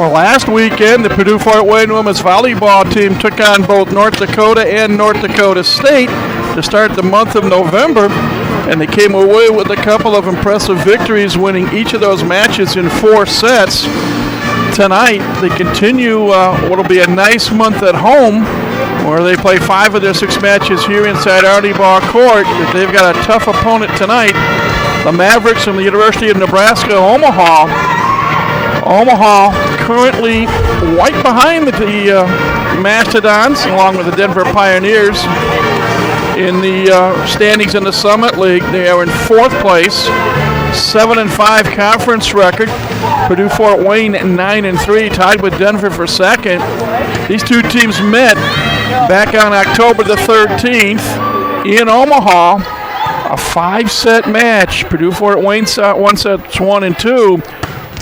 Well, last weekend, the Purdue-Fort Wayne women's volleyball team took on both North Dakota and North Dakota State to start the month of November, and they came away with a couple of impressive victories, winning each of those matches in 4 sets. Tonight, they continue what will be a nice month at home, where they play 5 of their 6 matches here inside Artie Ball Court. They've got a tough opponent tonight, the Mavericks from the University of Nebraska, Omaha. Omaha currently right behind the Mastodons, along with the Denver Pioneers, in the standings in the Summit League. They are in 4th place, 7-5 conference record. Purdue-Fort Wayne 9-3, tied with Denver for 2nd. These two teams met back on October the 13th in Omaha. A 5-set match. Purdue-Fort Wayne won sets 1 and 2.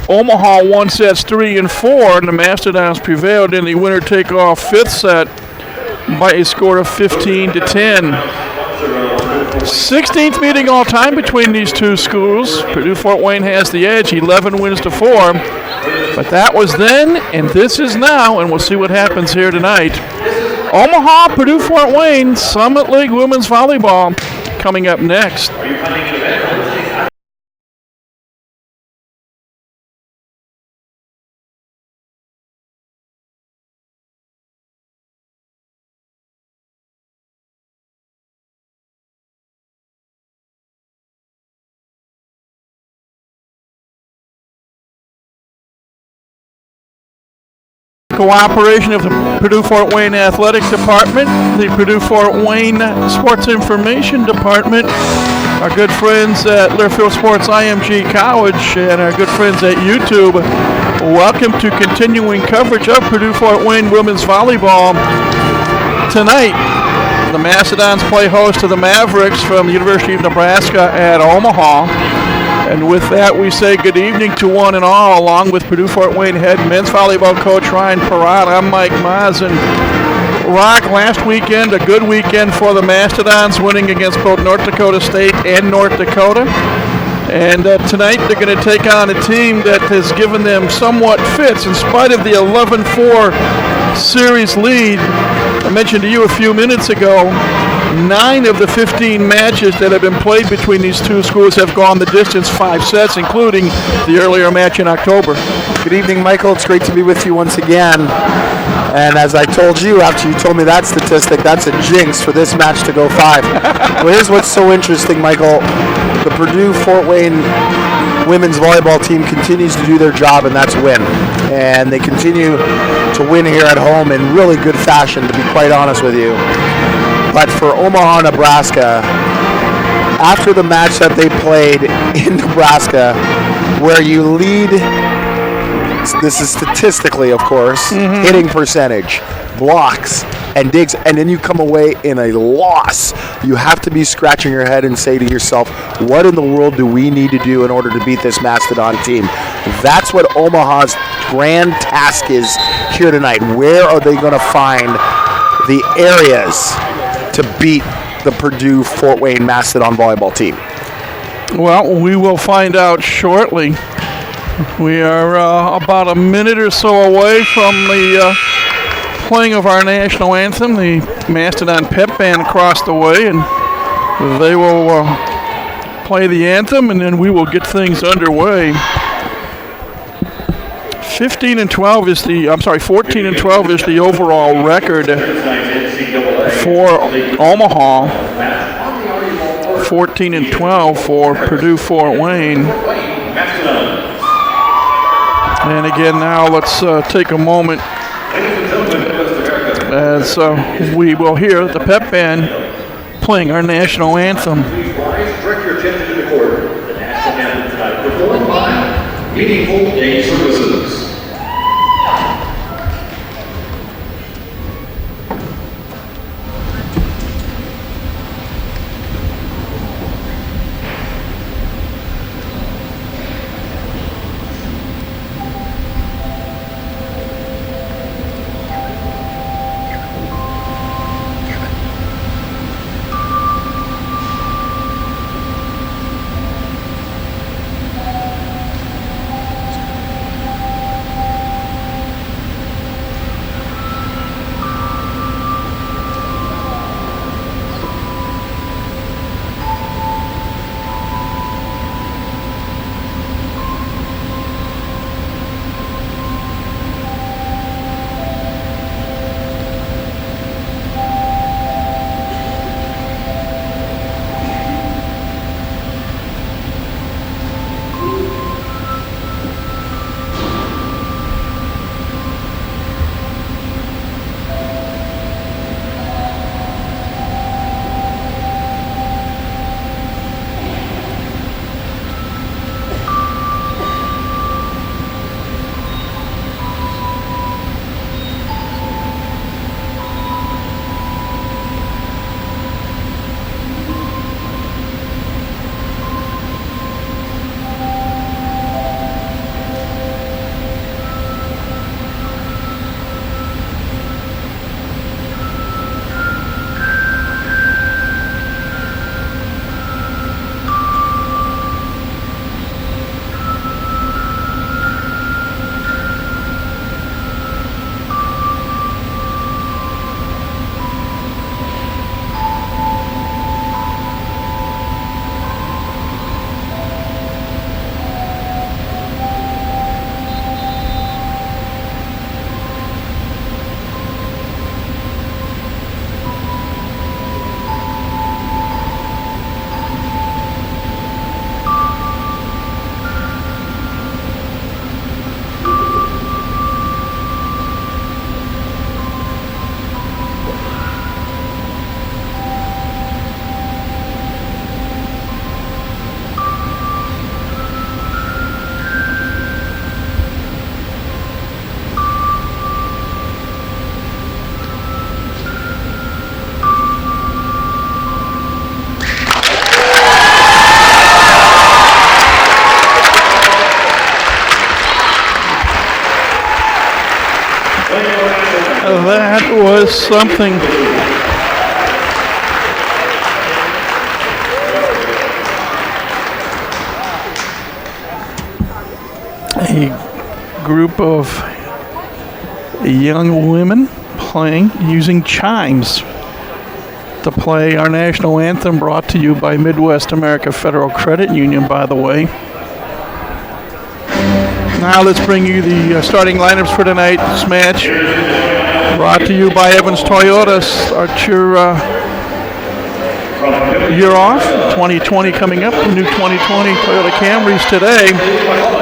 Omaha won sets 3 and 4, and the Mastodons prevailed in the winner-take-all 5th set by a score of 15-10. 16th meeting all time between these two schools. Purdue-Fort Wayne has the edge, 11 wins to 4. But that was then, and this is now, and we'll see what happens here tonight. Omaha, Purdue-Fort Wayne, Summit League Women's Volleyball coming up next. Cooperation of the Purdue-Fort Wayne Athletic Department, the Purdue-Fort Wayne Sports Information Department, our good friends at Learfield Sports IMG College, and our good friends at YouTube. Welcome to continuing coverage of Purdue-Fort Wayne women's volleyball. Tonight, the Mastodons play host to the Mavericks from the University of Nebraska at Omaha. And with that, we say good evening to one and all, along with Purdue-Fort Wayne head men's volleyball coach Ryan Perrott. I'm Mike Maz. And Rock, last weekend, a good weekend for the Mastodons, winning against both North Dakota State and North Dakota. And tonight, they're going to take on a team that has given them somewhat fits in spite of the 11-4 series lead. I mentioned to you a few minutes ago, 9 of the 15 matches that have been played between these two schools have gone the distance, 5 sets, including the earlier match in October. Good evening, Michael. It's great to be with you once again. And as I told you after you told me that statistic, that's a jinx for this match to go 5. Well, here's what's so interesting, Michael. The Purdue-Fort Wayne women's volleyball team continues to do their job, and that's win. And they continue to win here at home in really good fashion, to be quite honest with you. But for Omaha, Nebraska, after the match that they played in Nebraska, where you lead, this is statistically, of course, hitting percentage, blocks, and digs, and then you come away in a loss, you have to be scratching your head and say to yourself, what in the world do we need to do in order to beat this Mastodon team? That's what Omaha's grand task is here tonight. Where are they going to find the areas to beat the Purdue-Fort Wayne Mastodon volleyball team? Well, we will find out shortly. We are about a minute or so away from the playing of our national anthem, the Mastodon pep band across the way, and they will play the anthem, and then we will get things underway. 14 and 12 is the overall record for Omaha. 14 and 12 for Purdue-Fort Wayne. And again, now let's take a moment as we will hear the pep band playing our national anthem. Please rise, direct your attention to the court. The national anthem tonight performed by Meaningful Day Services. was something. A group of young women playing using chimes to play our national anthem, brought to you by Midwest America Federal Credit Union, by the way. Now let's bring you the starting lineups for tonight's match, brought to you by Evans Toyota. Start your year off, 2020 coming up, the new 2020 Toyota Camrys today.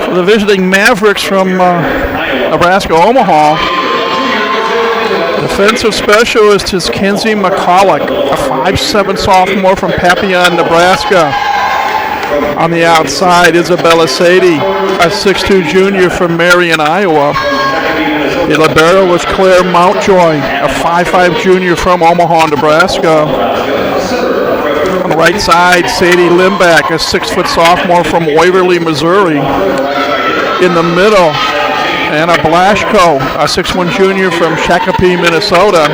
For the visiting Mavericks from Nebraska, Omaha, defensive specialist is Kenzie McCulloch, a 5'7" sophomore from Papillon, Nebraska. On the outside, Isabella Sadie, a 6'2" junior from Marion, Iowa. The libero was Claire Mountjoy, a 5'5" junior from Omaha, Nebraska. On the right side, Sadie Limback, a 6' sophomore from Waverly, Missouri. In the middle, Anna Blashko, a 6'1" junior from Shakopee, Minnesota.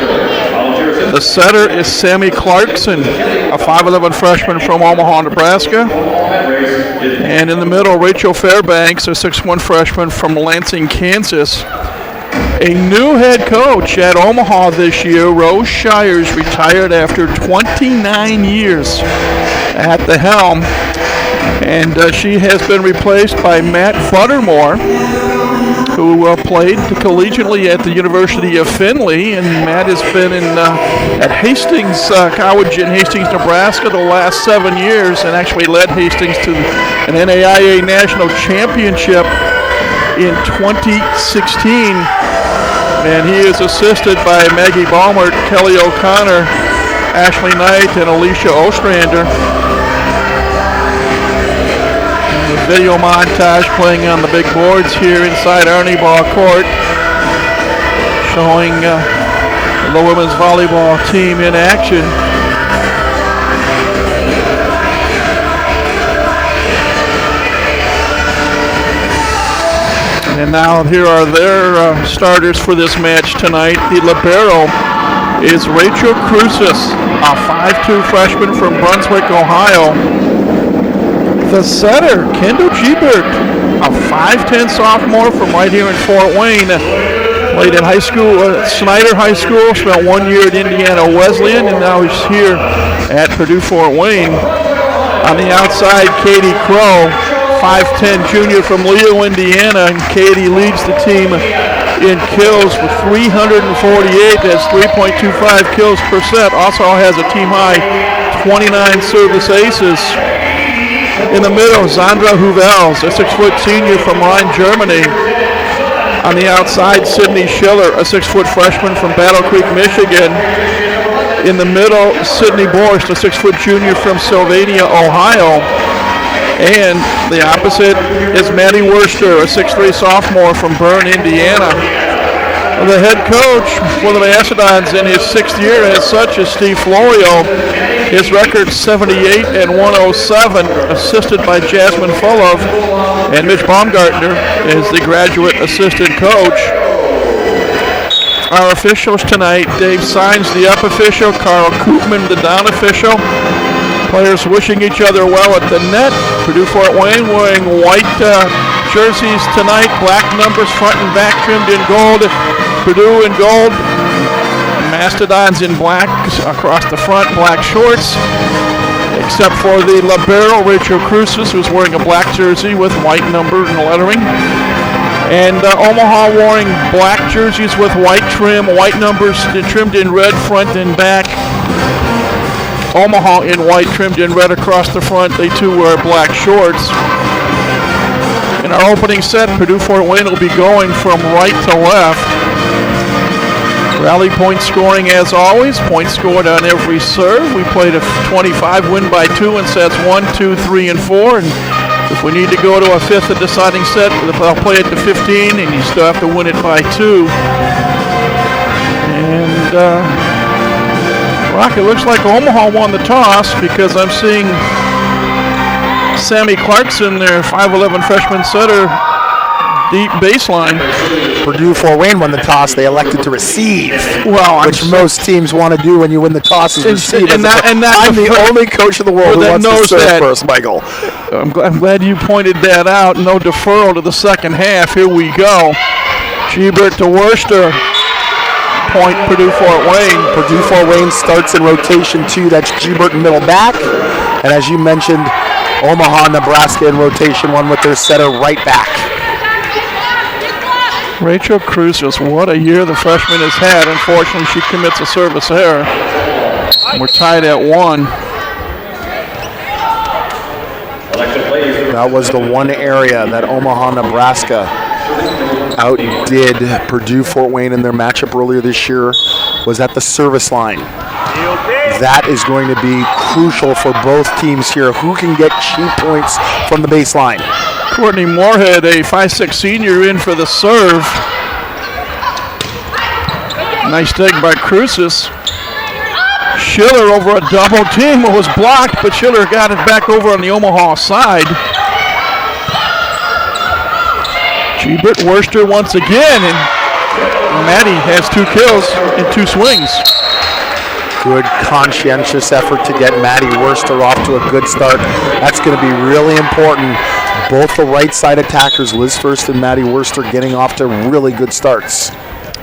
The setter is Sammy Clarkson, a 5'11" freshman from Omaha, Nebraska. And in the middle, Rachel Fairbanks, a 6'1" freshman from Lansing, Kansas. A new head coach at Omaha this year, Rose Shires, retired after 29 years at the helm. And she has been replaced by Matt Buttermore, who played collegiately at the University of Findlay, and Matt has been at Hastings College in Hastings, Nebraska the last 7 years, and actually led Hastings to an NAIA National Championship in 2016. And he is assisted by Maggie Baumert, Kelly O'Connor, Ashley Knight, and Alicia Ostrander. Video montage playing on the big boards here inside Arnie Ball Court, showing the women's volleyball team in action. And now here are their starters for this match tonight. The libero is Rachel Crucis, a 5'2" freshman from Brunswick, Ohio. The setter, Kendall Gebert, a 5'10" sophomore from right here in Fort Wayne. Played in high school at Snyder High School, spent 1 year at Indiana Wesleyan, and now he's here at Purdue Fort Wayne. On the outside, Katie Crow, 5'10" junior from Leo, Indiana, and Katie leads the team in kills with 348. That's 3.25 kills per set. Also has a team high 29 service aces. In the middle, Zandra Huvels, a 6' senior from Rhein, Germany. On the outside, Sydney Schiller, a 6' freshman from Battle Creek, Michigan. In the middle, Sydney Borst, a 6' junior from Sylvania, Ohio. And the opposite is Maddie Worster, a 6'3" sophomore from Bern, Indiana. The head coach for the Macedons in his 6th year as such is Steve Florio. His record 78-107, assisted by Jasmine Fulov, and Mitch Baumgartner is the graduate assistant coach. Our officials tonight: Dave Sines, the up official; Carl Koopman, the down official. Players wishing each other well at the net. Purdue Fort Wayne wearing white jerseys tonight, black numbers front and back trimmed in gold. Purdue in gold. Mastodons in black across the front, black shorts, except for the libero, Rachel Crucis, who's wearing a black jersey with white number and lettering. And Omaha wearing black jerseys with white trim, white numbers trimmed in red front and back. Omaha in white trimmed in red across the front. They too wear black shorts. In our opening set, Purdue Fort Wayne will be going from right to left. Rally point scoring as always. Points scored on every serve. We played a 25, win by 2 in sets 1, 2, 3, and 4. And if we need to go to a fifth and deciding set, I'll play it to 15, and you still have to win it by 2. And Rock, it looks like Omaha won the toss because I'm seeing Sammy Clarkson, their 5'11" freshman setter, deep baseline. Purdue Fort Wayne won the toss. They elected to receive, which most teams want to do when you win the toss is receive. I'm the only coach in the world who wants to serve first, Michael. I'm glad you pointed that out. No deferral to the second half. Here we go. Gebert to Worcester. Point Purdue Fort Wayne. Purdue Fort Wayne starts in rotation 2. That's Gebert in middle back. And as you mentioned, Omaha, Nebraska in rotation 1 with their setter right back. Rachel Cruces, what a year the freshman has had. Unfortunately, she commits a service error. We're tied at 1. That was the one area that Omaha, Nebraska outdid Purdue Fort Wayne in their matchup earlier this year, was at the service line. That is going to be crucial for both teams here. Who can get cheap points from the baseline? Courtney Moorhead, a 5'6" senior, in for the serve. Nice dig by Cruces. Schiller over a double team. It was blocked, but Schiller got it back over on the Omaha side. Gebert Worcester once again, and Maddie has 2 kills and 2 swings. Good conscientious effort to get Maddie Worcester off to a good start. That's going to be really important. Both the right side attackers, Liz First and Maddie Worcester, getting off to really good starts.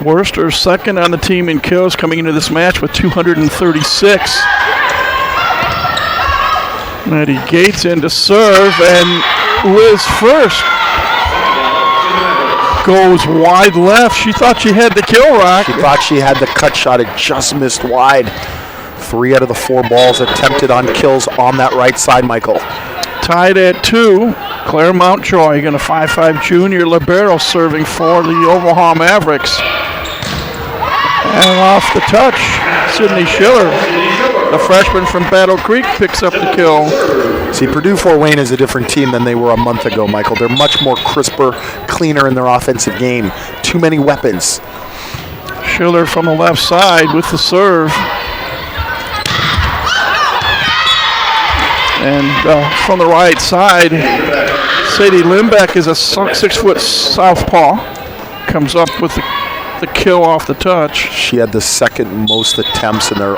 Worcester second on the team in kills coming into this match with 236. Maddie Gates in to serve, and Liz First goes wide left. She thought she had the kill rock. She thought she had the cut shot. It just missed wide. 3 out of the 4 balls attempted on kills on that right side, Michael. Tied at 2. Claire Mountjoy, again a 5'5" junior libero, serving for the Omaha Mavericks. And off the touch, Sydney Schiller, the freshman from Battle Creek, picks up the kill. See, Purdue Fort Wayne is a different team than they were a month ago, Michael. They're much more crisper, cleaner in their offensive game. Too many weapons. Schiller from the left side with the serve. And from the right side, Sadie Limbeck is a 6-foot southpaw. Comes up with the kill off the touch. She had the second most attempts in their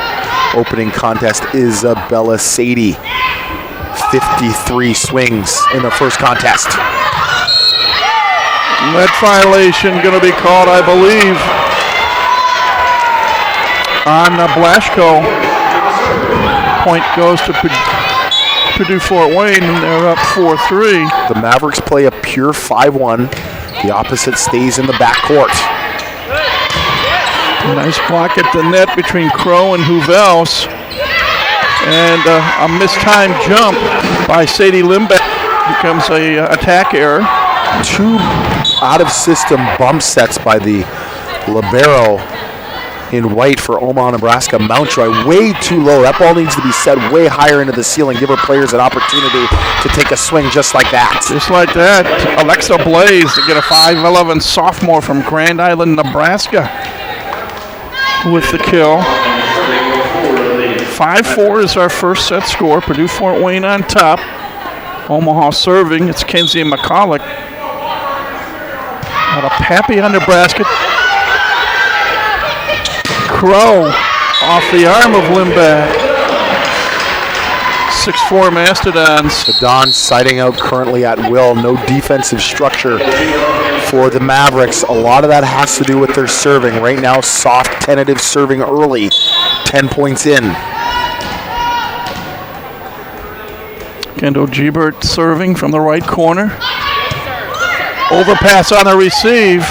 opening contest. Isabella Sadie, 53 swings in their first contest. Net violation going to be called, I believe, on Blasco. Point goes to Purdue Fort Wayne, and they're up 4-3. The Mavericks play a pure 5-1. The opposite stays in the backcourt. Nice block at the net between Crow and Huvels. And a mistimed jump by Sadie Limbeck becomes a attack error. 2 out-of-system bump sets by the libero in white for Omaha, Nebraska. Mountjoy way too low. That ball needs to be set way higher into the ceiling. Give her players an opportunity to take a swing just like that. Just like that. Alexa Blaze to get a 5'11" sophomore from Grand Island, Nebraska, with the kill. 5-4 is our first set score. Purdue Fort Wayne on top. Omaha serving. It's Kenzie McCulloch out of Papillion, Nebraska. Crow off the arm of Limbeck. 6'4" Mastodons. The Dons siding out currently at will. No defensive structure for the Mavericks. A lot of that has to do with their serving. Right now, soft, tentative serving early. 10 points in. Kendall Gebert serving from the right corner. Overpass on the receive.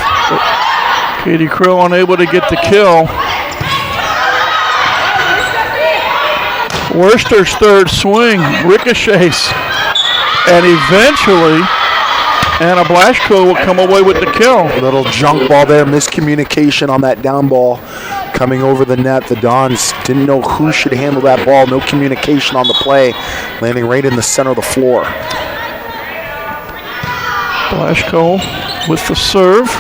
Katie Crow unable to get the kill. Worcester's third swing ricochets, and eventually Anna Blasco will come away with the kill. A little junk ball there, miscommunication on that down ball coming over the net. The Dons didn't know who should handle that ball. No communication on the play, landing right in the center of the floor. Blasco with the serve,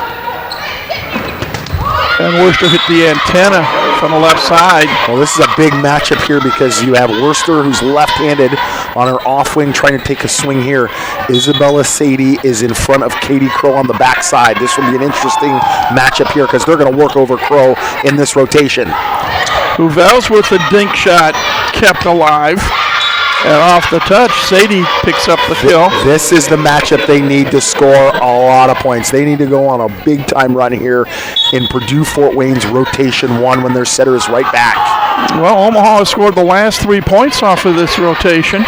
and Worcester hit the antenna on the left side. Well, this is a big matchup here because you have Worcester, who's left-handed on her off wing, trying to take a swing here. Isabella Sadie is in front of Katie Crow on the backside. This will be an interesting matchup here because they're going to work over Crow in this rotation. Hovels with a dink shot kept alive. And off the touch, Sadie picks up the kill. This is the matchup they need to score a lot of points. They need to go on a big-time run here in Purdue-Fort Wayne's rotation 1 when their setter is right back. Well, Omaha has scored the last 3 points off of this rotation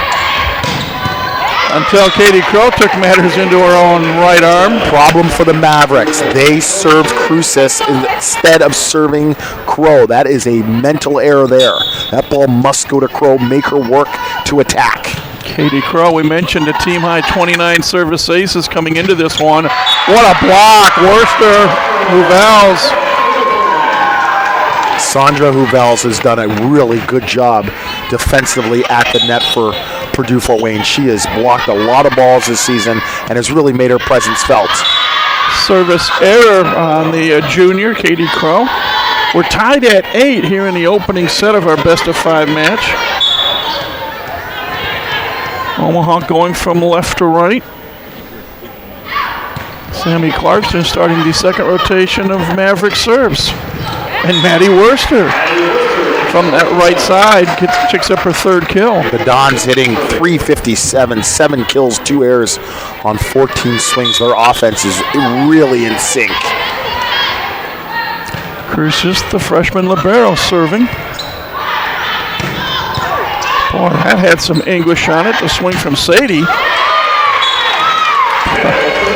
until Katie Crow took matters into her own right arm. Problem for the Mavericks. They served Cruces instead of serving Crow. That is a mental error there. That ball must go to Crow, make her work to attack. Katie Crow, we mentioned a team-high 29 service aces coming into this one. What a block. Worcester, Hovels. Sandra Hovels has done a really good job defensively at the net for Purdue-Fort Wayne. She has blocked a lot of balls this season and has really made her presence felt. Service error on the junior, Katie Crow. We're tied at 8 here in the opening set of our best-of-5 match. Omaha going from left to right. Sammy Clarkson starting the second rotation of Maverick serves. And Maddie Worcester from that right side picks up her 3rd kill. The Dons hitting .357, 7 kills, 2 errors on 14 swings. Their offense is really in sync. Cruces, the freshman libero, serving. Boy, that had some English on it. The swing from Sadie.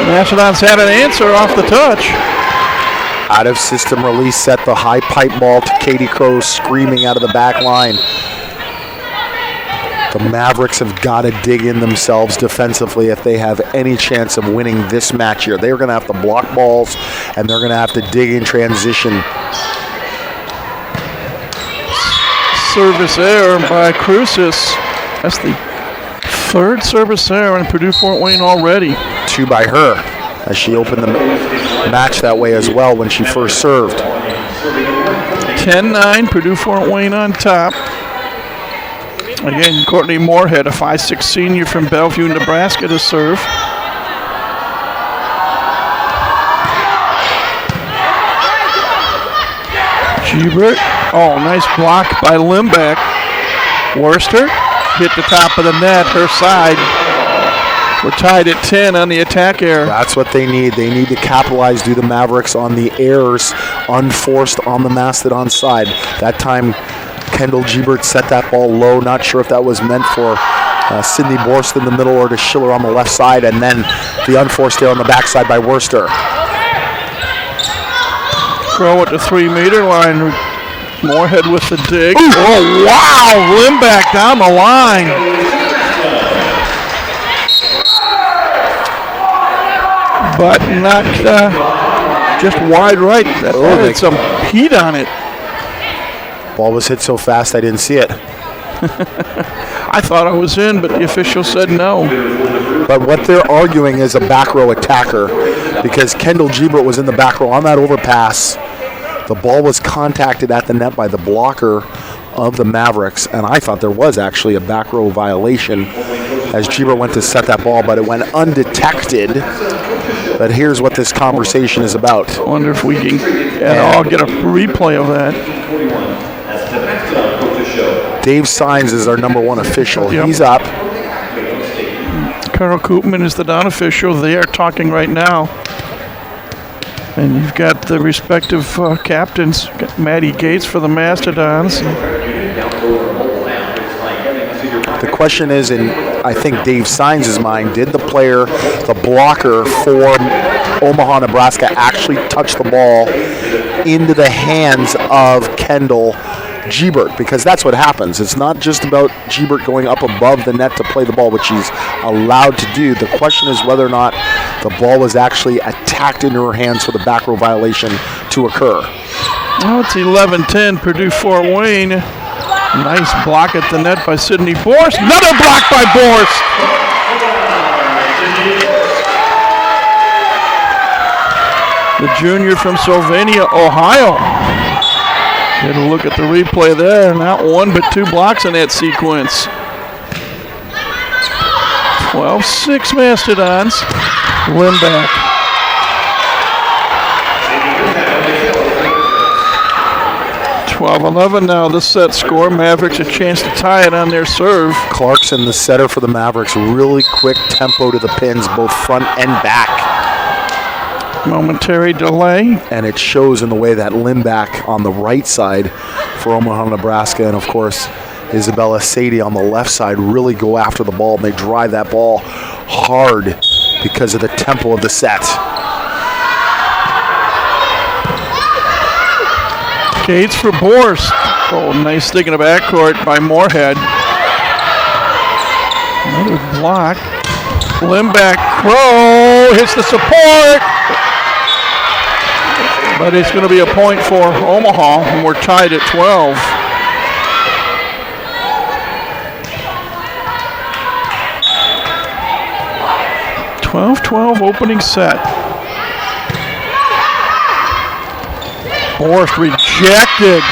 Mastodons had an answer off the touch. Out of system release set the high pipe ball to Katie Crow, screaming out of the back line. The Mavericks have got to dig in themselves defensively if they have any chance of winning this match here. They're going to have to block balls, and they're going to have to dig in transition. Service error by Cruces. That's the 3rd service error in Purdue-Fort Wayne already. 2 by her, as she opened the match that way as well when she first served. 10-9, Purdue-Fort Wayne on top. Again, Courtney Moorhead, a 5'6" senior from Bellevue, Nebraska, to serve. Gebert. Oh, nice block by Limbeck. Worcester hit the top of the net, her side. We're tied at 10 on the attack error. That's what they need. They need to capitalize, do the Mavericks on the errors unforced on the Mastodon side. That time, Kendall Gebert set that ball low. Not sure if that was meant for Sydney Borst in the middle or to Schiller on the left side, and then the unforced error on the backside by Worcester. Crow at the 3-meter line. Moorhead with the dig. Ooh. Oh, wow! Limbeck down the line. But not just wide right. That had some heat on it. Ball was hit so fast I didn't see it. I thought I was in, but the official said no. But what they're arguing is a back row attacker because Kendall Gebert was in the back row on that overpass. The ball was contacted at the net by the blocker of the Mavericks, and I thought there was actually a back row violation as Gebert went to set that ball, but it went undetected. But here's what this conversation is about. I wonder if we can get a replay of that. Dave Sines is our number 1 official. Yep. He's up. Carl Koopman is the Don official. They are talking right now. And you've got the respective captains. Got Maddie Gates for the Mastodons. The question is, in I think Dave Sines' mind, did the player, the blocker for Omaha, Nebraska, actually touch the ball into the hands of Kendall Gebert? Because that's what happens. It's not just about Gebert going up above the net to play the ball, which he's allowed to do. The question is whether or not the ball was actually attacked into her hands for the back row violation to occur. Oh, it's 11-10, Purdue-Fort Wayne. Nice block at the net by Sydney Borst. Another block by Borst. The junior from Sylvania, Ohio. Get a look at the replay there. Not one but two blocks in that sequence. 12-6 Mastodons. Limback. 12-11 now the set score. Mavericks a chance to tie it on their serve. Clarkson, the setter for the Mavericks, really quick tempo to the pins, both front and back. Momentary delay. And it shows in the way that Limback on the right side for Omaha, Nebraska, and of course Isabella Sadie on the left side really go after the ball, and they drive that ball hard because of the tempo of the set. Gates for Borst. Oh, nice stick in the backcourt by Moorhead. Another block. Limback. Crow hits the support. But it's going to be a point for Omaha, and we're tied at 12. (12-12) opening set. Borst rejected.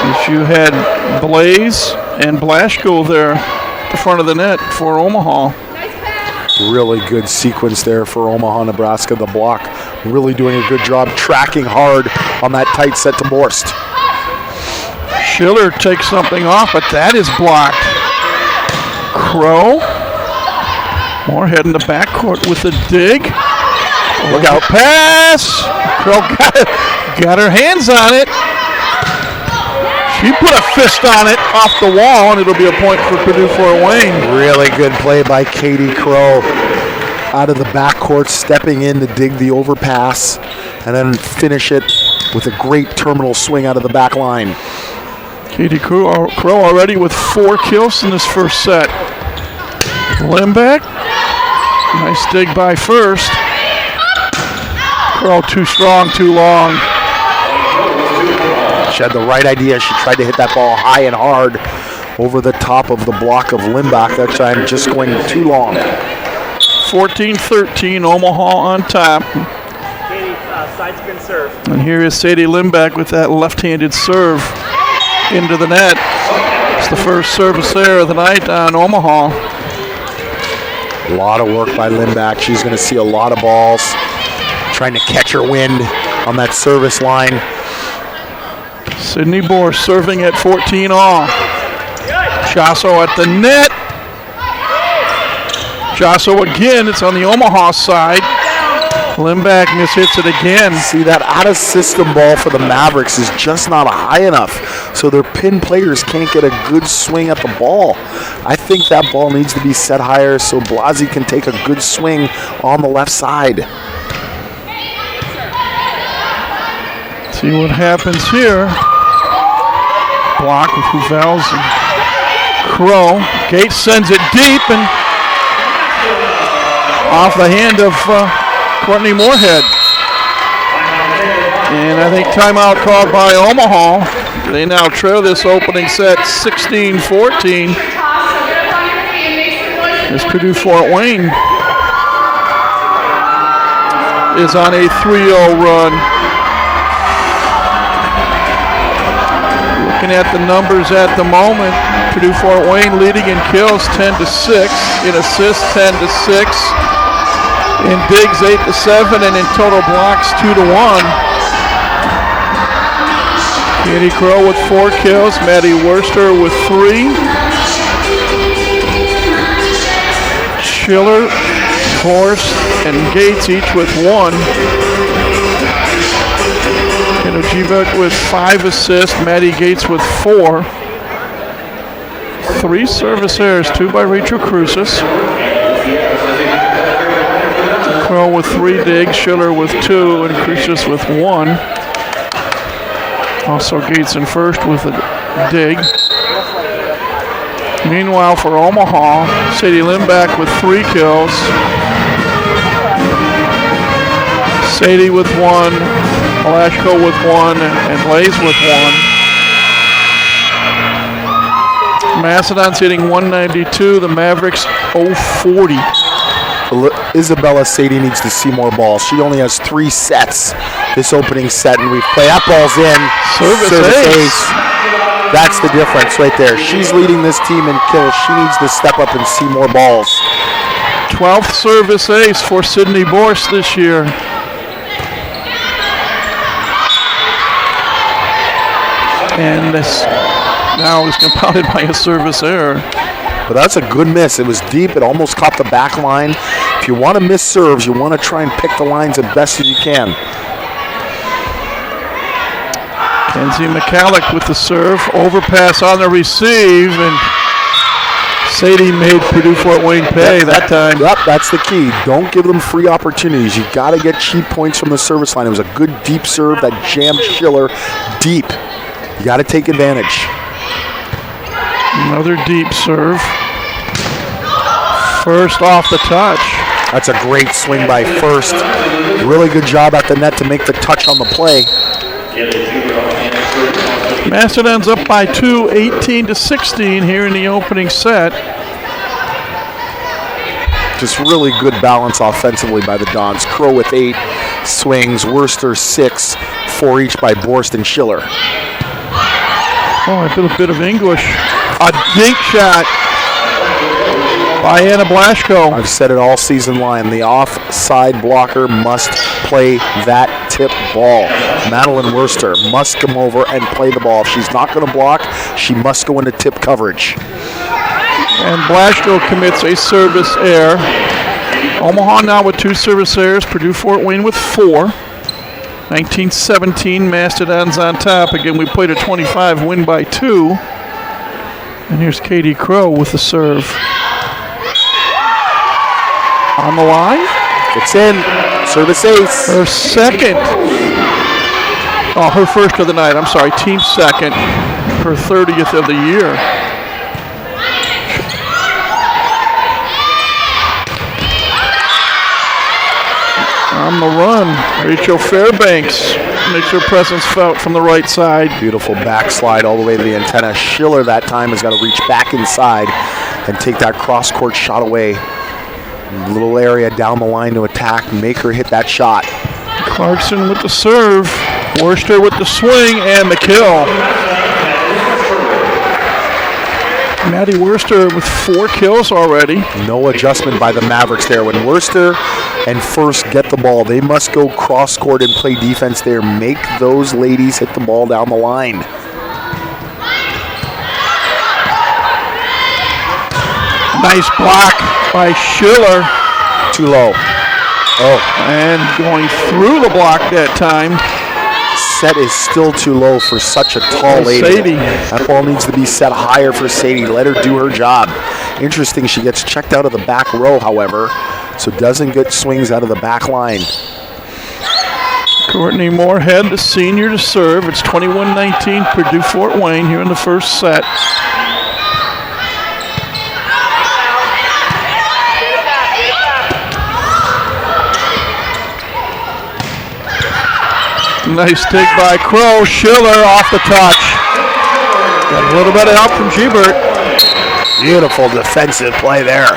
As you had Blaze and Blaschko there at the front of the net for Omaha. Really good sequence there for Omaha, Nebraska. The block really doing a good job tracking hard on that tight set to Borst. Schiller takes something off, but that is blocked. Crow. Moorhead in the backcourt with a dig. Look out. Pass. Crow got her hands on it. She put a fist on it off the wall, and it'll be a point for Purdue Fort Wayne. Really good play by Katie Crow. Out of the backcourt, stepping in to dig the overpass, and then finish it with a great terminal swing out of the back line. Katie Crow already with 4 kills in this first set. Limback. Nice dig by first. Crow too strong, too long. She had the right idea. She tried to hit that ball high and hard over the top of the block of Limback. That time just going too long. 14-13, Omaha on top. Katie, side spin serve. And here is Sadie Limback with that left-handed serve into the net. It's the first service there of the night on Omaha. A lot of work by Limback. She's going to see a lot of balls. Trying to catch her wind on that service line. Sydney Borst serving at 14 all. Jasso at the net. Jasso again, it's on the Omaha side. Limback mishits it again. See, that out-of-system ball for the Mavericks is just not high enough, so their pin players can't get a good swing at the ball. I think that ball needs to be set higher so Blasi can take a good swing on the left side. See what happens here. Block with Huvels and Crow. Gates sends it deep and off the hand of Courtney Moorhead. And I think timeout called by Omaha. They now trail this opening set 16-14. As Purdue Fort Wayne is on a 3-0 run. Looking at the numbers at the moment, Purdue Fort Wayne leading in kills 10-6, in assists 10-6, in digs 8-7, and in total blocks 2-1. Katie Crow with 4 kills, Maddie Worster with 3. Schiller, Horst, and Gates each with 1. Kenojivak with 5 assists, Maddie Gates with 4. 3 service errors, 2 by Rachel Cruces. Crow with 3 digs, Schiller with 2, and Cruces with 1. Also Gates in first with a dig. Meanwhile for Omaha, Sadie Limback with 3 kills. Sadie with 1, Blaschko with 1, and Blaze with 1. Macedon's hitting 192, the Mavericks 040. Isabella Sadie needs to see more balls. She only has 3 sets this opening set, and we play. That ball's in. Service ace. That's the difference right there. She's leading this team in kills. She needs to step up and see more balls. 12th service ace for Sydney Borst this year. And this now is compounded by a service error. But that's a good miss. It was deep. It almost caught the back line. If you want to miss serves, you want to try and pick the lines as best as you can. Kenzie McCallick with the serve. Overpass on the receive, and Sadie made Purdue Fort Wayne pay that time. Yep, that's the key. Don't give them free opportunities. You got to get cheap points from the service line. It was a good deep serve that jammed Schiller deep. You got to take advantage. Another deep serve. First off the touch. That's a great swing by First. Really good job at the net to make the touch on the play. Mastodon's up by 2, 18-16 here in the opening set. Just really good balance offensively by the Dons. Crow with 8 swings, Worcester 6, 4 each by Borst and Schiller. Oh, a bit of English. A dink shot by Anna Blaschko. I've said it all season long. The offside blocker must play that tip ball. Madeline Worcester must come over and play the ball. If she's not going to block, she must go into tip coverage. And Blaschko commits a service error. Omaha now with 2 service errors. Purdue Fort Wayne with 4. 19-17, Mastodons on top. Again, we played a 25, win by 2. And here's Katie Crow with the serve. On the line. It's in. Service ace. Her second. Oh, her first of the night. I'm sorry, team second. Her 30th of the year. On the run, Rachel Fairbanks makes her presence felt from the right side. Beautiful backslide all the way to the antenna. Schiller that time has got to reach back inside and take that cross-court shot away. Little area down the line to attack, make her hit that shot. Clarkson with the serve, Worcester with the swing, and the kill. Maddie Worcester with 4 kills already. No adjustment by the Mavericks there. When Worcester and First get the ball, they must go cross-court and play defense there. Make those ladies hit the ball down the line. Nice block by Schiller. Too low. Oh. And going through the block that time. Set is still too low for such a tall lady. Sadie. That ball needs to be set higher for Sadie. Let her do her job. Interesting, she gets checked out of the back row, however, so doesn't get swings out of the back line. Courtney Moorhead, the senior, to serve. It's 21-19, Purdue Fort Wayne here in the first set. Nice take by Crow. Schiller off the touch. Got a little bit of help from Gebert. Beautiful defensive play there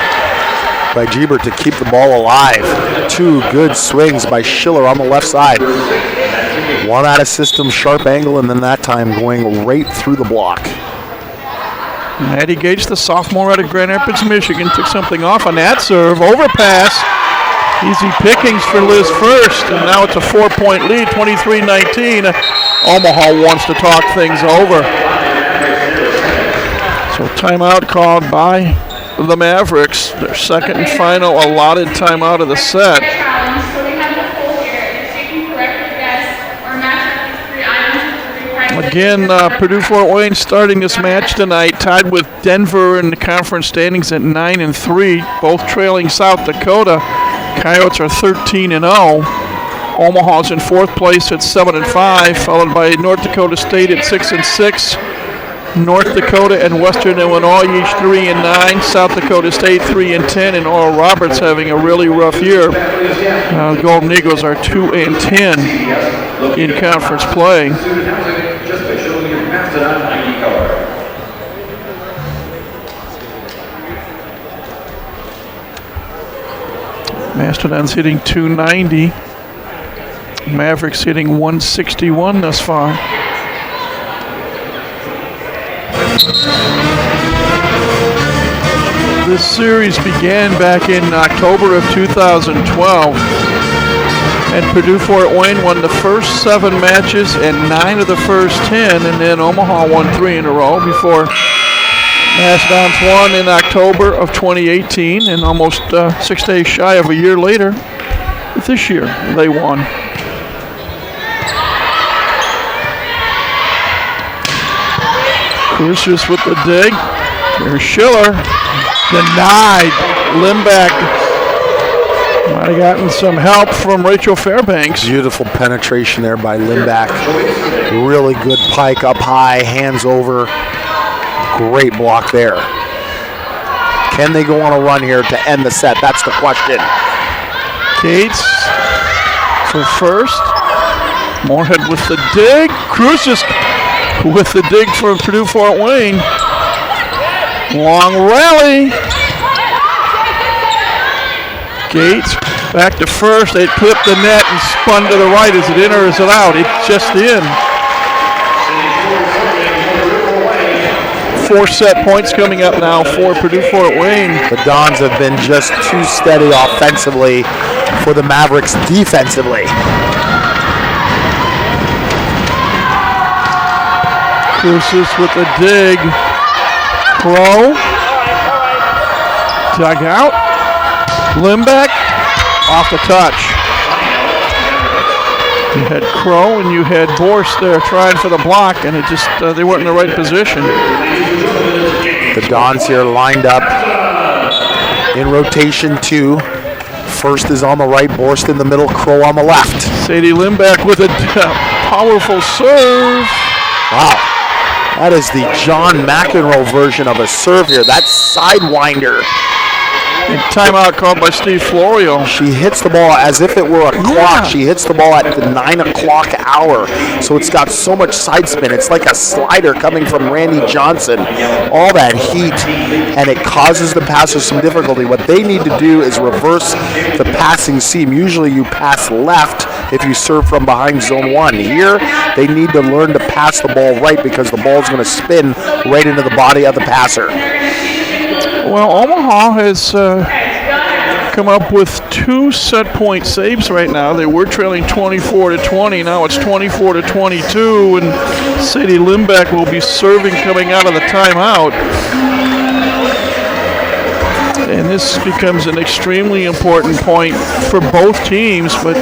by Gebert to keep the ball alive. 2 good swings by Schiller on the left side. 1 out of system, sharp angle, and then that time going right through the block. Maddie Gage, the sophomore out of Grand Rapids, Michigan, took something off on that serve. Overpass. Easy pickings for Liz First, and now it's a 4-point lead, 23-19. Omaha wants to talk things over. So timeout called by the Mavericks, their second and final allotted timeout of the set. Again, Purdue Fort Wayne starting this match tonight, tied with Denver in the conference standings at 9-3, both trailing South Dakota. Coyotes are 13-0. Omaha's in 4th place at 7-5, followed by North Dakota State at 6-6. North Dakota and Western Illinois each 3-9. South Dakota State 3-10, and Oral Roberts having a really rough year. Golden Eagles are 2-10 in conference play. Mastodons hitting 290. Mavericks hitting 161 thus far. This series began back in October of 2012, and Purdue Fort Wayne won the first 7 matches and 9 of the first 10, and then Omaha won 3 in a row before Mastodons won in October of 2018, and almost 6 days shy of a year later, this year they won. Crucius with the dig. Here's Schiller. Denied. Limbeck might have gotten some help from Rachel Fairbanks. Beautiful penetration there by Limbeck. Really good pike up high, hands over. Great block there. Can they go on a run here to end the set? That's the question. Gates for first. Moorhead with the dig. Crucius with the dig from Purdue Fort Wayne. Long rally. Gates back to first. They clipped the net and spun to the right. Is it in or is it out? It's just in. 4 set points coming up now for Purdue Fort Wayne. The Dons have been just too steady offensively for the Mavericks defensively. Crucis with the dig. Crow. Dug out. Limbeck off the touch. You had Crow and you had Borst there trying for the block, and it just they weren't in the right position. The Dons here lined up in rotation 2. First is on the right, Borst in the middle, Crow on the left. Sadie Limbeck with a powerful serve. Wow. That is the John McEnroe version of a serve here. That's sidewinder. And timeout called by Steve Florio. She hits the ball as if it were a clock. She hits the ball at the 9 o'clock hour. So it's got so much side spin. It's like a slider coming from Randy Johnson. All that heat, and it causes the passers some difficulty. What they need to do is reverse the passing seam. Usually you pass left if you serve from behind zone 1. Here, they need to learn to pass the ball right because the ball is going to spin right into the body of the passer. Well, Omaha has come up with 2 set point saves right now. They were trailing 24-20. Now it's 24-22, and Sadie Limbeck will be serving coming out of the timeout. And this becomes an extremely important point for both teams, but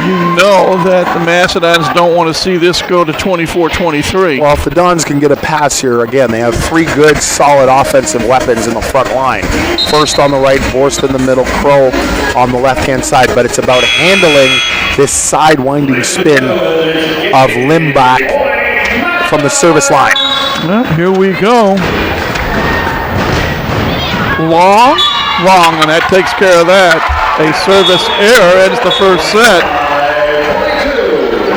you know that the Mastodons don't want to see this go to 24-23. Well, if the Dons can get a pass here, again, they have 3 good, solid offensive weapons in the front line. First on the right, Borst in the middle, Crow on the left-hand side. But it's about handling this side-winding spin of Limbeck from the service line. Well, here we go. Long, and that takes care of that. A service error ends the first set.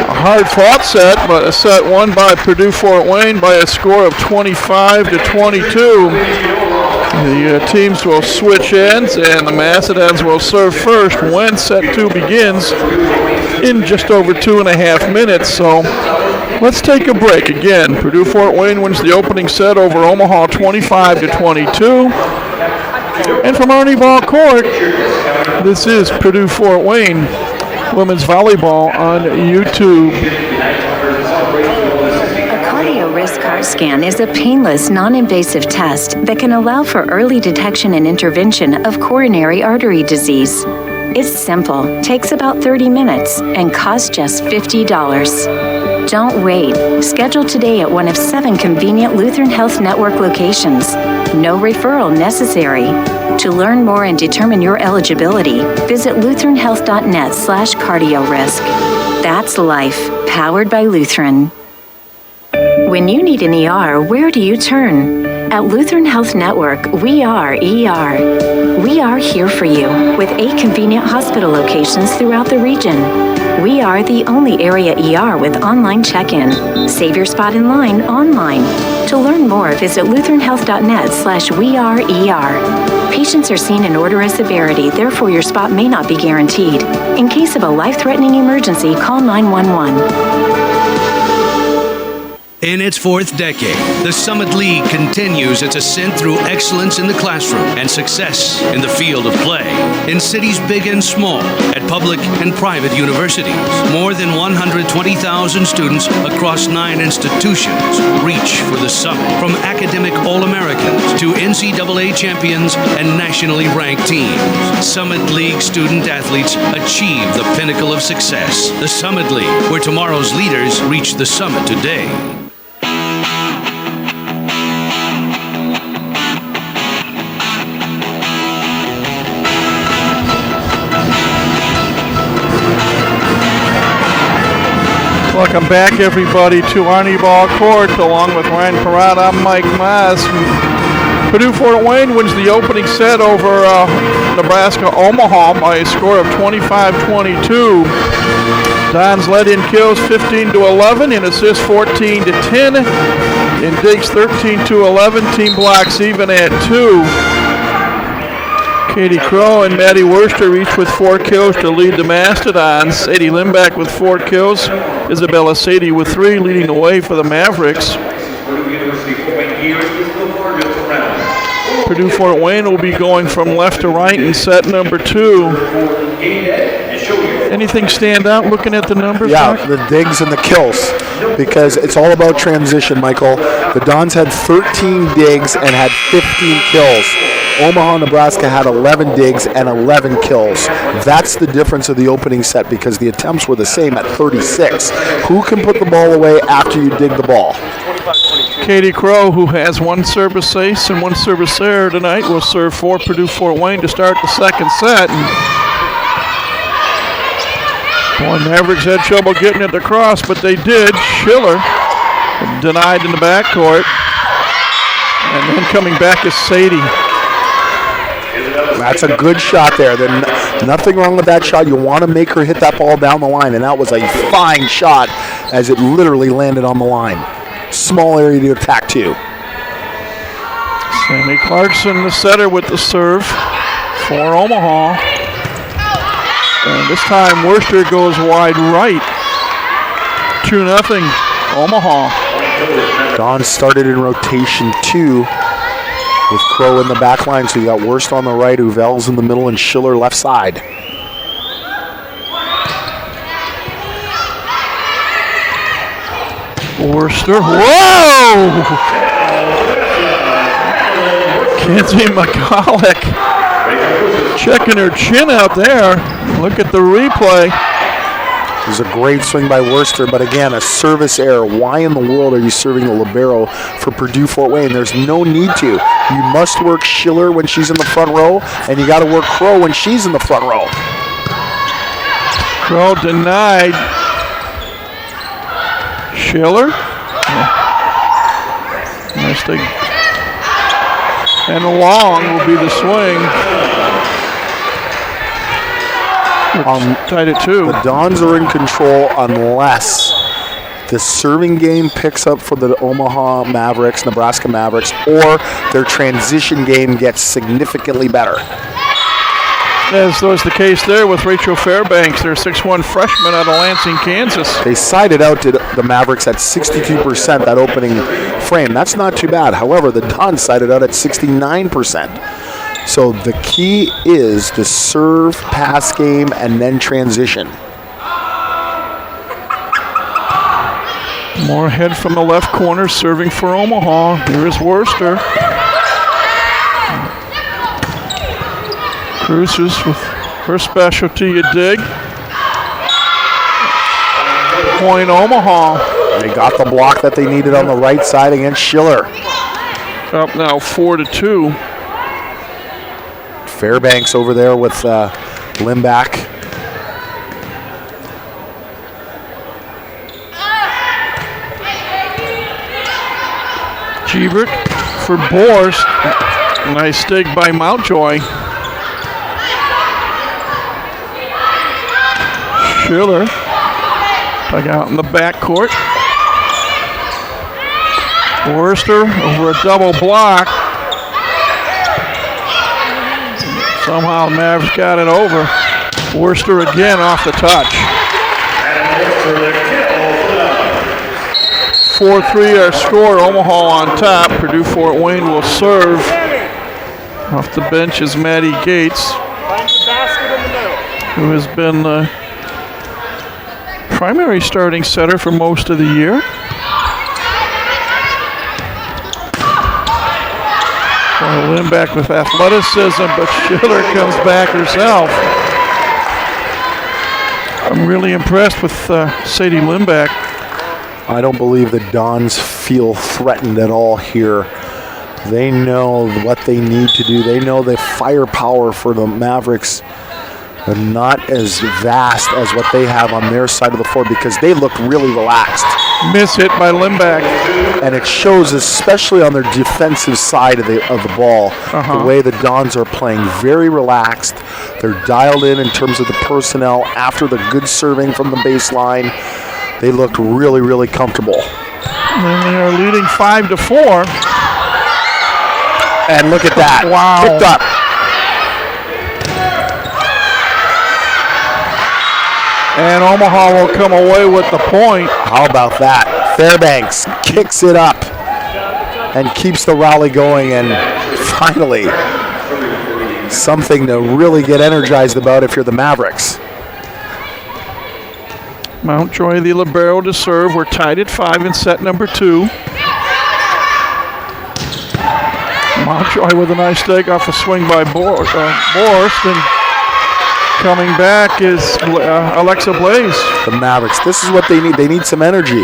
A hard-fought set, but a set won by Purdue Fort Wayne by a score of 25-22. The teams will switch ends, and the Mastodons will serve first when set 2 begins in just over 2.5 minutes. So let's take a break. Again, Purdue Fort Wayne wins the opening set over Omaha 25-22. And from Arnie Ball Court, this is Purdue Fort Wayne women's volleyball on YouTube. A cardio risk heart scan is a painless, non-invasive test that can allow for early detection and intervention of coronary artery disease. It's simple, takes about 30 minutes, and costs just $50. Don't wait. Schedule today at one of 7 convenient Lutheran Health Network locations. No referral necessary. To learn more and determine your eligibility, visit lutheranhealth.net/cardiorisk. That's life, powered by Lutheran. When you need an ER, where do you turn? At Lutheran Health Network, we are ER. We are here for you with 8 convenient hospital locations throughout the region. We are the only area ER with online check-in. Save your spot in line online. To learn more, visit lutheranhealth.net/weareer. Patients are seen in order of severity, therefore your spot may not be guaranteed. In case of a life-threatening emergency, call 911. In its fourth decade, the Summit League continues its ascent through excellence in the classroom and success in the field of play. In cities big and small, at public and private universities, more than 120,000 students across 9 institutions reach for the summit. From academic All-Americans to NCAA champions and nationally ranked teams, Summit League student athletes achieve the pinnacle of success. The Summit League, where tomorrow's leaders reach the summit today. Welcome back, everybody, to Arnie Ball Court. Along with Ryan Parrott, I'm Mike Maas. Purdue Fort Wayne wins the opening set over Nebraska Omaha by a score of 25-22. Dons led in kills 15-11, in assists 14-10, in digs 13-11. Team blocks even at 2. Katie Crow and Maddie Worster each with 4 kills to lead the Mastodons. Sadie Limback with 4 kills. Isabella Sadie with 3 leading the way for the Mavericks. Purdue Fort Wayne will be going from left to right in set number 2. Anything stand out looking at the numbers? Yeah, Mark? the digs and the kills, because it's all about transition, Michael. The Dons had 13 digs and had 15 kills. Omaha, Nebraska had 11 digs and 11 kills. That's the difference of the opening set, because the attempts were the same at 36. Who can put the ball away after you dig the ball? Katie Crow, who has 1 service ace and 1 service error tonight, will serve for Purdue Fort Wayne to start the second set. Boy, Mavericks had trouble getting it across, but they did. Schiller denied in the backcourt. And then coming back is Sadie. That's a good shot there. Nothing wrong with that shot. You want to make her hit that ball down the line, and that was a fine shot as it literally landed on the line. Small area to attack too. Sammy Clarkson, the setter, with the serve for Omaha. And this time Worcester goes wide right. 2-0 Omaha. Don started in rotation 2 with Crow in the back line. So you got Worcester on the right, Uvell's in the middle, and Schiller left side. Worcester. Whoa! Kenzie McCulloch checking her chin out there. Look at the replay. It was a great swing by Worcester, but again, a service error. Why in the world are you serving the libero for Purdue Fort Wayne? There's no need to. You must work Schiller when she's in the front row, and you got to work Crow when she's in the front row. Crow denied. Schiller. Nice thing. And long will be the swing. Tied at 2. The Dons are in control unless the serving game picks up for the Omaha Mavericks, Nebraska Mavericks, or their transition game gets significantly better. As was the case there with Rachel Fairbanks, their 6'1 freshman out of Lansing, Kansas. They sided out to the Mavericks at 62% that opening frame. That's not too bad. However, the Dons sided out at 69%. So the key is the serve, pass game, and then transition. Moorhead from the left corner serving for Omaha. Here is Worcester. Cruises with her specialty, a dig. Point Omaha. They got the block that they needed on the right side against Schiller. Up now 4-2. Fairbanks over there with Limback. Jeebert for Borst. Nice dig by Mountjoy. Schiller Dug out in the backcourt. Worcester over a double block. Somehow the Mavericks got it over. Worcester again off the touch. 4-3 our score. Omaha on top. Purdue Fort Wayne will serve. Off the bench is Maddie Gates, who has been the primary starting setter for most of the year. Lindback with athleticism, but Schiller comes back herself. I'm really impressed with Sadie Lindback. I don't believe the Dons feel threatened at all here. They know what they need to do. They know the firepower for the Mavericks are not as vast as what they have on their side of the floor because they look really relaxed. Miss hit by Lindback. And it shows especially on their defensive side of the ball, the way the Dons are playing very relaxed. They're dialed in terms of the personnel after the good serving from the baseline. They looked really, really comfortable. And they are leading 5-4. And look at that. Wow. Picked up. And Omaha will come away with the point. How about that? Fairbanks kicks it up and keeps the rally going, and finally something to really get energized about if you're the Mavericks. Mountjoy, the libero, to serve. We're tied at 5 in set number 2. Mountjoy with a nice take off a swing by Borst, and coming back is Alexa Blaze. The Mavericks, this is what they need. They need some energy.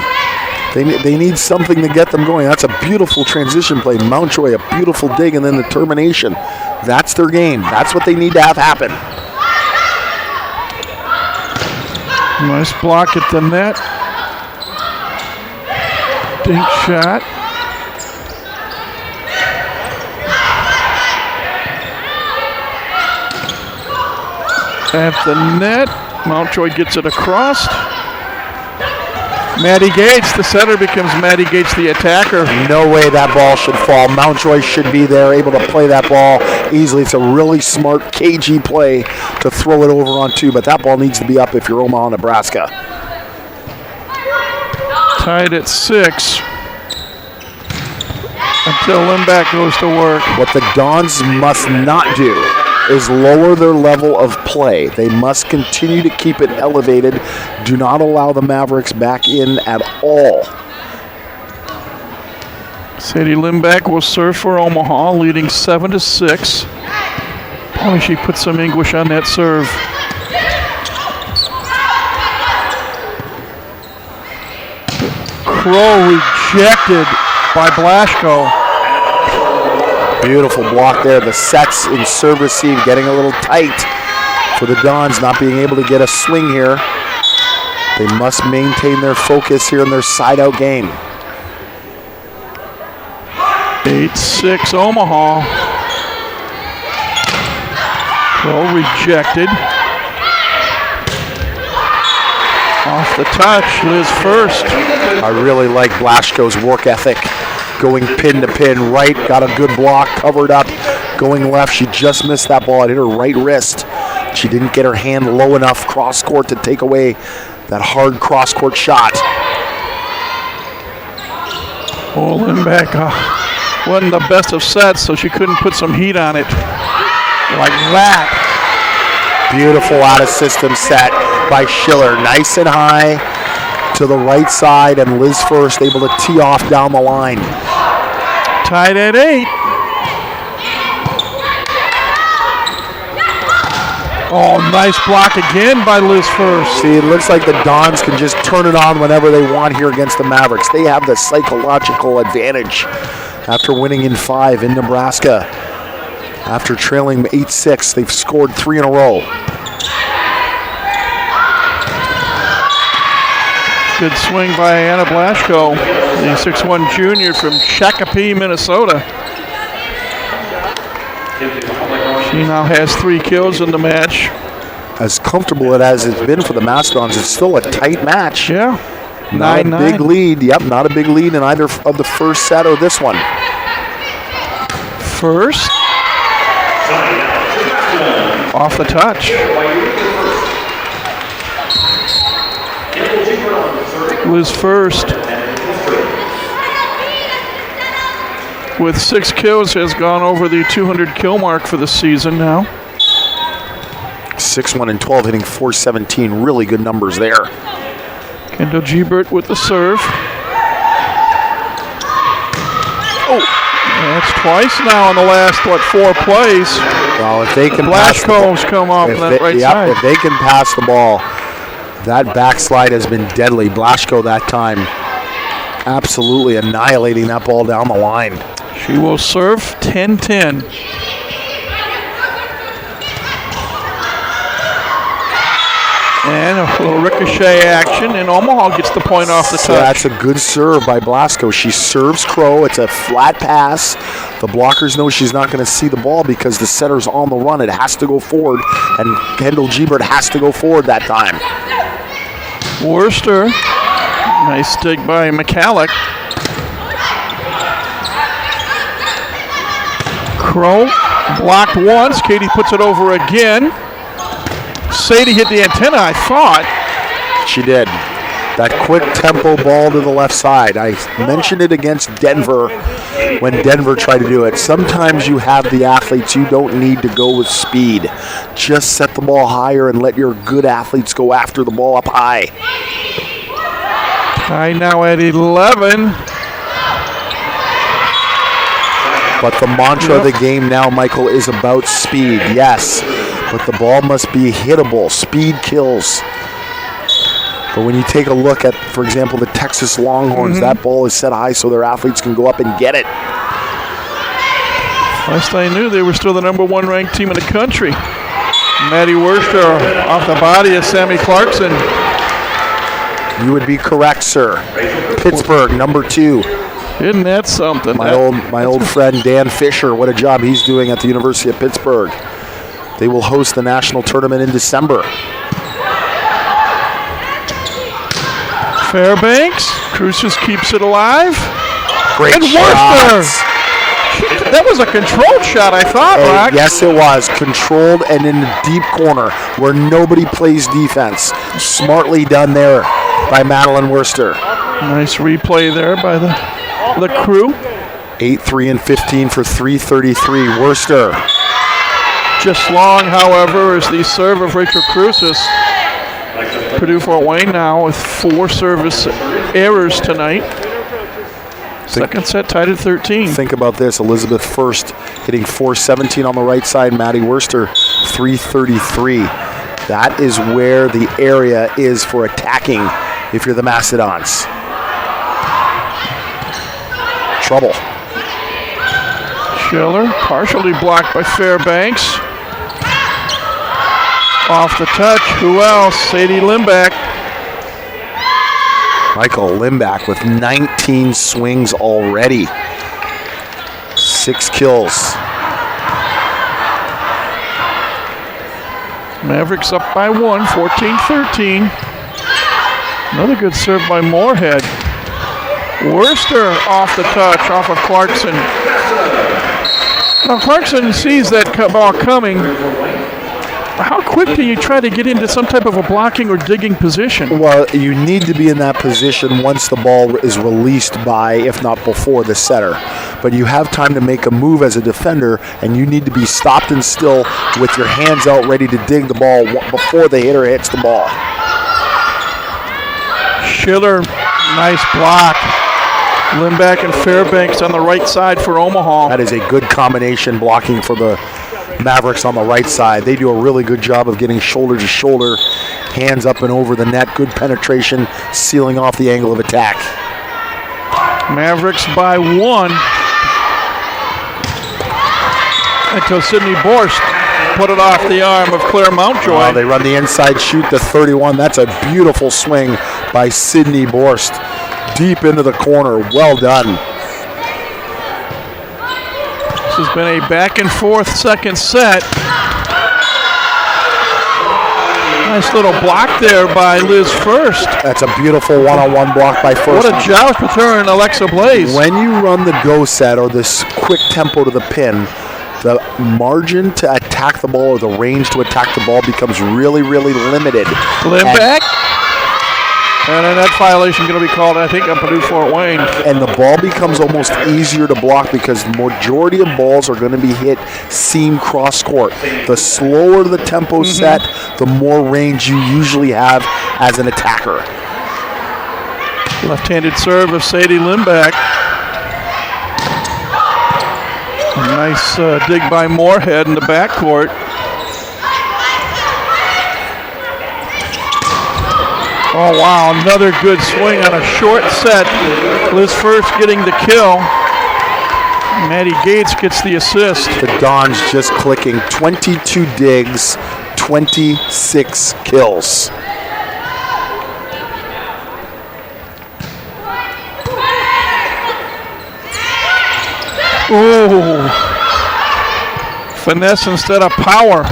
They need something to get them going. That's a beautiful transition play. Mountjoy, a beautiful dig, and then the termination. That's their game. That's what they need to have happen. Nice block at the net. Dink shot. At the net, Mountjoy gets it across. Maddie Gates, the setter, becomes Maddie Gates, the attacker. No way that ball should fall. Mountjoy should be there, able to play that ball easily. It's a really smart, cagey play to throw it over on 2, but that ball needs to be up if you're Omaha, Nebraska. Tied at 6 until Lindback goes to work. What the Dons must not do is lower their level of play. They must continue to keep it elevated. Do not allow the Mavericks back in at all. Sadie Lindback will serve for Omaha, leading 7-6. Boy, she put some English on that serve. Crow rejected by Blasco. Beautiful block there. The sets in serve receive getting a little tight for the Dons, not being able to get a swing here. They must maintain their focus here in their side-out game. 8-6 Omaha. Well rejected. Off the touch, Liz first. I really like Blasco's work ethic. Going pin to pin, right, got a good block, covered up. Going left, she just missed that ball. It hit her right wrist. She didn't get her hand low enough cross court to take away that hard cross court shot. Oh, Lindback wasn't the best of sets, so she couldn't put some heat on it. Like that. Beautiful out of system set by Schiller. Nice and high to the right side, and Liz first able to tee off down the line. Tied at 8. Oh, nice block again by Liz first. See, it looks like the Dons can just turn it on whenever they want here against the Mavericks. They have the psychological advantage after winning in 5 in Nebraska. After trailing 8-6, they've scored 3 in a row. Good swing by Anna Blasco, the 6'1 junior from Shakopee, Minnesota. She now has 3 kills in the match. as comfortable as it's been for the Mastodons, it's still a tight match. Yeah. Not a big lead. Yep, not a big lead in either of the first set or this one. First. Off the touch. Liz First, with 6 kills, has gone over the 200 kill mark for the season now. 6-1-12, hitting .417. Really good numbers there. Kendall Gebert with the serve. Oh, that's twice now in the last, 4 plays. Well, if they can Blasco's come off that right side. If they can pass the ball, that backslide has been deadly. Blasco that time absolutely annihilating that ball down the line. She will serve 10-10. And a little ricochet action, and Omaha gets the point off the touch. So that's a good serve by Blasco. She serves Crow. It's a flat pass. The blockers know she's not going to see the ball because the setter's on the run. It has to go forward, and Kendall Gebert has to go forward that time. Worcester, nice stick by McCallick. Crow blocked once. Katie puts it over again. Sadie hit the antenna, I thought. She did. That quick tempo ball to the left side. I mentioned it against Denver when Denver tried to do it. Sometimes you have the athletes, you don't need to go with speed. Just set the ball higher and let your good athletes go after the ball up high. Tie now at 11. But the mantra of the game now, Michael, is about speed. Yes, but the ball must be hittable. Speed kills. But when you take a look at, for example, the Texas Longhorns, that ball is set high so their athletes can go up and get it. Last I knew, they were still the #1 ranked team in the country. Maddie Worcester off the body of Sammy Clarkson. You would be correct, sir. Pittsburgh, #2. Isn't that something? My old friend Dan Fisher, what a job he's doing at the University of Pittsburgh. They will host the national tournament in December. Fairbanks, Cruces keeps it alive. Great and shots. Worcester. That was a controlled shot, I thought, Brock. Yes, it was. Controlled and in the deep corner where nobody plays defense. Smartly done there by Madeline Worcester. Nice replay there by the crew. 8-3 and 15 for 333. Worcester. Just long, however, is the serve of Rachel Cruces. Purdue Fort Wayne now with 4 service errors tonight. Second set tied at 13. Think about this. Elizabeth First hitting .417 on the right side. Maddie Worcester 333. That is where the area is for attacking if you're the Mastodons. Trouble. Schiller partially blocked by Fairbanks. Off the touch. Who else? Sadie Limback. Michael Limback with 19 swings already. 6 kills. Mavericks up by 1, 14-13. Another good serve by Moorhead. Worcester off the touch, off of Clarkson. Now Clarkson sees that ball coming. How quick do you try to get into some type of a blocking or digging position? Well, you need to be in that position once the ball is released by, if not before, the setter. But you have time to make a move as a defender, and you need to be stopped and still with your hands out ready to dig the ball before the hitter hits the ball. Schiller, nice block. Limback and Fairbanks on the right side for Omaha. That is a good combination blocking for the Mavericks on the right side. They do a really good job of getting shoulder to shoulder, hands up and over the net, good penetration, sealing off the angle of attack. Mavericks by 1 until Sydney Borst put it off the arm of Claire Mountjoy. They run the inside shoot to 31. That's a beautiful swing by Sydney Borst. Deep into the corner. Well done. This has been a back and forth second set. Nice little block there by Liz First. That's a beautiful one-on-one block by First. What a joust with her and Alexa Blaze. When you run the go set or this quick tempo to the pin, the margin to attack the ball or the range to attack the ball becomes really, really limited. Limbeck. And a net violation going to be called, I think, on Purdue Fort Wayne. And the ball becomes almost easier to block because the majority of balls are going to be hit seam cross court. The slower the tempo set, the more range you usually have as an attacker. Left-handed serve of Sadie Limbeck. Nice dig by Moorhead in the backcourt. Oh, wow, another good swing on a short set. Liz First getting the kill. Maddie Gates gets the assist. The Dons just clicking 22 digs, 26 kills. Oh, finesse instead of power.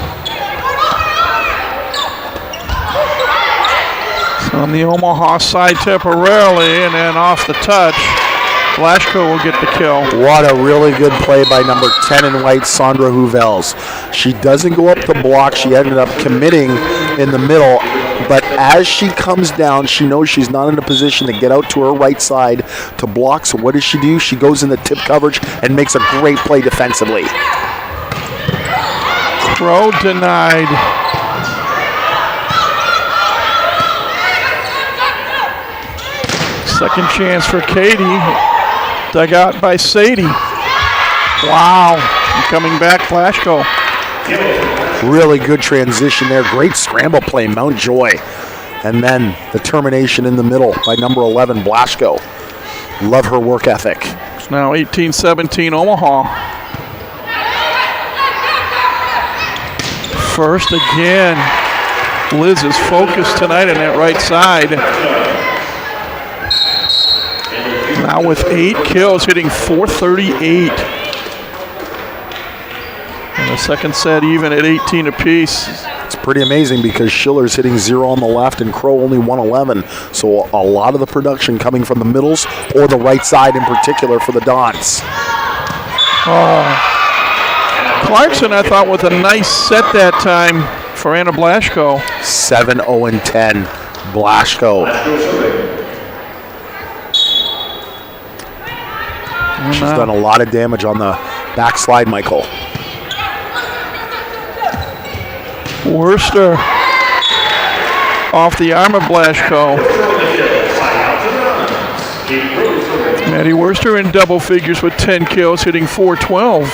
On the Omaha side temporarily, and then off the touch, Blaszko will get the kill. What a really good play by number 10 in white, Sandra Huvels. She doesn't go up the block. She ended up committing in the middle, but as she comes down, she knows she's not in a position to get out to her right side to block. So what does she do? She goes in the tip coverage and makes a great play defensively. Crow denied. Second chance for Katie. Dug out by Sadie. Wow. And coming back, Blaszko. Really good transition there. Great scramble play, Mountjoy. And then the termination in the middle by number 11, Blaszko. Love her work ethic. It's now 18-17 Omaha. First again. Liz is focused tonight on that right side. Now with 8 kills, hitting .438. And the second set even at 18 apiece. It's pretty amazing because Schiller's hitting 0 on the left and Crow only 111. So a lot of the production coming from the middles or the right side in particular for the Dons. Clarkson, I thought, with a nice set that time for Anna Blaszko. 7-0-10, Blaszko. She's done a lot of damage on the backslide, Michael. Worster off the arm of Blaszko. Maddie Worster in double figures with 10 kills, hitting .412.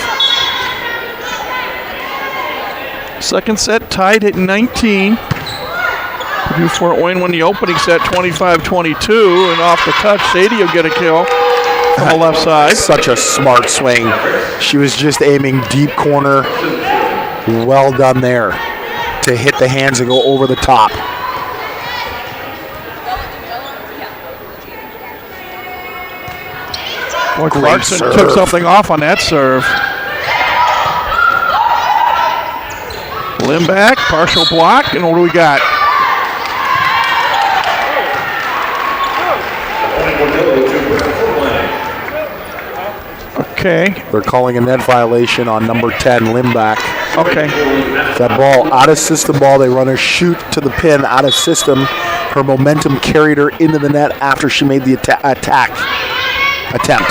Second set tied at 19. Purdue Fort Wayne won the opening set 25-22, and off the touch, Sadie will get a kill on the left side. Such a smart swing. She was just aiming deep corner. Well done there to hit the hands and go over the top. Boy, Clarkson took something off on that serve. Limbeck, partial block, and what do we got? Okay. They're calling a net violation on number 10, Limbeck. Okay. That ball, out of system ball, they run a shoot to the pin, out of system. Her momentum carried her into the net after she made the attack attempt.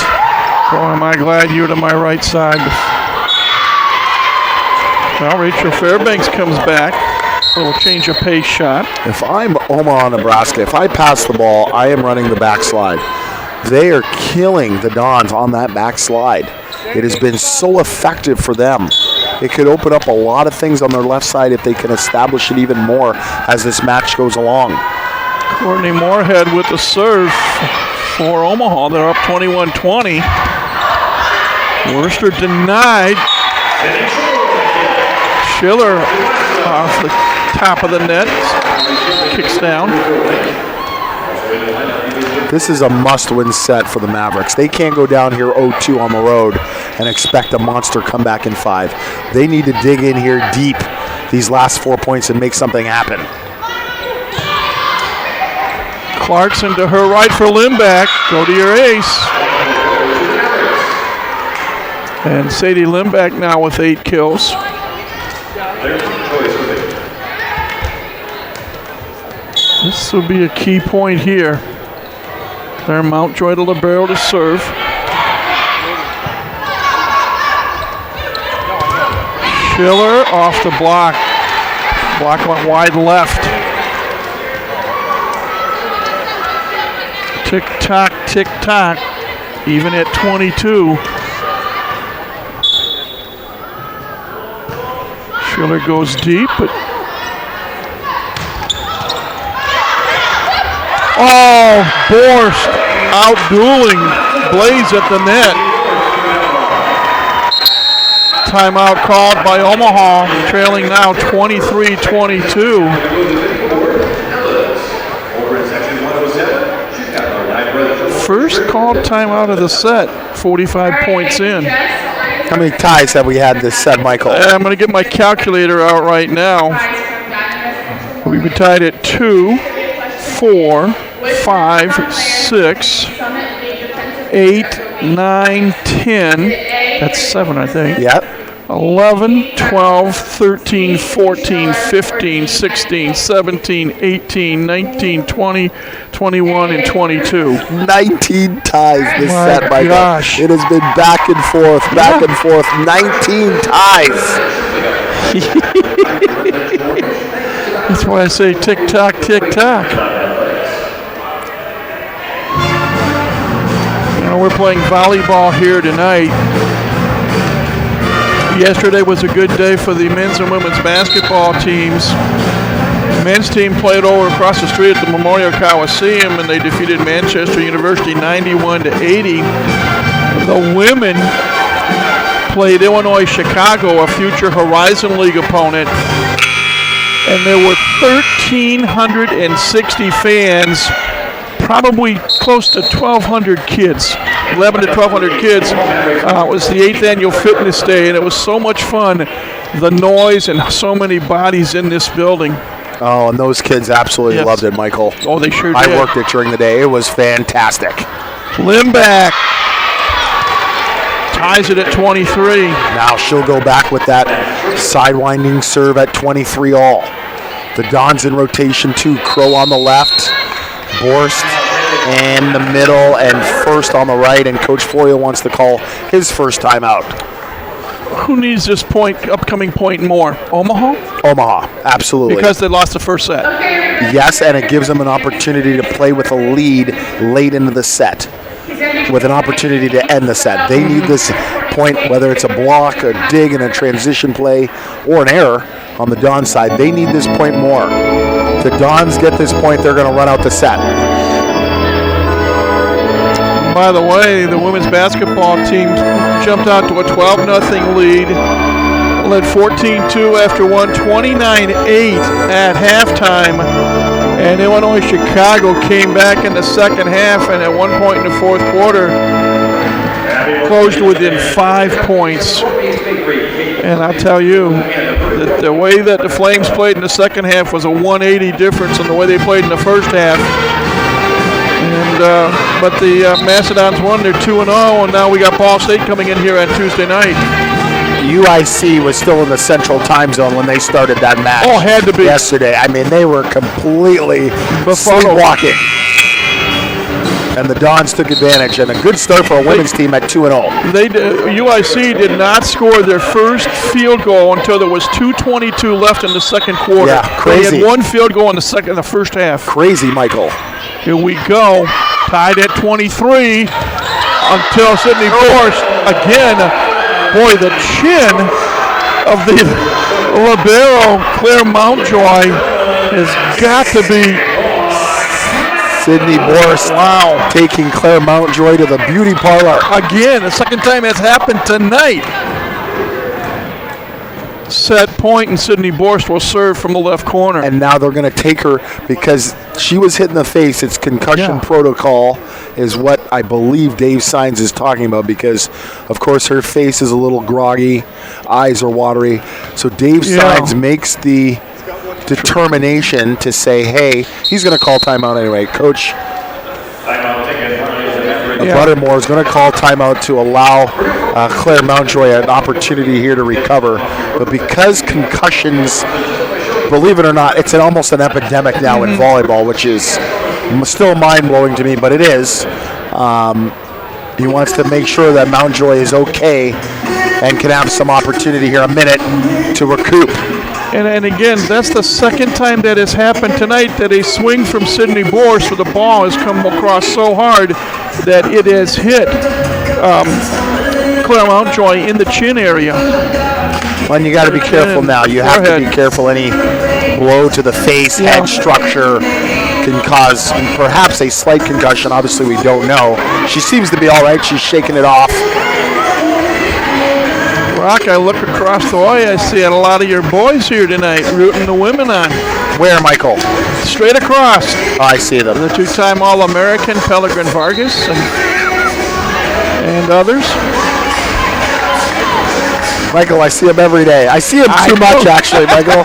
Boy, am I glad you're to my right side. Well, Rachel Fairbanks comes back. A little change of pace shot. If I'm Omaha, Nebraska, if I pass the ball, I am running the backslide. They are killing the Dons on that backslide. It has been so effective for them. It could open up a lot of things on their left side if they can establish it even more as this match goes along. Courtney Moorhead with the serve for Omaha. They're up 21-20. Worster denied. Schiller off the top of the net. Kicks down. This is a must-win set for the Mavericks. They can't go down here 0-2 on the road and expect a monster comeback in 5. They need to dig in here deep these last 4 points and make something happen. Clarkson to her right for Limback. Go to your ace. And Sadie Limback now with 8 kills. This will be a key point here. There, Mountjoy to libero to serve. Schiller off the block. Block went wide left. Tick tock, tick tock. Even at 22. Schiller goes deep, but Borst out-dueling Blaze at the net. Timeout called by Omaha, trailing now 23-22. First called timeout of the set, 45 points in. How many ties have we had this set, Michael? I'm going to get my calculator out right now. We've been tied at 2, 4, 5, 6, 8, 9, 10. That's 7, I think. Yep. 11, 12, 13, 14, 15, 16, 17, 18, 19, 20, 21, and 22. 19 ties this My set, Michael. gosh. It has been back and forth, back and forth. 19 ties. That's why I say tick-tock, tick-tock. We're playing volleyball here tonight. Yesterday was a good day for the men's and women's basketball teams. The men's team played over across the street at the Memorial Coliseum, and they defeated Manchester University 91-80. The women played Illinois Chicago, a future Horizon League opponent, and there were 1,360 fans, probably close to 1,200 kids, 11 to 1,200 kids. It was the 8th annual fitness day, and it was so much fun. The noise and so many bodies in this building. Oh, and those kids absolutely loved it, Michael. Oh, they sure did. I worked it during the day. It was fantastic. Limback ties it at 23. Now she'll go back with that sidewinding serve at 23 all. The Dons in rotation 2. Crow on the left. Borst in the middle and first on the right, and Coach Florio wants to call his first timeout. Who needs this upcoming point more? Omaha? Omaha, absolutely. Because they lost the first set. Yes, and it gives them an opportunity to play with a lead late into the set, with an opportunity to end the set. They need this point, whether it's a block, a dig, and a transition play, or an error on the Don side. They need this point more. If the Dons get this point, they're going to run out the set. By the way, the women's basketball team jumped out to a 12-0 lead, led 14-2 after one, 29-8 at halftime, and Illinois Chicago came back in the second half, and at one point in the fourth quarter, closed within 5 points. And I'll tell you, that the way that the Flames played in the second half was a 180 difference in the way they played in the first half. And but the Macedons won. They're 2-0, and now we got Ball State coming in here on Tuesday night. UIC was still in the central time zone when they started that match. Oh, had to be. Yesterday. I mean, they were completely sleepwalking. And the Dons took advantage, and a good start for a women's team at 2-0. UIC did not score their first field goal until there was 2:22 left in the second quarter. Yeah, crazy. They had one field goal in the first half. Crazy, Michael. Here we go, tied at 23 until Sydney Borst again. Boy, the chin of the libero Claire Mountjoy has got to be. Sydney Borst, wow, taking Claire Mountjoy to the beauty parlor. Again, the second time it's happened tonight. Set point, and Sydney Borst will serve from the left corner. And now they're going to take her because she was hit in the face. It's concussion protocol is what I believe Dave Signs is talking about, because, of course, her face is a little groggy, eyes are watery. So Dave Signs makes the determination to say, hey, he's going to call timeout anyway. Coach Buttermore is going to call timeout to allow Claire Mountjoy an opportunity here to recover. But because concussions, believe it or not, it's almost an epidemic now in volleyball, which is still mind-blowing to me, but it is. He wants to make sure that Mountjoy is okay and can have some opportunity here, a minute, to recoup. And again, that's the second time that has happened tonight, that a swing from Sydney Bourse with the ball has come across so hard that it has hit Claire Mountjoy in the chin area. Well, and you got to be careful now. You have to be careful. Any blow to the face, head structure can cause perhaps a slight concussion. Obviously, we don't know. She seems to be all right. She's shaking it off. Brock, I look across the way. I see a lot of your boys here tonight rooting the women on. Where, Michael? Straight across. Oh, I see them. The two-time All-American Pellegrin Vargas and others. Michael, I see him every day. I see him too much, actually, Michael.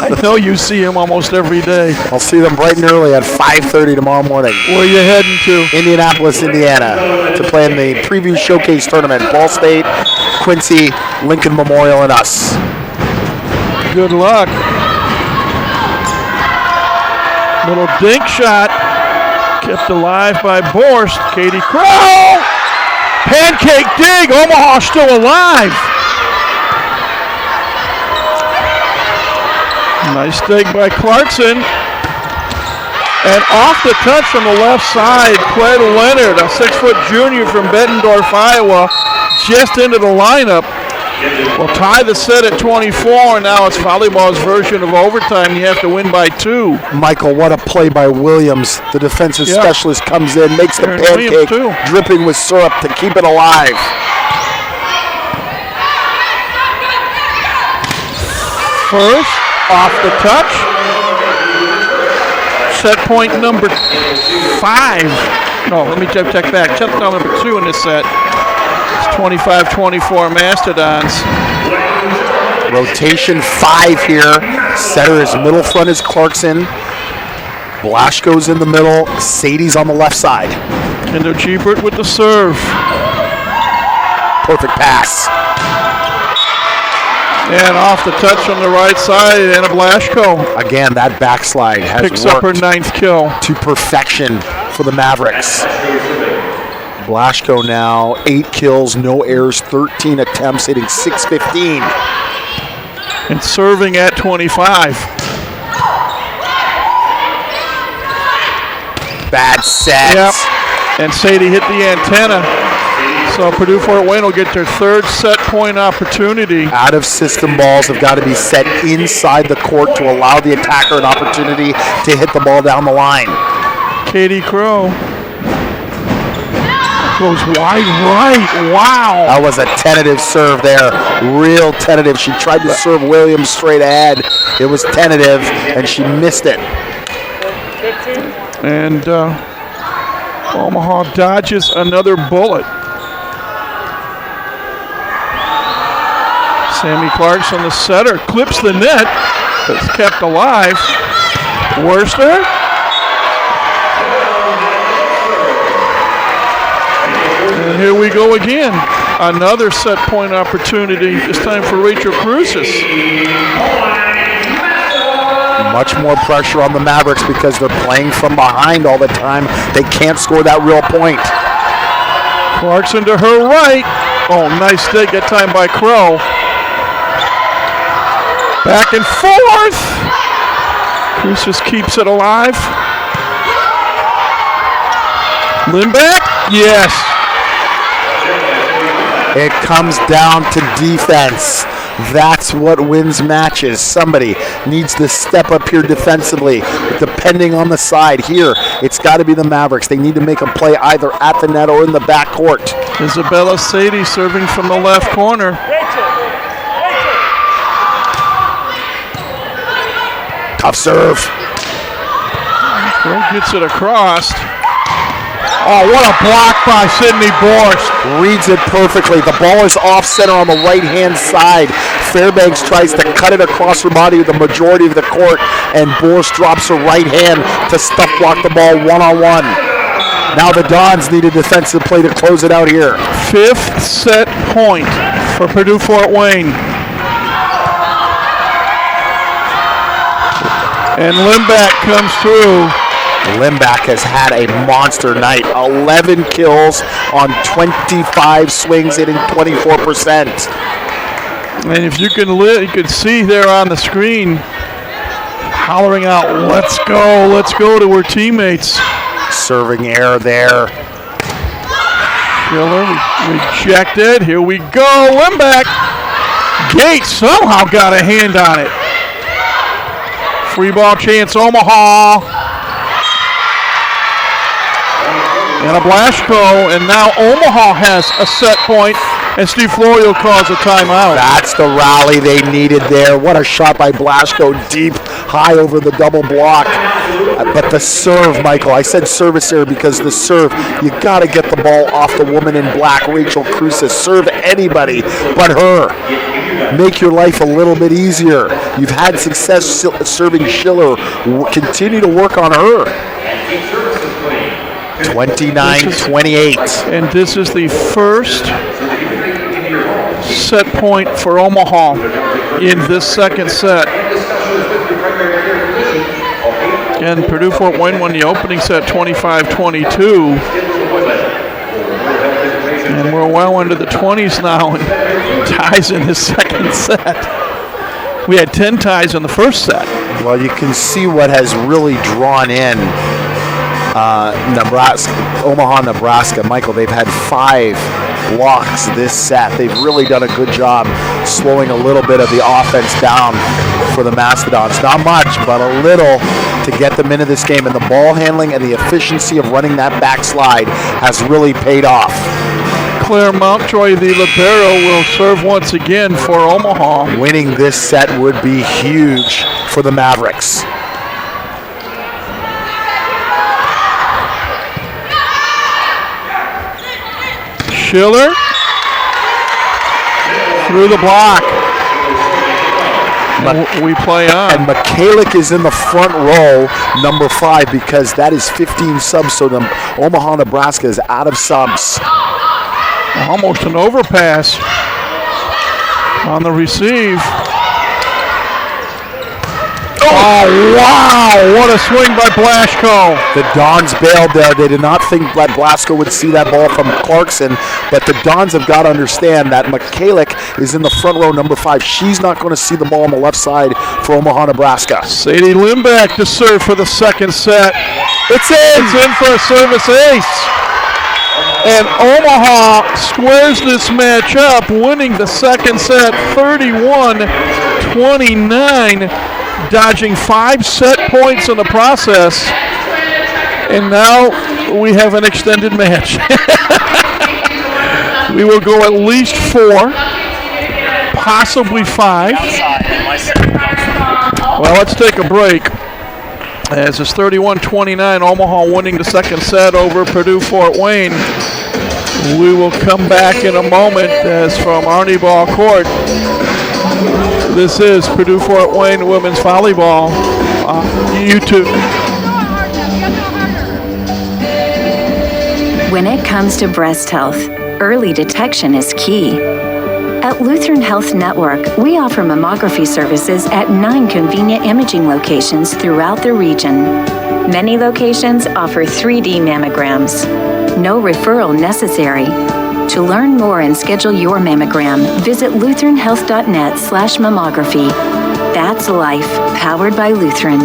I know you see him almost every day. I'll see them bright and early at 5:30 tomorrow morning. Where are you heading to? Indianapolis, Indiana, to play in the preview showcase tournament. Ball State, Quincy, Lincoln Memorial, and us. Good luck. Little dink shot. Kept alive by Borst. Katie Crow. Pancake dig. Omaha still alive. Nice dig by Clarkson. And off the touch from the left side, Cled Leonard, a 6-foot junior from Bettendorf, Iowa, just into the lineup. Will tie the set at 24. Now it's volleyball's version of overtime. You have to win by 2. Michael, what a play by Williams. The defensive specialist comes in, makes the pancake, dripping with syrup to keep it alive. First, off the touch. Set point number 5. No, let me check back. Set point number 2 in this set. It's 25-24 Mastodons. Rotation 5 here. Setter is middle, front is Clarkson. Blasco's in the middle. Sadie's on the left side. And Ojibert with the serve. Perfect pass. And off the touch on the right side, Anna Blasco. Again, that backslide has picks up her 9th kill. To perfection for the Mavericks. Blasco now 8 kills, no errors, 13 attempts, hitting .615. And serving at 25. Bad set. Yep. And Sadie hit the antenna. So Purdue Fort Wayne will get their 3rd set point opportunity. Out of system balls have got to be set inside the court to allow the attacker an opportunity to hit the ball down the line. Katie Crow goes wide right. Wow. That was a tentative serve there. Real tentative. She tried to serve Williams straight ahead. It was tentative, and she missed it. And Omaha dodges another bullet. Sammy Clarkson, the setter, clips the net. It's kept alive. Worster. And here we go again. Another set point opportunity, this time for Rachel Cruces. Much more pressure on the Mavericks because they're playing from behind all the time. They can't score that real point. Clarkson to her right. Oh, nice dig that time by Crow. Back and forth. Cruces keeps it alive. Lindback? Yes. It comes down to defense. That's what wins matches. Somebody needs to step up here defensively, depending on the side. Here, it's got to be the Mavericks. They need to make a play either at the net or in the backcourt. Isabella Sadie serving from the left corner. Tough serve. Crow gets it across. Oh, what a block by Sidney Borst. Reads it perfectly. The ball is off center on the right-hand side. Fairbanks tries to cut it across her body with the majority of the court, and Borst drops her right hand to stuff block the ball one-on-one. Now the Dons need a defensive play to close it out here. 5th set point for Purdue Fort Wayne. And Limback comes through. Limback has had a monster night. 11 kills on 25 swings, hitting 24%. And if you can see there on the screen, hollering out, let's go to her teammates. Serving error there. Schiller rejected. Here we go. Limback. Gates somehow got a hand on it. Free ball chance, Omaha. And a Blasco, and now Omaha has a set point, and Steve Florio calls a timeout. That's the rally they needed there. What a shot by Blasco, deep, high over the double block. But the serve, Michael, I said service error because the serve, you got to get the ball off the woman in black, Rachel Cruces. Serve anybody but her. Make your life a little bit easier. You've had success serving Schiller. Continue to work on her. 29-28. And this is the first set point for Omaha in this second set. And Purdue Fort Wayne won the opening set 25-22. And we're well into the 20s now and ties in the second set. We had 10 ties in the first set. Well, you can see what has really drawn in Omaha, Nebraska. Michael, they've had 5 blocks this set. They've really done a good job slowing a little bit of the offense down for the Mastodons. Not much, but a little to get them into this game. And the ball handling and the efficiency of running that backslide has really paid off. Claire Mountjoy, the libero, will serve once again for Omaha. Winning this set would be huge for the Mavericks. Schiller through the block. We play on. And Michalik is in the front row, number 5, because that is 15 subs, so the Omaha, Nebraska is out of subs. Almost an overpass on the receive. Oh, wow! What a swing by Blasco. The Dons bailed there. They did not think that Blasco would see that ball from Clarkson, but the Dons have got to understand that Michalik is in the front row, number 5. She's not going to see the ball on the left side for Omaha, Nebraska. Sadie Limback to serve for the second set. It's in! It's in for a service ace. And Omaha squares this match up, winning the second set 31-29. Dodging 5 set points in the process, and now we have an extended match. We will go at least 4, possibly 5. Well, let's take a break. As it's 31-29, Omaha winning the second set over Purdue Fort Wayne. We will come back in a moment as from Arnie Ball Court. This is Purdue Fort Wayne Women's Volleyball on YouTube. When it comes to breast health, early detection is key. At Lutheran Health Network, we offer mammography services at 9 convenient imaging locations throughout the region. Many locations offer 3D mammograms. No referral necessary. To learn more and schedule your mammogram, visit lutheranhealth.net/mammography. That's life, powered by Lutheran.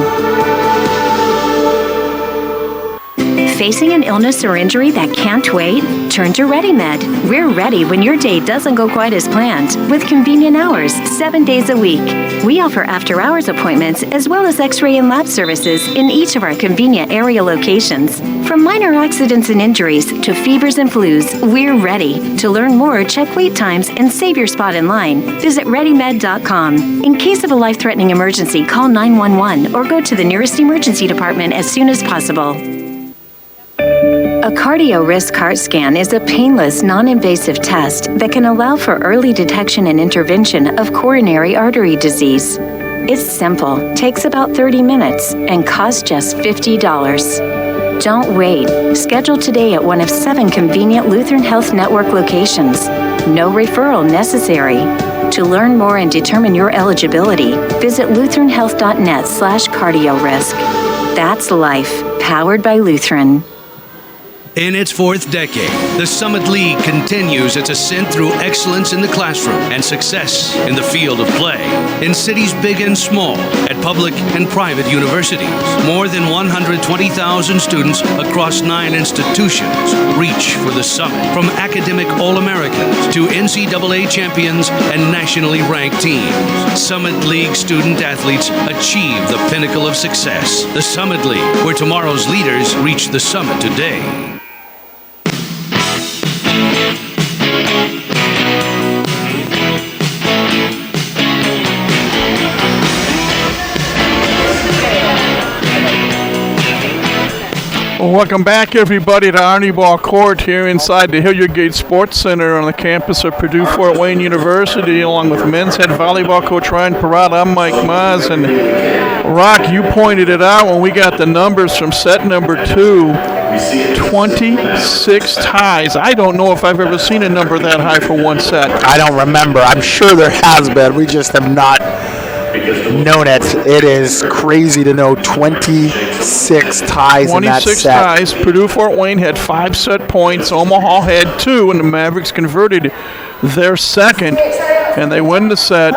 Facing an illness or injury that can't wait? Turn to ReadyMed. We're ready when your day doesn't go quite as planned, with convenient hours, 7 days a week. We offer after-hours appointments as well as X-ray and lab services in each of our convenient area locations. From minor accidents and injuries to fevers and flus, we're ready. To learn more, check wait times and save your spot in line. Visit ReadyMed.com. In case of a life-threatening emergency, call 911 or go to the nearest emergency department as soon as possible. A cardio risk heart scan is a painless, non-invasive test that can allow for early detection and intervention of coronary artery disease. It's simple, takes about 30 minutes, and costs just $50. Don't wait. Schedule today at one of 7 convenient Lutheran Health Network locations. No referral necessary. To learn more and determine your eligibility, visit lutheranhealth.net/cardiorisk. That's life, powered by Lutheran. In its 4th decade, the Summit League continues its ascent through excellence in the classroom and success in the field of play. In cities big and small, at public and private universities, more than 120,000 students across 9 institutions reach for the summit. From academic All-Americans to NCAA champions and nationally ranked teams, Summit League student athletes achieve the pinnacle of success. The Summit League, where tomorrow's leaders reach the summit today. Welcome back, everybody, to Arnie Ball Court here inside the Hilliard Gate Sports Center on the campus of Purdue Fort Wayne University, along with men's head volleyball coach Ryan Parada. I'm Mike Maz, and Rock, you pointed it out when we got the numbers from set number 2. 26 ties. I don't know if I've ever seen a number that high for one set. I don't remember. I'm sure there has been. We just have not known it. It is crazy to know 26 ties in that 26 set. ties. Purdue Fort Wayne had 5 set points. Omaha had 2, and the Mavericks converted their second, and they win the set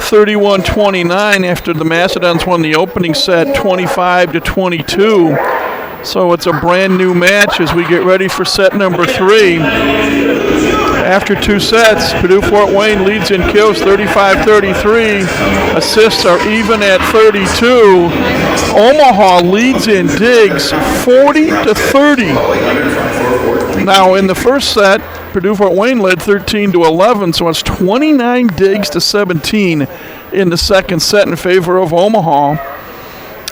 31-29 after the Macedons won the opening set 25-22. So it's a brand new match as we get ready for set number 3. After 2 sets, Purdue Fort Wayne leads in kills 35-33. Assists are even at 32. Omaha leads in digs 40-30. Now in the first set, Purdue Fort Wayne led 13-11, so it's 29 digs to 17 in the second set in favor of Omaha.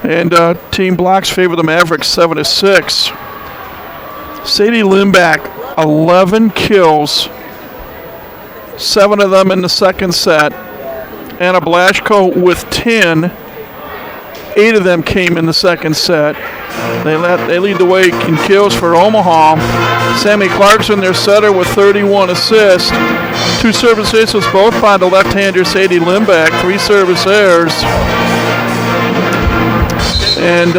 And team blocks favor the Mavericks 7-6. Sadie Limback, 11 kills, 7 of them in the second set. Anna Blashko with 10. 8 of them came in the second set. They lead the way in kills for Omaha. Sammy Clarkson, their setter, with 31 assists. 2 service aces, both by the left-hander Sadie Limback. 3 service errors. And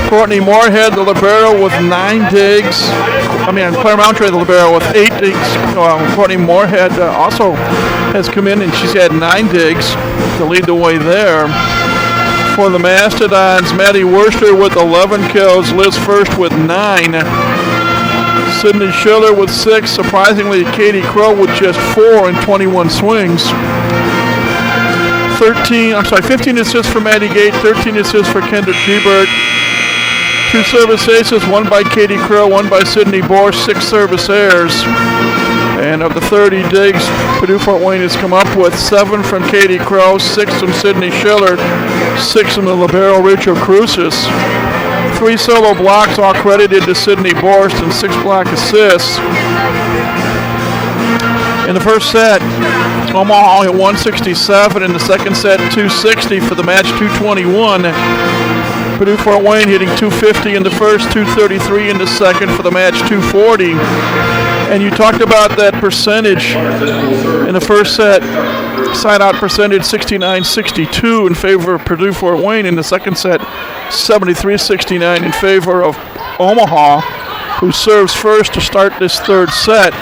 Courtney Moorhead, the libero, with 9 digs. Claire Mountre, the libero, with 8 digs. Courtney Moorhead also has come in, and she's had 9 digs to lead the way there. For the Mastodons, Maddie Worcester with 11 kills. Liz First with 9. Sydney Schiller with 6. Surprisingly, Katie Crow with just 4 and 21 swings. 15 assists for Maddie Gate, 13 assists for Kendra Gebert. 2 service aces, 1 by Katie Crow, 1 by Sydney Borsch, 6 service errors. And of the 30 digs Purdue Fort Wayne has come up with, 7 from Katie Crow, 6 from Sydney Schiller, 6 from the libero Rachel Cruces. 3 solo blocks, all credited to Sydney Borsch, and 6 block assists. In the first set, Omaha hit 167. In the second set, 260 for the match, 221. Purdue Fort Wayne hitting 250 in the first, 233 in the second for the match, 240. And you talked about that percentage in the first set. Side-out percentage 69-62 in favor of Purdue Fort Wayne. In the second set, 73-69 in favor of Omaha, who serves first to start this third set.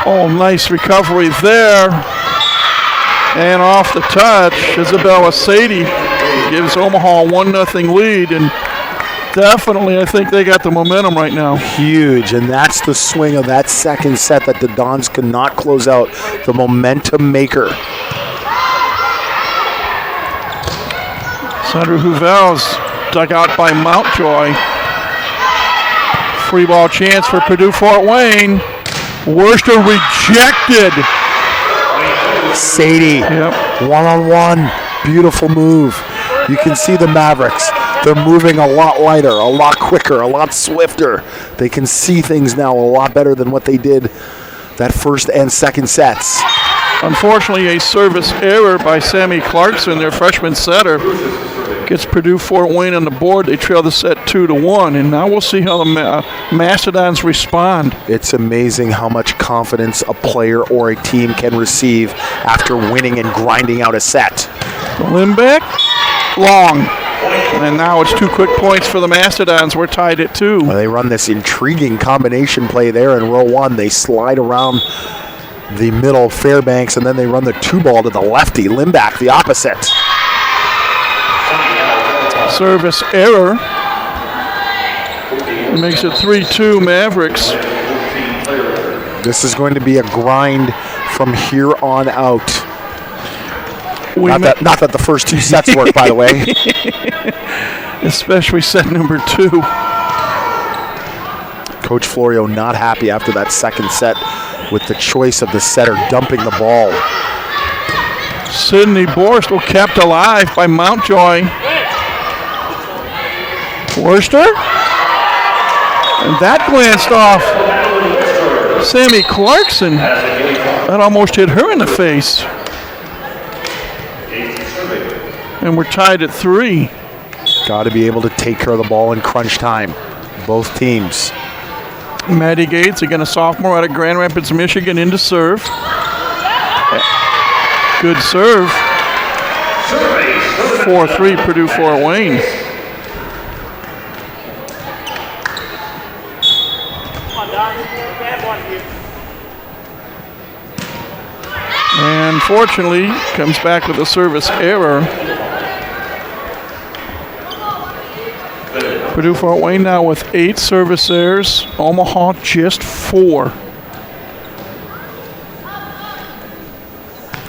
Oh, nice recovery there. And off the touch, Isabella Sadie gives Omaha a 1-0 lead. And definitely, I think they got the momentum right now. Huge, and that's the swing of that second set that the Dons could not close out. The momentum maker. Sandra Huvel's dug out by Mountjoy. Free ball chance for Purdue Fort Wayne. Worcester rejected. Sadie, one-on-one, beautiful move. You can see the Mavericks. They're moving a lot lighter, a lot quicker, a lot swifter. They can see things now a lot better than what they did that first and second sets. Unfortunately, a service error by Sammy Clarkson, their freshman setter, gets Purdue Fort Wayne on the board. They trail the set 2-1, and now we'll see how the Mastodons respond. It's amazing how much confidence a player or a team can receive after winning and grinding out a set. Limbeck, long. And now it's 2 quick points for the Mastodons. We're tied at 2. Well, they run this intriguing combination play there in row 1. They slide around the middle Fairbanks, and then they run the 2-ball to the lefty. Limbeck, the opposite. Service error. It makes it 3-2 Mavericks. This is going to be a grind from here on out. Not that the first 2 sets work, by the way. Especially set number 2. Coach Florio not happy after that second set with the choice of the setter dumping the ball. Sydney Borstel kept alive by Mountjoy. Worcester. And that glanced off Sammy Clarkson. That almost hit her in the face. And we're tied at 3. Got to be able to take care of the ball in crunch time. Both teams. Maddie Gates, again a sophomore out of Grand Rapids, Michigan, into serve. Good serve. 4-3 Purdue Fort Wayne. And fortunately, comes back with a service error. Purdue Fort Wayne now with 8 service errors. Omaha just 4.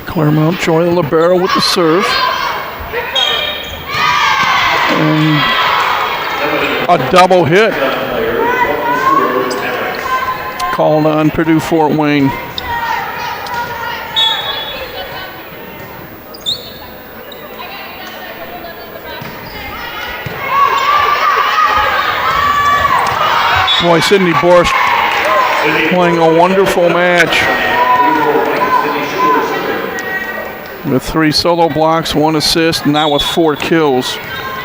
Claremont Joy Libero with the serve. And a double hit called on Purdue Fort Wayne. Boy, Sydney Borst playing a wonderful match with 3 solo blocks, 1 assist, now with 4 kills.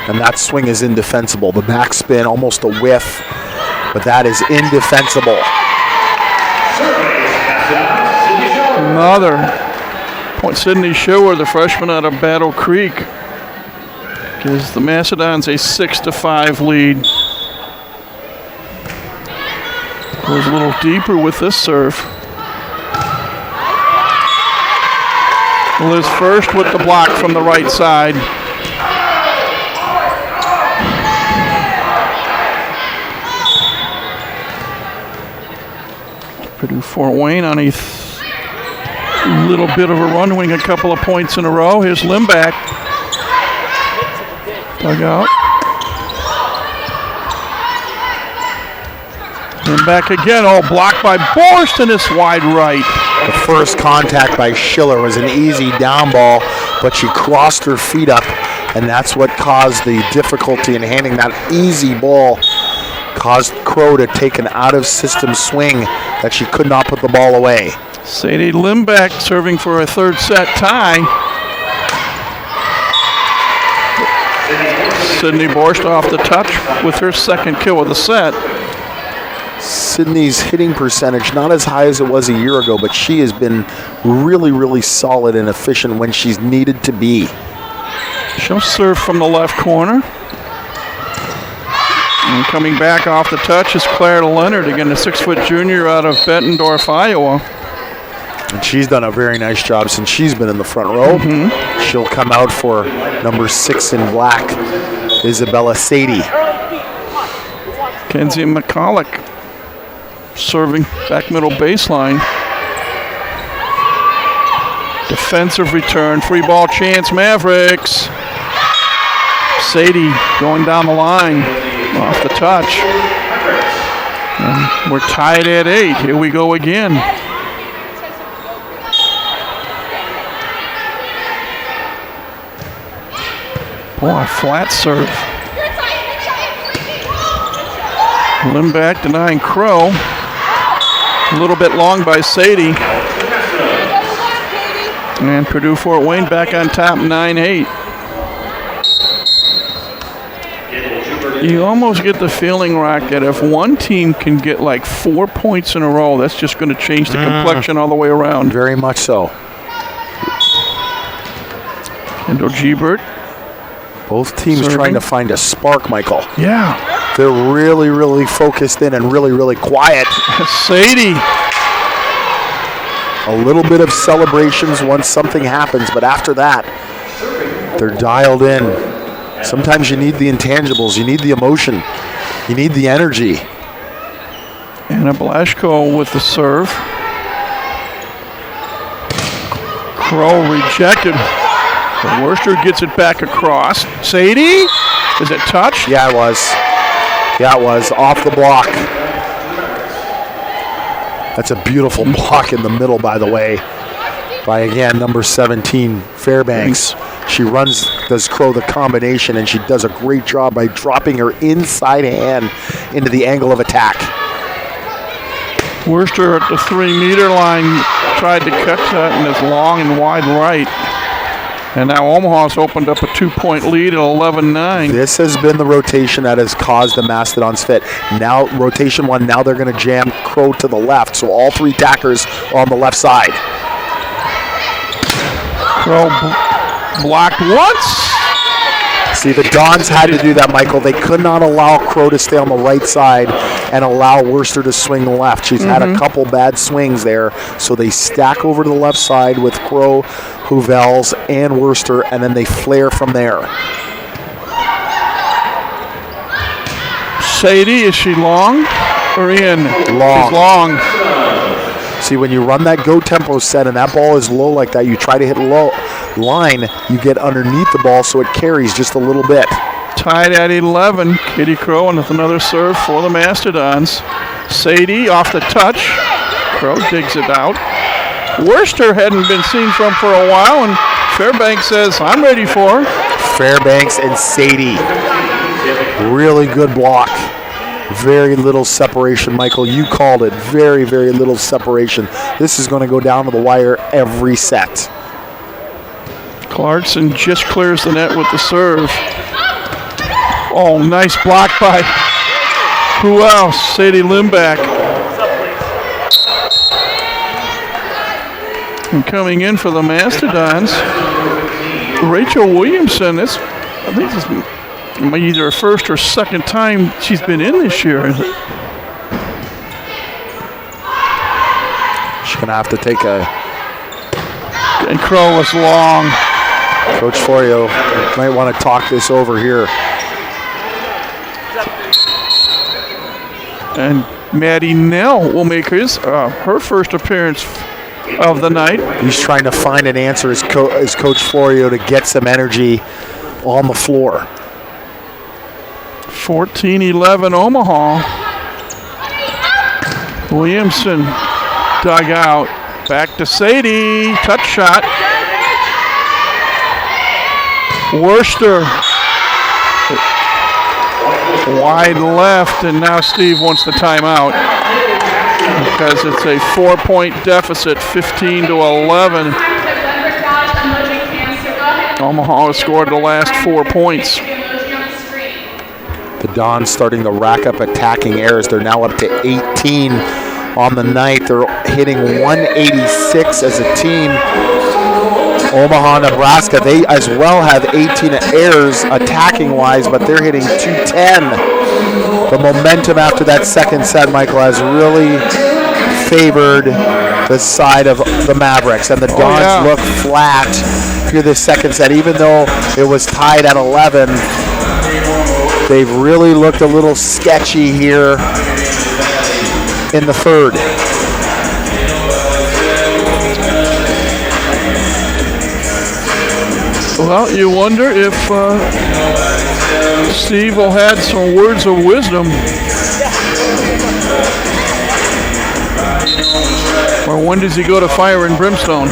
And that swing is indefensible. The backspin, almost a whiff, but that is indefensible. Another point. Sydney Shower, the freshman out of Battle Creek, gives the Mastodons a 6-5 lead. Goes a little deeper with this serve. Liz first with the block from the right side. Purdue Fort Wayne on a little bit of a run, winning a couple of points in a row. Here's Limbeck. Dug out. And back again, all blocked by Borst, and it's wide right. The first contact by Schiller was an easy down ball, but she crossed her feet up, and that's what caused the difficulty in handing that easy ball. Caused Crow to take an out-of-system swing that she could not put the ball away. Sadie Limbeck serving for a 3rd set tie. Sydney Borst off the touch with her 2nd kill of the set. Sydney's hitting percentage, not as high as it was a year ago, but she has been really, really solid and efficient when she's needed to be. She'll serve from the left corner. And coming back off the touch is Claire Leonard, again the 6-foot junior out of Bettendorf, Iowa. And she's done a very nice job since she's been in the front row. She'll come out for number 6 in black, Isabella Sadie. Kenzie McCulloch serving back middle baseline. Defensive return, free ball chance, Mavericks. Sadie going down the line off the touch. And we're tied at 8. Here we go again. Boy, flat serve. Limback denying Crow. A little bit long by Sadie. And Purdue Fort Wayne back on top 9-8. You almost get the feeling, Rock, that if one team can get like 4 points in a row, that's just going to change the complexion all the way around. Very much so. Kendall Gebert. Both teams serving. trying to find a spark, Michael. Yeah. They're really, really focused in and really, really quiet. Sadie. A little bit of celebrations once something happens, but after that, they're dialed in. Sometimes you need the intangibles, you need the emotion, you need the energy. Anna Blashko with the serve. Crow rejected. But Worcester gets it back across. Sadie? Is it touched? Yeah, it was. Yeah, it was. Off the block. That's a beautiful block in the middle, by the way, by, again, number 17, Fairbanks. She does Crow the combination, and she does a great job by dropping her inside hand into the angle of attack. Worcester at the 3-meter line tried to catch that and is long and wide right. And now Omaha's opened up a 2-point lead at 11-9. This has been the rotation that has caused the Mastodons fit. Now, rotation one, now they're going to jam Crow to the left, so all three attackers are on the left side. Crow blocked once. See, the Dons had to do that, Michael. They could not allow Crow to stay on the right side and allow Worcester to swing left. She's had a couple bad swings there, so they stack over to the left side with Crow, Houvels, and Worcester, and then they flare from there. Sadie, is she long or in? Long. She's long. See, when you run that go tempo set and that ball is low like that, you try to hit low line, you get underneath the ball so it carries just a little bit. Tied at 11. Kitty Crow with another serve for the Mastodons. Sadie off the touch. Crow digs it out. Worcester hadn't been seen from for a while, and Fairbanks says, I'm ready for her. Fairbanks and Sadie. Really good block. Very little separation, Michael. You called it. Very, very little separation. This is going to go down to the wire every set. Clarkson just clears the net with the serve. Oh, nice block by who else? Sadie Limback. And coming in for the Mastodons, Rachel Williamson. I think this is either her first or second time she's been in this year. She's going to have to take a... And Crow was long. Coach Florio might want to talk this over here. And Maddie Nell will make her first appearance of the night. He's trying to find an answer as Coach Florio to get some energy on the floor. 14-11 Omaha. Williamson dug out. Back to Sadie. Touch shot. Worcester. Wide left, and now Steve wants the timeout because it's a 4-point deficit, 15-11. Omaha has scored the last 4 points. The Dons starting to rack up attacking errors. They're now up to 18 on the night. They're hitting 186 as a team. Omaha, Nebraska, they as well have 18 errors attacking-wise, but they're hitting 210. The momentum after that second set, Michael, has really favored the side of the Mavericks, and the Dons look flat through the second set. Even though it was tied at 11, they've really looked a little sketchy here in the third. Well, you wonder if Steve will have some words of wisdom. Or when does he go to fire and brimstone?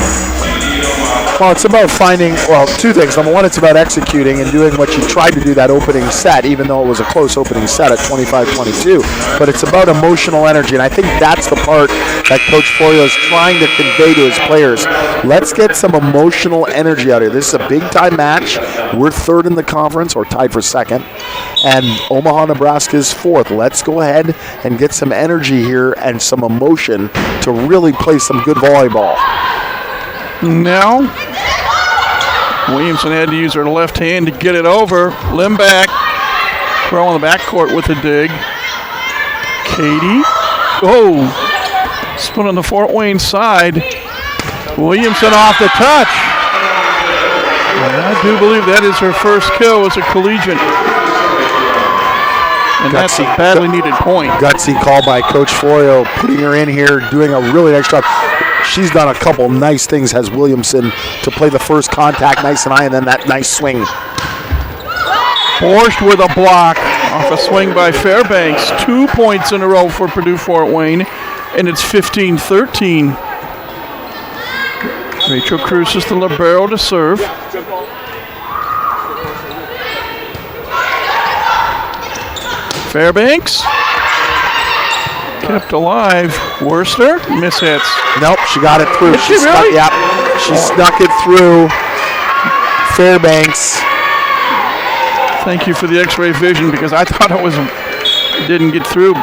Well, it's about finding, two things. Number one, it's about executing and doing what you tried to do that opening set, even though it was a close opening set at 25-22. But it's about emotional energy, and I think that's the part that Coach Florio is trying to convey to his players. Let's get some emotional energy out here. This is a big-time match. We're third in the conference, or tied for second, and Omaha, Nebraska is fourth. Let's go ahead and get some energy here and some emotion to really play some good volleyball. Now, Williamson had to use her left hand to get it over. Limback, throw on the backcourt with a dig. Katie, spin on the Fort Wayne side. Williamson off the touch. And I do believe that is her first kill as a collegiate. And that's a badly needed point. Gutsy call by Coach Florio, putting her in here, doing a really nice job. She's done a couple nice things as Williamson to play the first contact nice and high, and then that nice swing. Borscht with a block off a swing by Fairbanks. 2 points in a row for Purdue Fort Wayne, and it's 15-13. Rachel Cruz is the libero to serve. Fairbanks kept alive. Worcester mishits. Nope, she got it through. Did she really? She snuck it through. Fairbanks. Thank you for the X-ray vision, because I thought it didn't get through.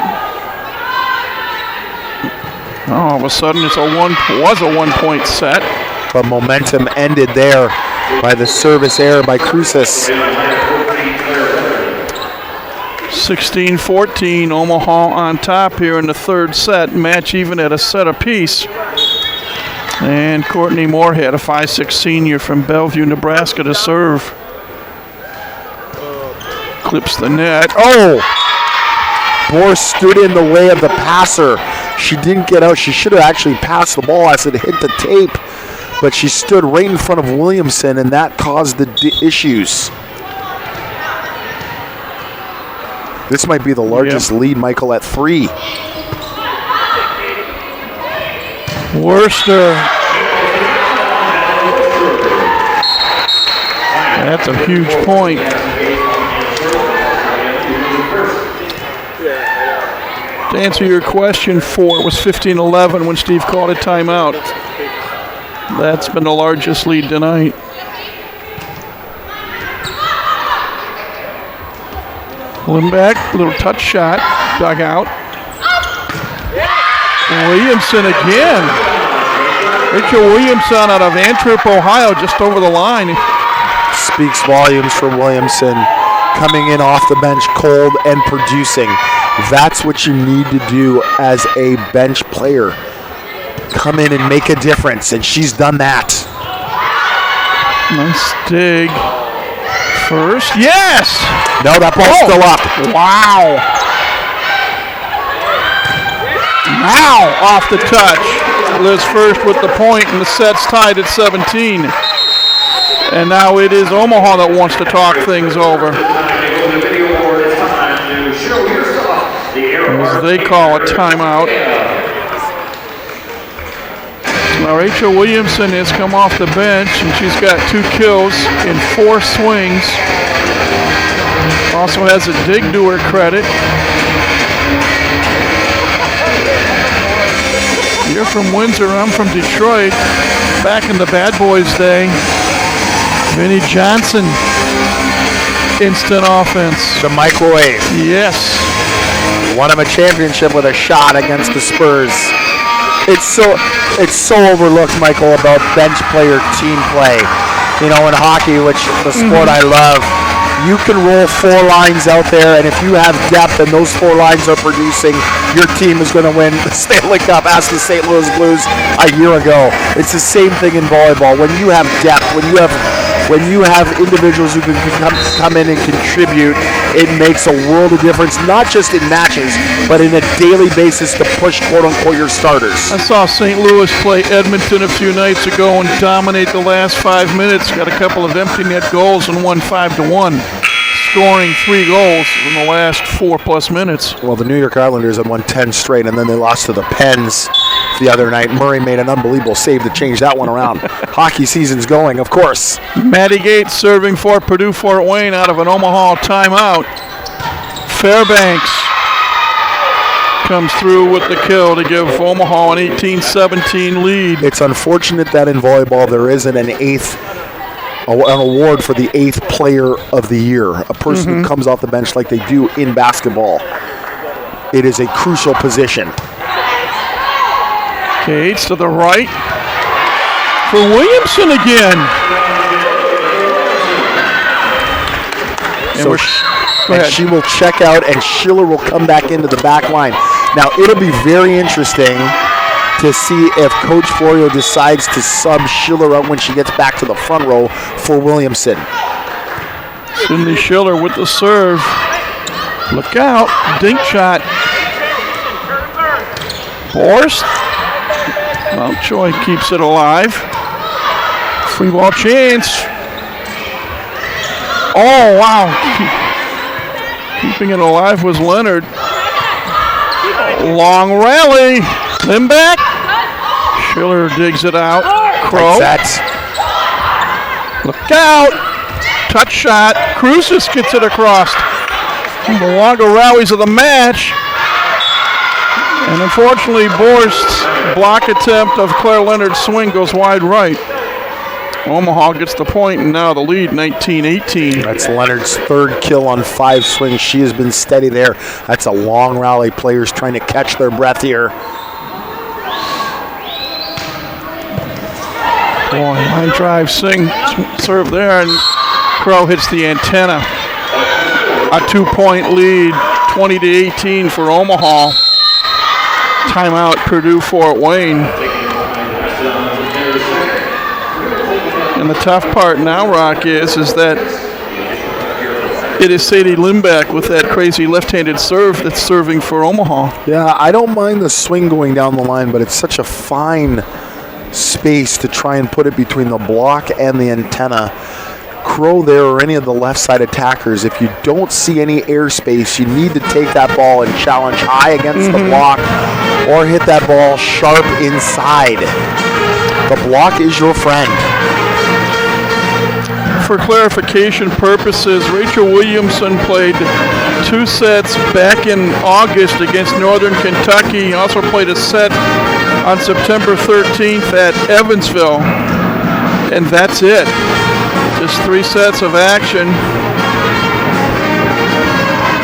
All of a sudden, was a 1 point set. But momentum ended there by the service error by Cruces. 16-14, Omaha on top here in the third set. Match even at a set apiece. And Courtney Moorhead, a 5'6" senior from Bellevue, Nebraska, to serve. Clips the net. Bohr stood in the way of the passer. She didn't get out. She should have actually passed the ball as it hit the tape. But she stood right in front of Williamson, and that caused the issues. This might be the largest lead, Michael, at 3. Worcester. That's a huge point. To answer your question, it was 15-11 when Steve called a timeout. That's been the largest lead tonight. Limback, little touch shot, dug out. Williamson again. Rachel Williamson out of Antwerp, Ohio, just over the line. Speaks volumes for Williamson, coming in off the bench cold and producing. That's what you need to do as a bench player. Come in and make a difference, and she's done that. Nice dig. First, yes! No, that ball's still up. Wow. Now off the touch. Liz first with the point, and the set's tied at 17. And now it is Omaha that wants to talk things over, as they call a timeout. Now Rachel Williamson has come off the bench, and she's got 2 kills in 4 swings. Also has a dig to her credit. You're from Windsor, I'm from Detroit. Back in the Bad Boys day, Vinnie Johnson, instant offense. The microwave. Yes. Won him a championship with a shot against the Spurs. It's so overlooked, Michael, about bench player team play. You know, in hockey, which the sport I love, you can roll 4 lines out there, and if you have depth and those 4 lines are producing, your team is going to win the Stanley Cup. Ask the St. Louis Blues a year ago. It's the same thing in volleyball. When you have depth, when you have individuals who can come in and contribute, it makes a world of difference, not just in matches, but in a daily basis to push, quote-unquote, your starters. I saw St. Louis play Edmonton a few nights ago and dominate the last 5 minutes. Got a couple of empty net goals and won 5-1, scoring 3 goals in the last 4+ minutes. Well, the New York Islanders had won 10 straight, and then they lost to the Pens the other night. Murray made an unbelievable save to change that one around. Hockey season's going, of course. Maddie Gates serving for Purdue Fort Wayne out of an Omaha timeout. Fairbanks comes through with the kill to give Omaha an 18-17 lead. It's unfortunate that in volleyball there isn't an award for the 8th player of the year, a person who comes off the bench like they do in basketball. It is a crucial position. Gates to the right for Williamson again. So she will check out, and Schiller will come back into the back line. Now, it'll be very interesting to see if Coach Florio decides to sub Schiller out when she gets back to the front row for Williamson. Sydney Schiller with the serve. Look out. Dink shot. Borst. Mountjoy keeps it alive. Free ball chance. Oh, wow. Keeping it alive was Leonard. Long rally. Limbeck. Schiller digs it out. Crow. Look out. Touch shot. Cruces gets it across. The longer rallies of the match. And unfortunately, Borst's block attempt of Claire Leonard's swing goes wide right. Omaha gets the point, and now the lead, 19-18. That's Leonard's 3rd kill on 5 swings. She has been steady there. That's a long rally. Players trying to catch their breath here. Boy, line drive serve there, and Crow hits the antenna. A 2-point lead, 20-18 for Omaha. Timeout, Purdue Fort Wayne. And the tough part now, Rock, is that it is Sadie Limbeck with that crazy left-handed serve that's serving for Omaha. Yeah, I don't mind the swing going down the line, but it's such a fine space to try and put it between the block and the antenna. Crow there or any of the left side attackers, if you don't see any airspace, you need to take that ball and challenge high against the block or hit that ball sharp inside. The block is your friend. For clarification purposes, Rachel Williamson played 2 sets back in August against Northern Kentucky. Also played a set on September 13th at Evansville. And that's it. Just 3 sets of action.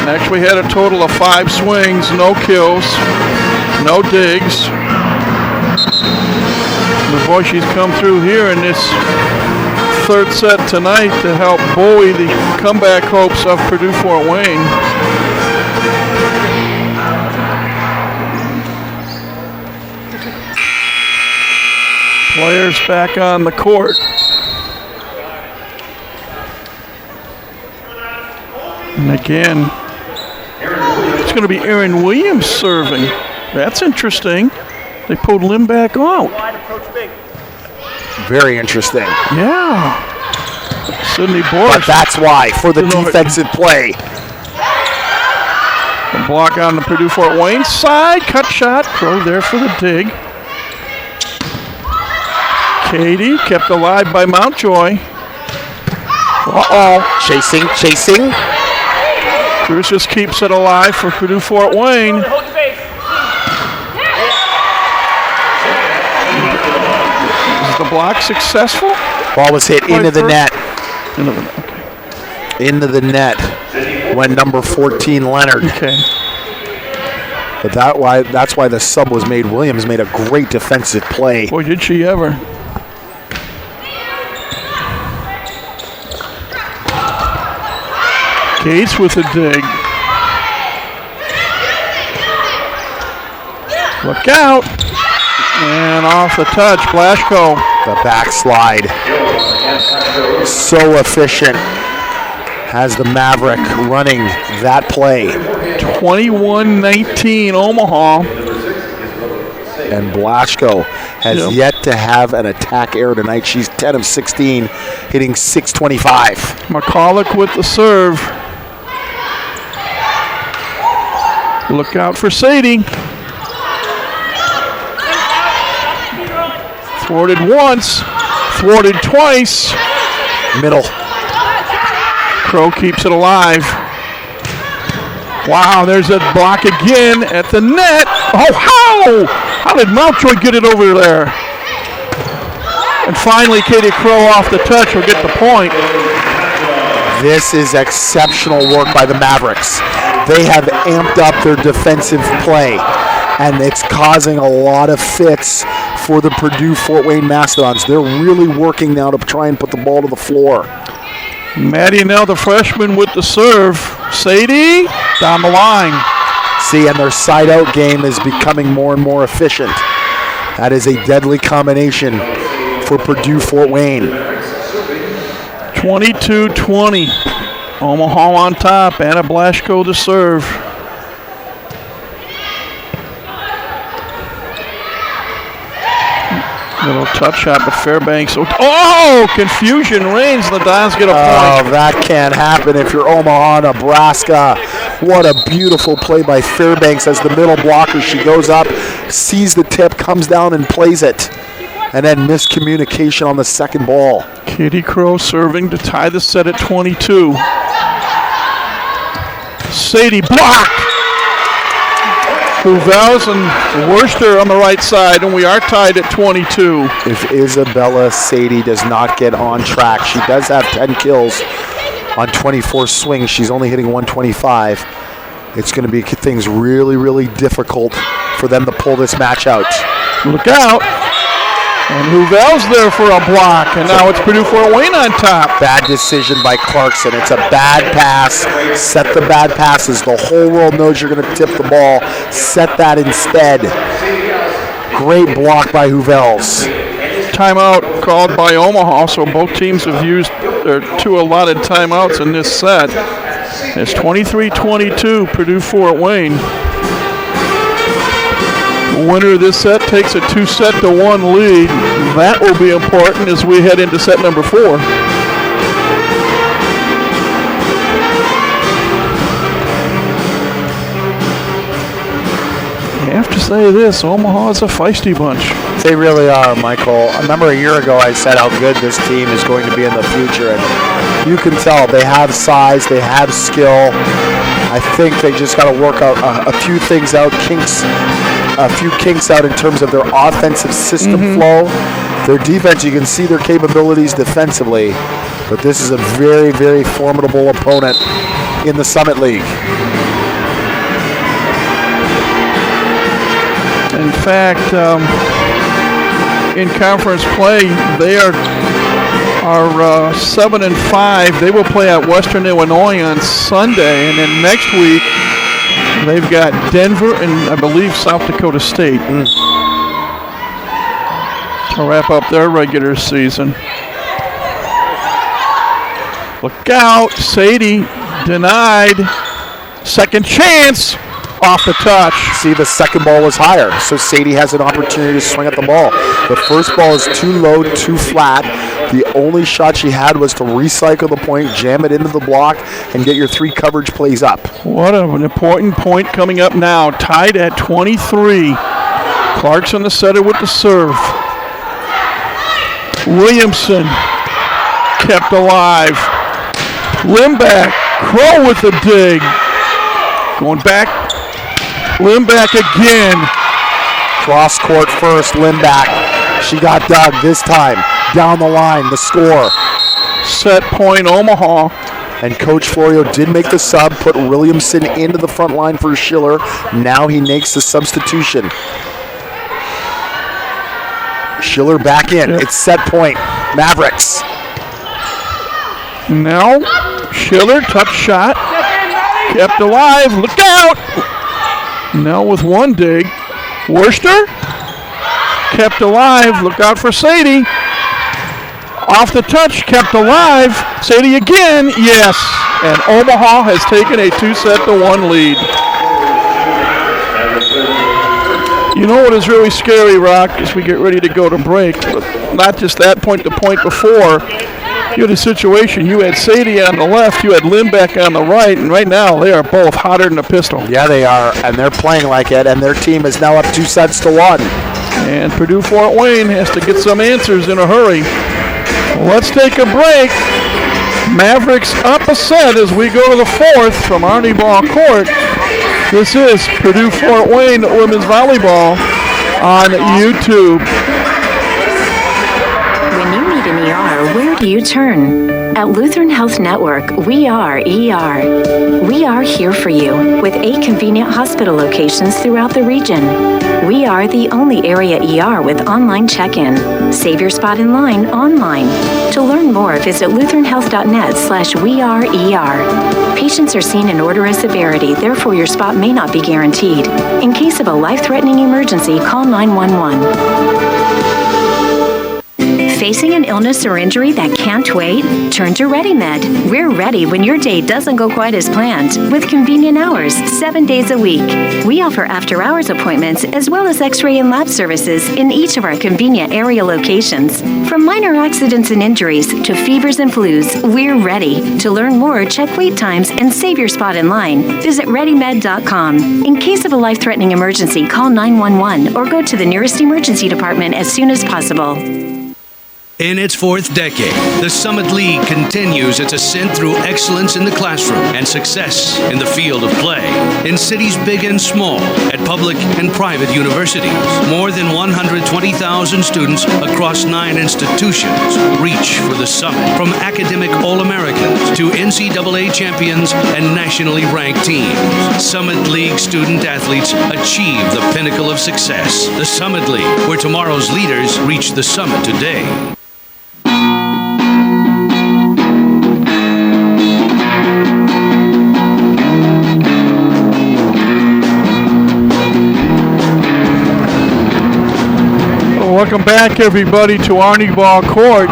Actually had a total of 5 swings, no kills, no digs. But boy, she's come through here in this 3rd set tonight to help buoy the comeback hopes of Purdue Fort Wayne. Players back on the court. And again, it's going to be Erin Williams serving. That's interesting. They pulled Limbeck out. Very interesting. Yeah. Sydney Borst. But that's why, for the defensive play. The block on the Purdue Fort Wayne side. Cut shot. Crow there for the dig. Katie kept alive by Mountjoy. Uh-oh. Chasing. Cruz just keeps it alive for Purdue Fort Wayne. Is the block successful? Ball was hit into the net. Into the net. Okay. Into the net when number 14 Leonard. Okay. But that's why the sub was made. Williams made a great defensive play. Boy, did she ever. Gates with a dig. Look out. And off the touch, Blaschko. The backslide. So efficient. Has the Maverick running that play. 21-19 Omaha. And Blaschko has yet to have an attack error tonight. She's 10 of 16, hitting .625. McCulloch with the serve. Look out for Sadie. Thwarted once, thwarted twice. Middle. Crow keeps it alive. Wow, there's a block again at the net. Oh, how? How did Mountjoy get it over there? And finally, Katie Crow off the touch will get the point. This is exceptional work by the Mavericks. They have amped up their defensive play, and it's causing a lot of fits for the Purdue Fort Wayne Mastodons. They're really working now to try and put the ball to the floor. Maddie now the freshman with the serve. Sadie down the line. See, and their side-out game is becoming more and more efficient. That is a deadly combination for Purdue Fort Wayne. 22-20. Omaha on top. Anna Blaschko to serve. Little touch shot, but Fairbanks. Oh, confusion reigns. The Dons get a point. Oh, that can't happen if you're Omaha, Nebraska. What a beautiful play by Fairbanks as the middle blocker. She goes up, sees the tip, comes down and plays it. And then miscommunication on the second ball. Katie Crow serving to tie the set at 22. Sadie blocked. Huvels and Worcester on the right side, and we are tied at 22. If Isabella Sadie does not get on track, she does have 10 kills on 24 swings. She's only hitting 125. It's going to make things really, really difficult for them to pull this match out. Look out. And Huvels there for a block, and now it's Purdue Fort Wayne on top. Bad decision by Clarkson. It's a bad pass. Set the bad passes. The whole world knows you're going to tip the ball. Set that instead. Great block by Huvels. Timeout called by Omaha, so both teams have used their 2 allotted timeouts in this set. It's 23-22, Purdue Fort Wayne. The winner of this set takes a 2-1 lead. That will be important as we head into set number 4. I have to say this, Omaha is a feisty bunch. They really are, Michael. I remember a year ago I said how good this team is going to be in the future, and you can tell they have size, they have skill. I think they just got to work out a few things out, a few kinks out in terms of their offensive system flow. Their defense, you can see their capabilities defensively, but this is a very, very formidable opponent in the Summit League. In fact, in conference play, they are 7-5. They will play at Western Illinois on Sunday, and then next week they've got Denver and I believe South Dakota State to wrap up their regular season. Look out, Sadie denied. Second chance. Off the touch. See, the second ball was higher, so Sadie has an opportunity to swing at the ball. The first ball is too low, too flat. The only shot she had was to recycle the point, jam it into the block, and get your 3 coverage plays up. What an important point coming up now. Tied at 23. Clarkson the setter with the serve. Williamson kept alive. Limback, Crow with the dig. Going back. Limback again. Cross court first, Limback. She got dug this time. Down the line, the score. Set point Omaha. And Coach Florio did make the sub, put Williamson into the front line for Schiller. Now he makes the substitution. Schiller back in. It's set point. Mavericks. Now Schiller, touch shot. Kept alive. Look out. Now with one dig. Worcester. Kept alive. Look out for Sadie. Off the touch. Kept alive. Sadie again. Yes. And Omaha has taken a 2-1 lead. You know what is really scary, Rock, as we get ready to go to break, but not just that point, the point before. You had a situation, you had Sadie on the left, you had Limback on the right, and right now they are both hotter than a pistol. Yeah, they are, and they're playing like it, and their team is now up 2-1. And Purdue Fort Wayne has to get some answers in a hurry. Let's take a break. Mavericks up a set as we go to the fourth from Arnie Ball Court. This is Purdue Fort Wayne women's volleyball on YouTube. When you need an ER, where do you turn? At Lutheran Health Network, we are ER. We are here for you with 8 convenient hospital locations throughout the region. We are the only area ER with online check-in. Save your spot in line online. To learn more, visit lutheranhealth.net/weareer. Patients are seen in order of severity, therefore your spot may not be guaranteed. In case of a life-threatening emergency, call 911. Facing an illness or injury that can't wait? Turn to ReadyMed. We're ready when your day doesn't go quite as planned, with convenient hours, 7 days a week. We offer after-hours appointments as well as X-ray and lab services in each of our convenient area locations. From minor accidents and injuries to fevers and flus, we're ready. To learn more, check wait times and save your spot in line. Visit ReadyMed.com. In case of a life-threatening emergency, call 911 or go to the nearest emergency department as soon as possible. In its 4th decade, the Summit League continues its ascent through excellence in the classroom and success in the field of play. In cities big and small, at public and private universities, more than 120,000 students across 9 institutions reach for the summit. From academic All-Americans to NCAA champions and nationally ranked teams, Summit League student athletes achieve the pinnacle of success. The Summit League, where tomorrow's leaders reach the summit today. Welcome back, everybody, to Arnie Ball Court.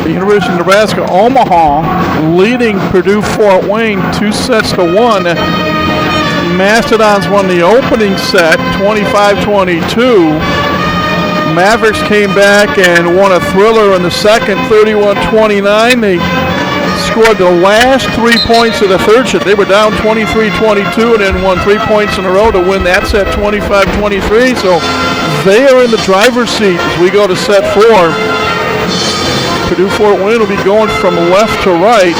The University of Nebraska Omaha leading Purdue Fort Wayne 2-1. Mastodons won the opening set 25-22. Mavericks came back and won a thriller in the second 31-29. They scored the last 3 points of the third set. They were down 23-22 and then won 3 points in a row to win that set 25-23. So they are in the driver's seat as we go to set 4. Purdue Fort Wayne will be going from left to right.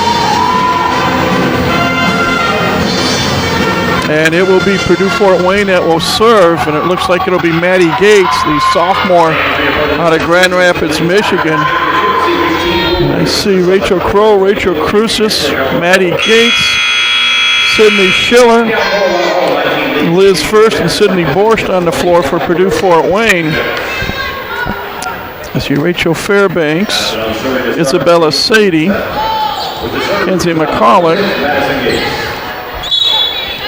And it will be Purdue Fort Wayne that will serve, and it looks like it'll be Maddie Gates, the sophomore out of Grand Rapids, Michigan. I see Rachel Crow, Rachel Crucis, Maddie Gates, Sydney Schiller, Liz First, and Sydney Borscht on the floor for Purdue Fort Wayne. I see Rachel Fairbanks, Isabella Sadie, Kenzie McCulloch.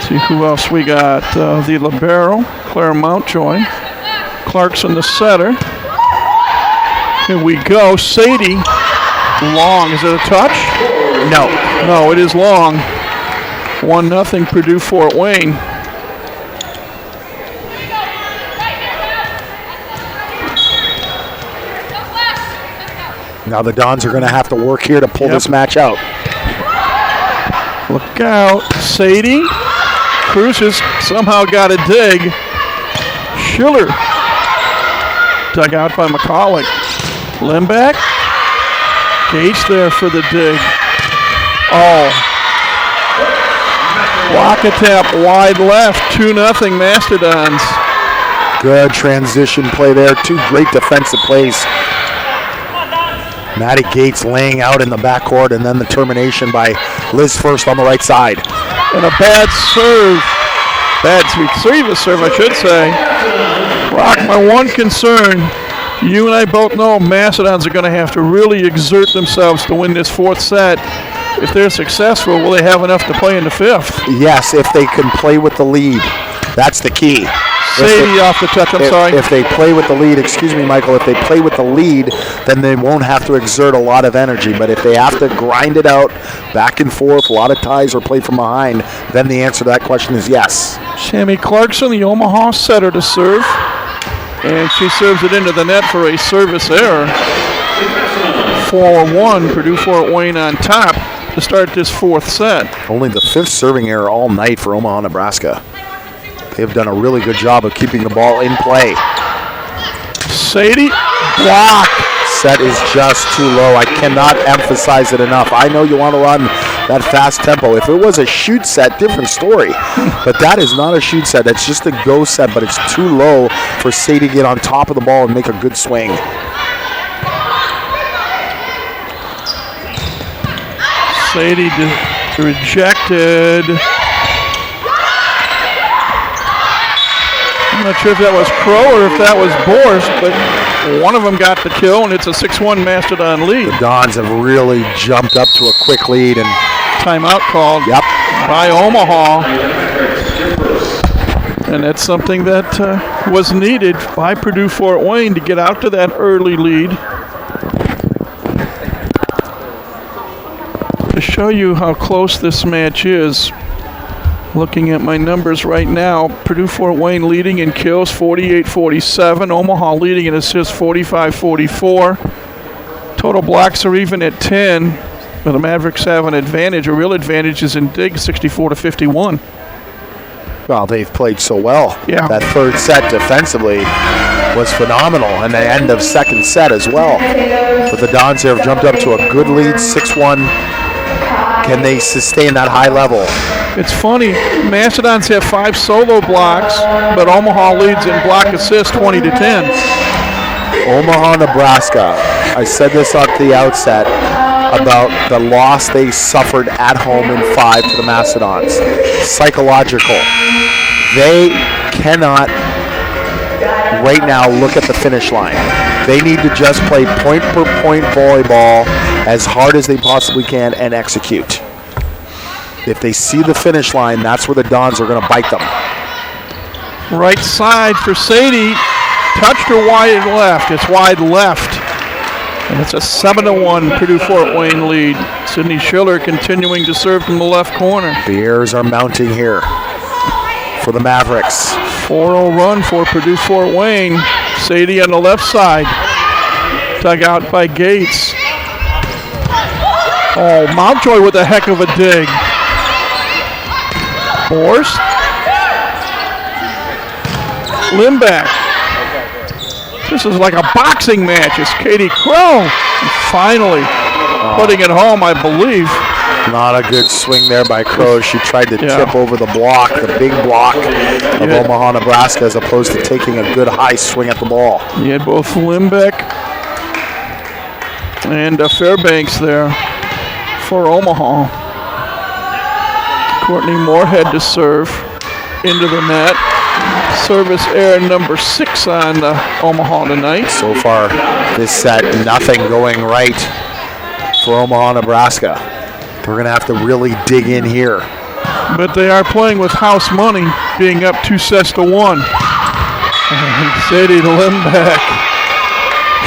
See who else we got. The libero, Claire Mountjoy, Clarkson the setter. Here we go. Sadie. Long. Is it a touch? No. No, it is long. 1-0 Purdue Fort Wayne. Now the Dons are going to have to work here to pull this match out. Look out. Sadie. Cruz has somehow got a dig. Schiller. Dug out by McCulloch. Limbeck. Gates there for the dig. Oh. Wakatap wide left. 2-0 Mastodons. Good transition play there. 2 great defensive plays. Maddie Gates laying out in the backcourt, and then the termination by Liz First on the right side. And a bad serve. Bad service serve, I should say. Rock, my one concern, you and I both know Mastodons are going to have to really exert themselves to win this 4th set. If they're successful, will they have enough to play in the 5th? Yes, if they can play with the lead. That's the key. Sadie off the touch, I'm sorry. If they play with the lead, excuse me, Michael, if they play with the lead, then they won't have to exert a lot of energy. But if they have to grind it out back and forth, a lot of ties or play from behind, then the answer to that question is yes. Sammy Clarkson, the Omaha setter to serve. And she serves it into the net for a service error. 4-1, Purdue Fort Wayne on top to start this 4th set. Only the 5th serving error all night for Omaha, Nebraska. They've done a really good job of keeping the ball in play. Sadie, block. Set is just too low. I cannot emphasize it enough. I know you want to run that fast tempo. If it was a shoot set, different story. But that is not a shoot set. That's just a go set, but it's too low for Sadie to get on top of the ball and make a good swing. Sadie rejected. I'm not sure if that was Crow or if that was Borst, but one of them got the kill, and it's a 6-1 Mastodon lead. The Dons have really jumped up to a quick lead. And timeout called by Omaha. And that's something that was needed by Purdue Fort Wayne to get out to that early lead. To show you how close this match is, looking at my numbers right now, Purdue Fort Wayne leading in kills 48-47, Omaha leading in assists 45-44. Total blocks are even at 10, but the Mavericks have an advantage. A real advantage is in dig, 64-51. well, they've played so well. Yeah. That third set defensively was phenomenal, and the end of second set as well. But the Dons here have jumped up to a good lead, 6-1. Can they sustain that high level? It's funny, Mastodons have 5 solo blocks, but Omaha leads in block assists 20-10. Omaha, Nebraska. I said this at the outset about the loss they suffered at home in 5 to the Mastodons. Psychological. They cannot right now look at the finish line. They need to just play point-per-point volleyball as hard as they possibly can and execute. If they see the finish line, that's where the Dons are going to bite them. Right side for Sadie. Touched her wide left. It's wide left. And it's a 7-1 Purdue Fort Wayne lead. Sydney Schiller continuing to serve from the left corner. Bears are mounting here for the Mavericks. 4-0 run for Purdue Fort Wayne. Sadie on the left side. Dug out by Gates. Oh, Mountjoy with a heck of a dig. Borst. Limbeck. This is like a boxing match. It's Katie Crow finally putting it home, I believe. Not a good swing there by Crow. She tried to tip over the block, the big block of Omaha, Nebraska, as opposed to taking a good high swing at the ball. You had both Limbeck and Fairbanks there for Omaha. Courtney Moorhead to serve into the net. Service error number 6 on Omaha tonight. So far, this set, nothing going right for Omaha, Nebraska. They're going to have to really dig in here. But they are playing with house money, being up 2-1. And Sadie Limbeck.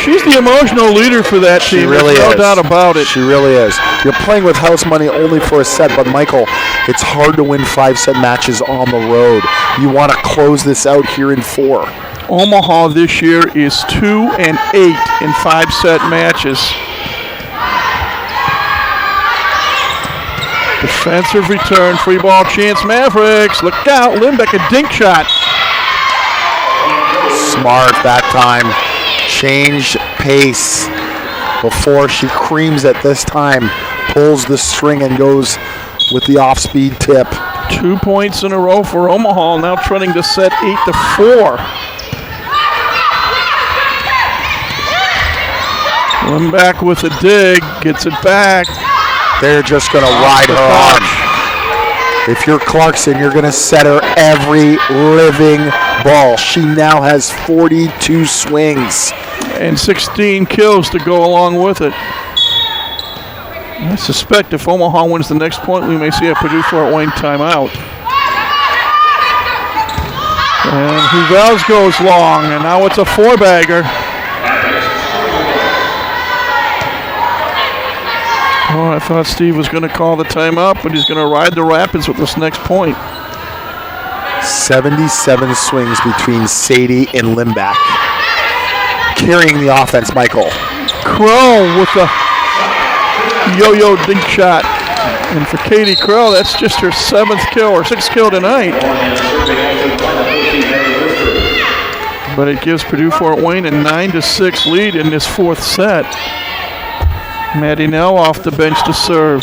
She's the emotional leader for that team. She really There's is. no doubt about it. She really is. You're playing with house money only for a set, but Michael, it's hard to win 5-set matches on the road. You want to close this out here in 4. Omaha this year is 2-8 in 5-set matches. Defensive return, free ball chance, Mavericks. Look out, Limbeck, a dink shot. Smart that time. Change pace before she creams it this time. Pulls the string and goes with the off-speed tip. 2 points in a row for Omaha, now trending to set 8-4. Limbeck with a dig, gets it back. They're just going to ride her on. If you're Clarkson, you're going to set her every living ball. She now has 42 swings. And 16 kills to go along with it. I suspect if Omaha wins the next point, we may see a Purdue Fort Wayne timeout. And Huvels goes long, and now it's a 4-bagger. Oh, I thought Steve was going to call the timeout, but he's going to ride the Rapids with this next point. 77 swings between Sadie and Limbeck. Carrying the offense, Michael. Crow with the yo-yo dink shot. And for Katie Crow, that's just her 7th kill or 6th kill tonight. but it gives Purdue Fort Wayne a 9-6 lead in this fourth set. Maddie Nell off the bench to serve.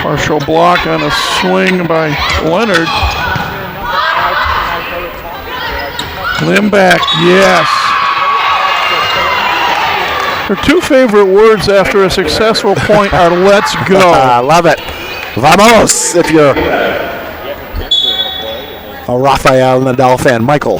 Partial block on a swing by Leonard. Limback, yes. Her two favorite words after a successful point are "let's go." I love it. Vamos, if you're a Rafael Nadal fan. Michael,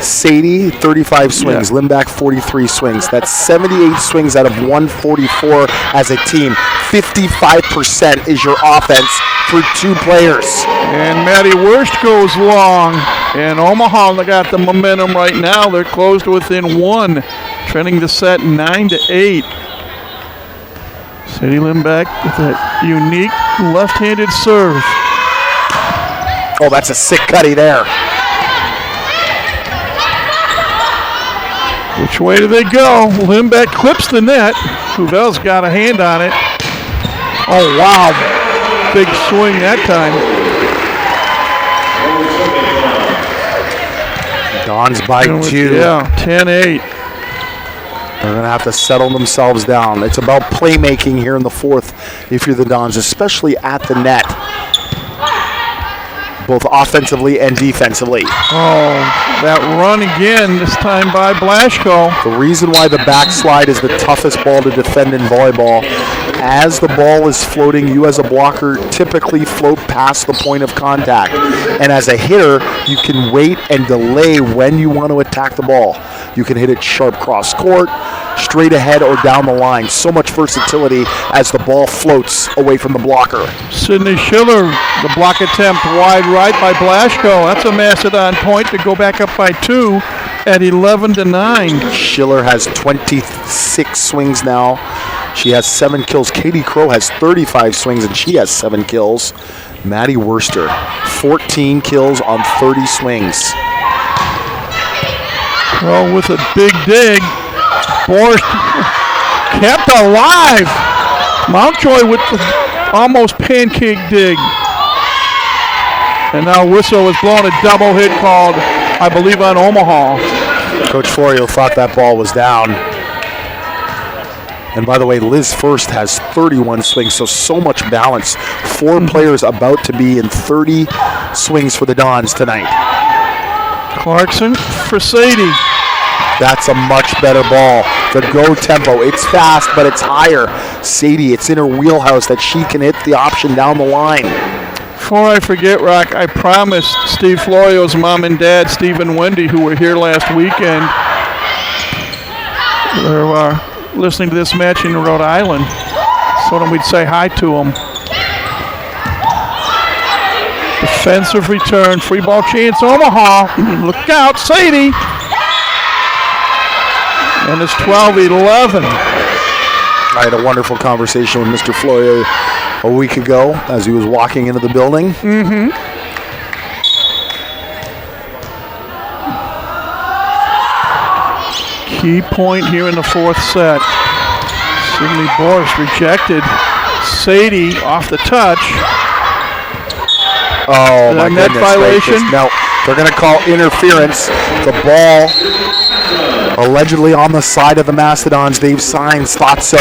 Sadie, 35 swings. Yeah. Limback, 43 swings. That's 78 swings out of 144 as a team. 55% is your offense for two players. And Maddie Wurst goes long. And Omaha got the momentum right now. They're close to within one. Trending the set 9-8. Sadie Limback with that unique left-handed serve. Oh, that's a sick cutty there. Which way do they go? Limback clips the net. Huvel's got a hand on it. Oh, wow. Big swing that time. Dons by 2. Yeah, 10-8. They're going to have to settle themselves down. It's about playmaking here in the fourth if you're the Dons, especially at the net, both offensively and defensively. Oh, that run again, this time by Blaschko. The reason why the backslide is the toughest ball to defend in volleyball, as the ball is floating, you as a blocker typically float past the point of contact. And as a hitter, you can wait and delay when you want to attack the ball. You can hit it sharp cross court, straight ahead, or down the line. So much versatility as the ball floats away from the blocker. Sydney Schiller, the block attempt wide right by Blaschko. That's a Macedon point to go back up by 2 at 11-9. Schiller has 26 swings now. She has 7 kills. Katie Crow has 35 swings, and she has 7 kills. Maddie Worster, 14 kills on 30 swings. Well, with a big dig, Borst kept alive. Mountjoy with the almost pancake dig. And now whistle is blowing, a double hit called, I believe, on Omaha. Coach Florio thought that ball was down. And by the way, Liz First has 31 swings, so much balance. 4 players about to be in 30 swings for the Dons tonight. Clarkson for Sadie. That's a much better ball. The go tempo, it's fast, but it's higher. Sadie, it's in her wheelhouse that she can hit the option down the line. Before I forget, Rock, I promised Steve Florio's mom and dad, Steve and Wendy, who were here last weekend, they're listening to this match in Rhode Island, so we'd say hi to them. Defensive return, free ball chance, Omaha. Look out, Sadie. And it's 12-11. I had a wonderful conversation with Mr. Florio a week ago as he was walking into the building. Key point here in the fourth set. Sydney Borst rejected. Sadie off the touch. Oh, my net goodness violation? gracious. No, they're going to call interference. The ball allegedly on the side of the Mastodons. Dave Sines thought so.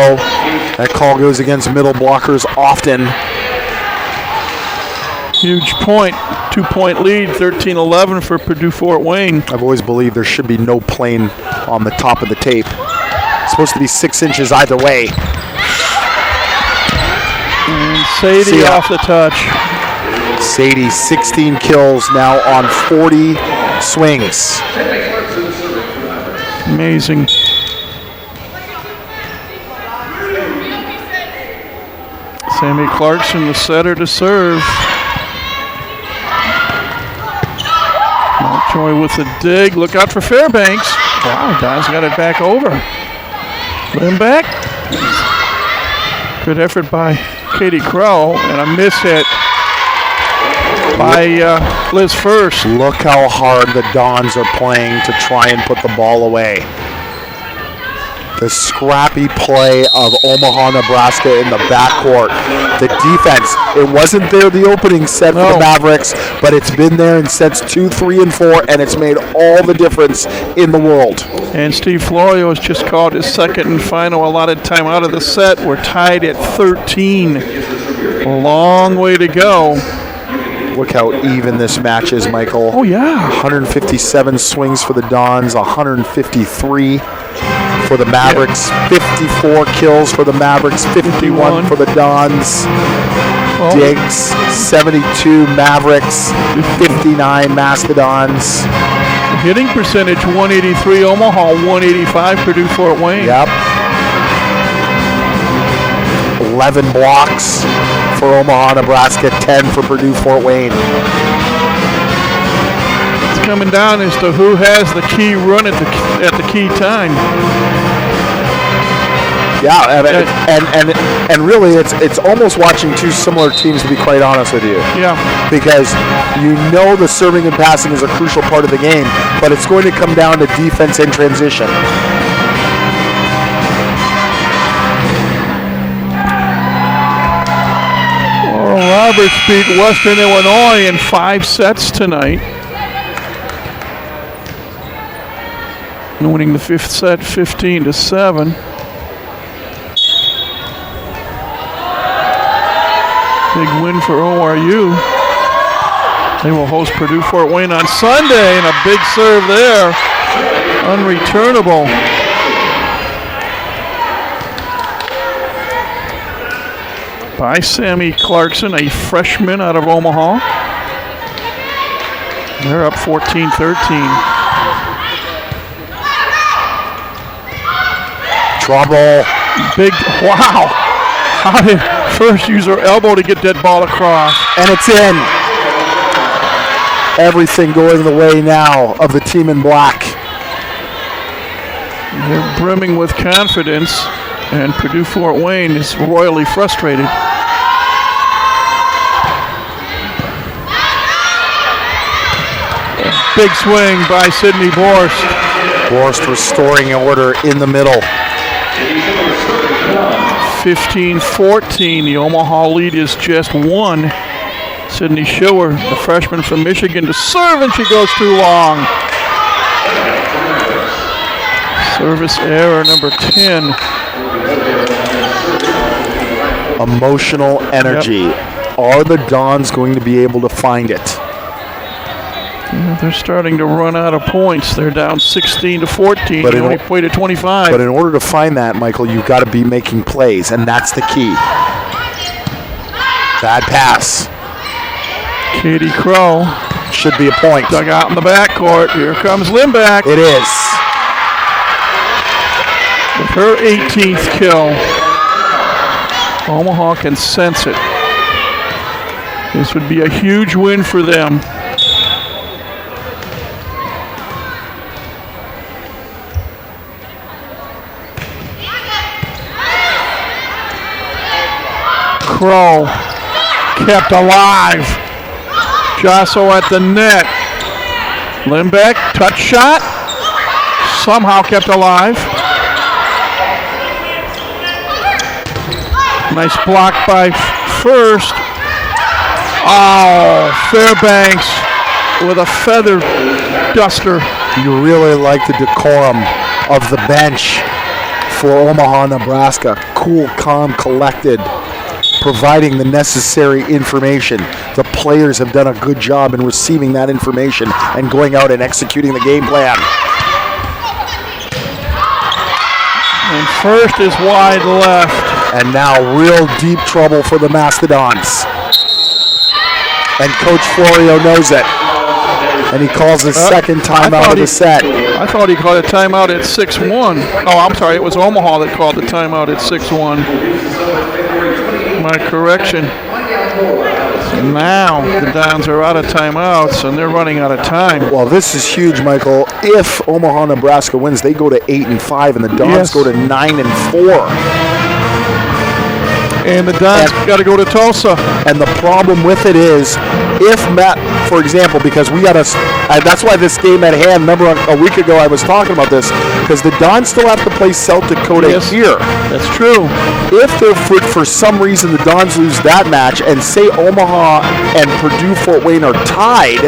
That call goes against middle blockers often. Huge point. 2-point lead, 13-11 for Purdue Fort Wayne. I've always believed there should be no plane on the top of the tape. It's supposed to be 6 inches either way. And Sadie off the touch. Sadie, 16 kills now on 40 swings. Amazing. Sammy Clarkson, the setter to serve. Mountjoy with a dig. Look out for Fairbanks. Wow, Don's got it back over. Limback. Good effort by Katie Crow, and a miss hit by Liz First. Look how hard the Dons are playing to try and put the ball away. The scrappy play of Omaha, Nebraska in the backcourt. The defense, it wasn't there the opening set for the Mavericks, but it's been there in sets 2, 3, and 4, and it's made all the difference in the world. And Steve Florio has just called his second and final allotted time out of the set. We're tied at 13. A long way to go. Look how even this match is, Michael. Oh, yeah. 157 swings for the Dons, 153 for the Mavericks, 54 kills for the Mavericks, 51 for the Dons. Digs, 72 Mavericks, 59 Mastodons. Hitting percentage 183 Omaha, 185 Purdue Fort Wayne. Yep. 11 blocks for Omaha, Nebraska, 10 for Purdue Fort Wayne. It's coming down as to who has the key run at the key time. Yeah, and really, it's almost watching two similar teams, to be quite honest with you. Yeah. Because you know the serving and passing is a crucial part of the game, but it's going to come down to defense and transition. Oral Roberts beat Western Illinois in 5 sets tonight. Winning the 5th set 15-7. Big win for ORU. They will host Purdue Fort Wayne on Sunday, and a big serve there. Unreturnable. By Sammy Clarkson, a freshman out of Omaha. They're up 14-13. Trouble. Big, wow. How did first use her elbow to get that ball across? And it's in. Everything going the way now of the team in black. They're brimming with confidence, and Purdue Fort Wayne is royally frustrated. Big swing by Sidney Borst. Borst restoring order in the middle. 15-14. The Omaha lead is just 1. Sydney Schiller, the freshman from Michigan, to serve, and she goes too long. Service error number 10. Emotional energy. Yep. Are the Dons going to be able to find it? Yeah, they're starting to run out of points. They're down 16-14. They only played at 25. But in order to find that, Michael, you've got to be making plays, and that's the key. Bad pass. Katie Crow. Should be a point. Dug out in the backcourt. Here comes Lindback. It is. With her 18th kill. Omaha can sense it. This would be a huge win for them. Crow kept alive. Josso at the net. Lindbeck, touch shot. Somehow kept alive. Nice block by First. Oh, Fairbanks with a feather duster. You really like the decorum of the bench for Omaha, Nebraska. Cool, calm, collected, providing the necessary information. The players have done a good job in receiving that information and going out and executing the game plan. And First is wide left. And now real deep trouble for the Mastodons. And Coach Florio knows it. And he calls his second timeout of the set. I thought he called a timeout at 6-1. Oh, I'm sorry. It was Omaha that called the timeout at 6-1. My correction. So now the Dons are out of timeouts, and they're running out of time. Well, this is huge, Michael. If Omaha, Nebraska wins, they go to 8-5, and the Dons go to 9-4. And the Dons got to go to Tulsa. And the problem with it is, if Matt, for example, because we got to, that's why this game at hand, remember a week ago I was talking about this, because the Dons still have to play South Dakota here. That's true. If for some reason the Dons lose that match, and say Omaha and Purdue Fort Wayne are tied,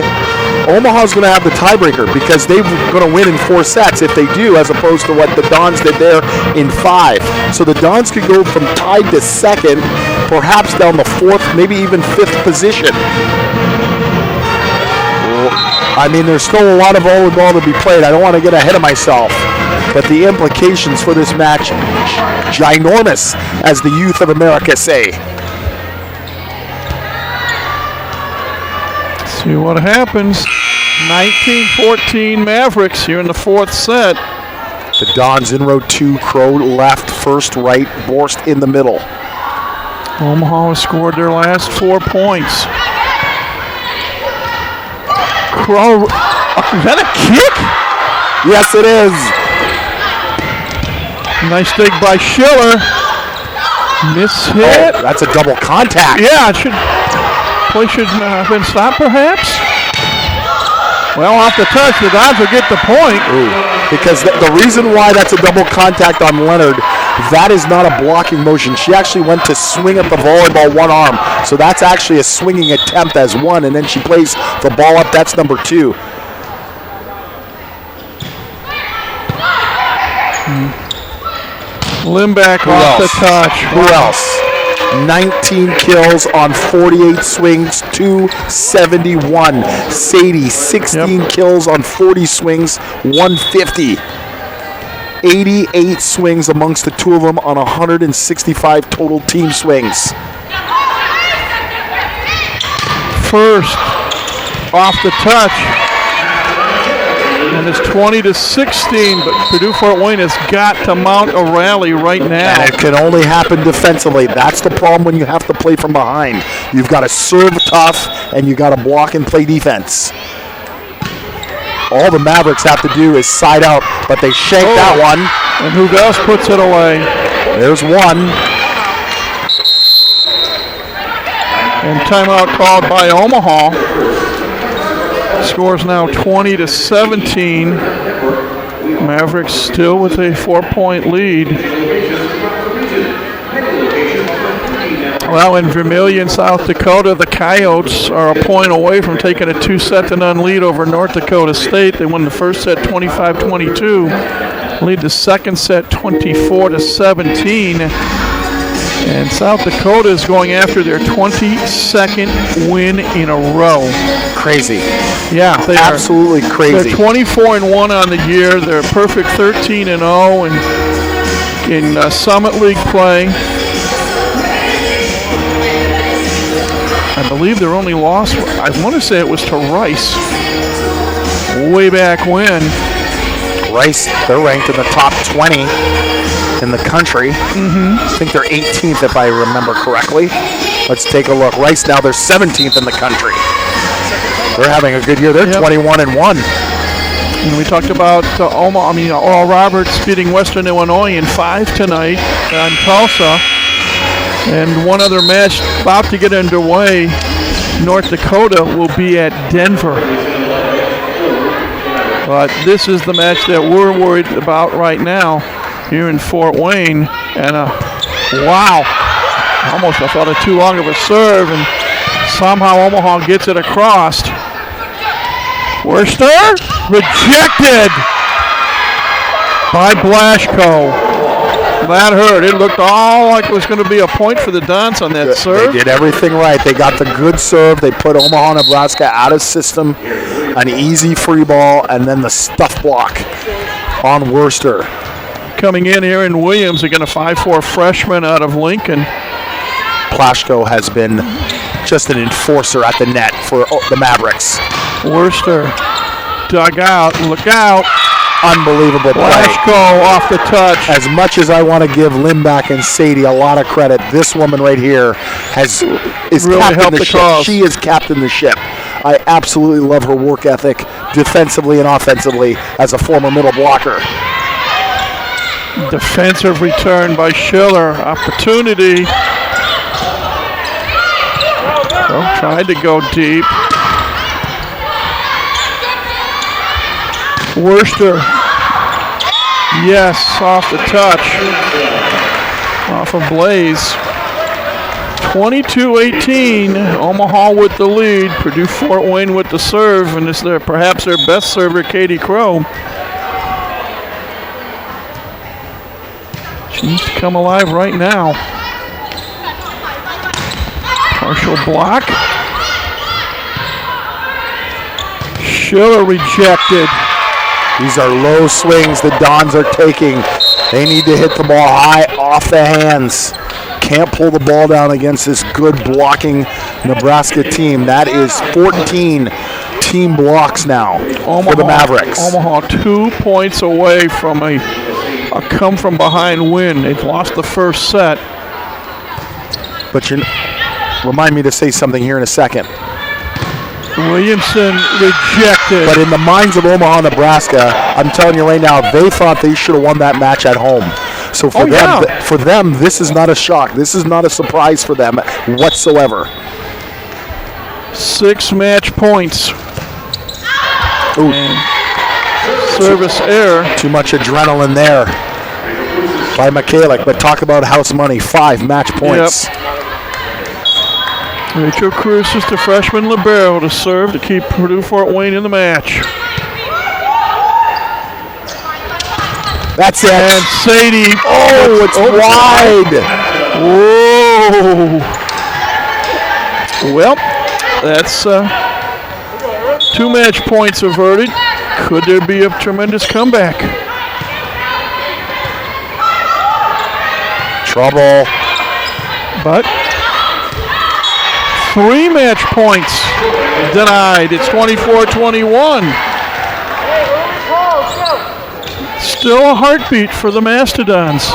Omaha's going to have the tiebreaker because they're going to win in 4 sets if they do, as opposed to what the Dons did there in 5. So the Dons could go from tied to second, perhaps down the 4th, maybe even 5th position. I mean, there's still a lot of volleyball to be played. I don't want to get ahead of myself, but the implications for this match, ginormous, as the youth of America say. See what happens. 19-14 Mavericks here in the 4th set. The Dons in row 2, Crow left, first right, Borst in the middle. Omaha has scored their last 4 points. Crow, is that a kick? Yes, it is. Nice dig by Schiller. Miss hit. Oh, that's a double contact. Yeah, play should have been stopped perhaps. Well, off the touch, the Dons will get the point. Ooh. Because the reason why that's a double contact on Leonard, that is not a blocking motion. She actually went to swing at the volleyball one arm. So that's actually a swinging attempt as one, and then she plays the ball up. That's number 2. Limback off the touch. Who else? 19 kills on 48 swings, 271. Sadie, 16 kills on 40 swings, 150. 88 swings amongst the two of them on 165 total team swings. First, off the touch. And it's 20-16, but Purdue Fort Wayne has got to mount a rally right now. And it can only happen defensively. That's the problem when you have to play from behind. You've got to serve tough, and you got to block and play defense. All the Mavericks have to do is side out, but they shank that one. And Hugas puts it away. There's one. And timeout called by Omaha. Scores now 20-17. Mavericks still with a 4-point lead. Well, in Vermillion, South Dakota, the Coyotes are a point away from taking a 2-0 lead over North Dakota State. They won the first set 25-22. Lead the second set 24-17. And South Dakota is going after their 22nd win in a row. Crazy. Yeah, they absolutely crazy. They're 24-1 on the year. They're perfect 13-0 in Summit League play. I believe their only loss, I want to say it was to Rice way back when. Rice, they're ranked in the top 20 in the country. I think they're 18th if I remember correctly. Let's take a look. Rice now, they're 17th in the country. They're having a good year. They're 21-1. And we talked about Oral Roberts beating Western Illinois in 5 tonight on Tulsa. And one other match about to get underway. North Dakota will be at Denver. But this is the match that we're worried about right now here in Fort Wayne. And wow, almost I thought it too long of a serve, and somehow Omaha gets it across. Worcester rejected by Blasco. That hurt. It looked all like it was going to be a point for the Dons on that serve. They did everything right. They got the good serve. They put Omaha, Nebraska out of system. An easy free ball, and then the stuff block on Worcester. Coming in here in Williams, again a 5'4" freshman out of Lincoln. Plaschko has been just an enforcer at the net for the Mavericks. Worcester dug out. Look out. Unbelievable play. Plaschko off the touch. As much as I want to give Limback and Sadie a lot of credit, this woman right here is really captain the ship. Cause. She is captain the ship. I absolutely love her work ethic, defensively and offensively, as a former middle blocker. Defensive return by Schiller. Opportunity. Oh, tried to go deep. Worcester. Yes, off the touch. Off of Blaze. 22-18. Omaha with the lead. Purdue Fort Wayne with the serve, and it's perhaps their best server, Katie Crow. She needs to come alive right now. Partial block. Schiller rejected. These are low swings the Dons are taking. They need to hit the ball high off the hands. Can't pull the ball down against this good blocking Nebraska team. That is 14 team blocks now for the Mavericks. Omaha 2 points away from a come-from-behind win. They've lost the first set. But remind me to say something here in a second. Williamson rejected. But in the minds of Omaha, Nebraska, I'm telling you right now, they thought they should have won that match at home. So for them, this is not a shock. This is not a surprise for them whatsoever. 6 match points. Ooh. Service error. Too much adrenaline there by Michalik, but talk about house money. 5 match points. Yep. Rachel Cruz is the freshman libero to serve to keep Purdue Fort Wayne in the match. That's it. And Sadie. Oh, it's wide. Whoa. Well, that's 2 match points averted. Could there be a tremendous comeback? Trouble. But 3 match points denied. It's 24-21. Still a heartbeat for the Mastodons.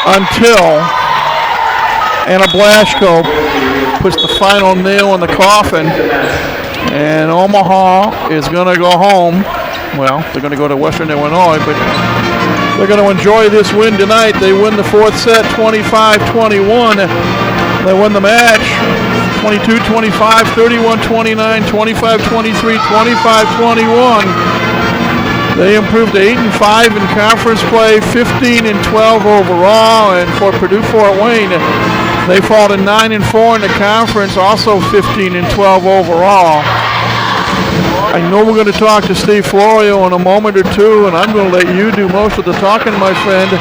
Until Anna Blasco puts the final nail in the coffin, and Omaha is going to go home. Well, they're going to go to Western Illinois, but they're going to enjoy this win tonight. They win the 4th set 25-21. They win the match 22-25, 31-29, 25-23, 25-21. They improved to 8-5 in conference play, 15-12 overall, and for Purdue Fort Wayne, they fall to 9-4 in the conference, also 15-12 overall. I know we're going to talk to Steve Florio in a moment or two, and I'm going to let you do most of the talking, my friend.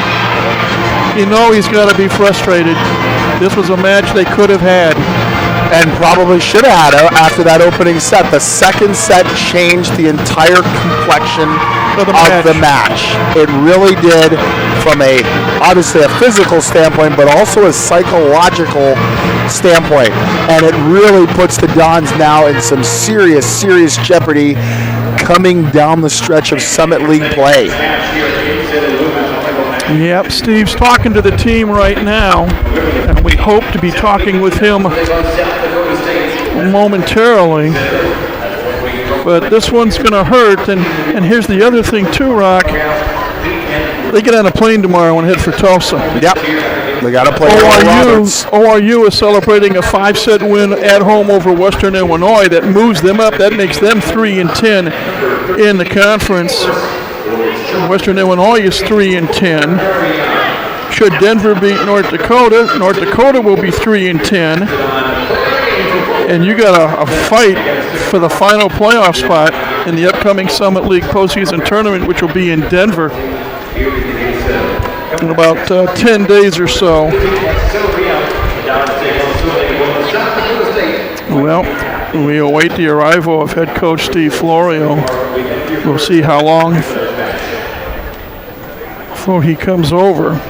You know he's got to be frustrated. This was a match they could have had. And probably should have had after that opening set. The second set changed the entire complexion of the match. It really did, from obviously a physical standpoint, but also a psychological standpoint. And it really puts the Dons now in some serious, serious jeopardy coming down the stretch of Summit League play. Yep, Steve's talking to the team right now, and we hope to be talking with him momentarily. But this one's going to hurt, and here's the other thing too, Rock. They get on a plane tomorrow and head for Tulsa. Yep, they got to play ORU is celebrating a 5-set win at home over Western Illinois. That moves them up. That makes them 3-10 in the conference. Western Illinois is 3-10. Should Denver beat North Dakota will be 3-10. And you got a fight for the final playoff spot in the upcoming Summit League postseason tournament, which will be in Denver in about 10 days or so. Well, we await the arrival of head coach Steve Florio. We'll see how long before he comes over.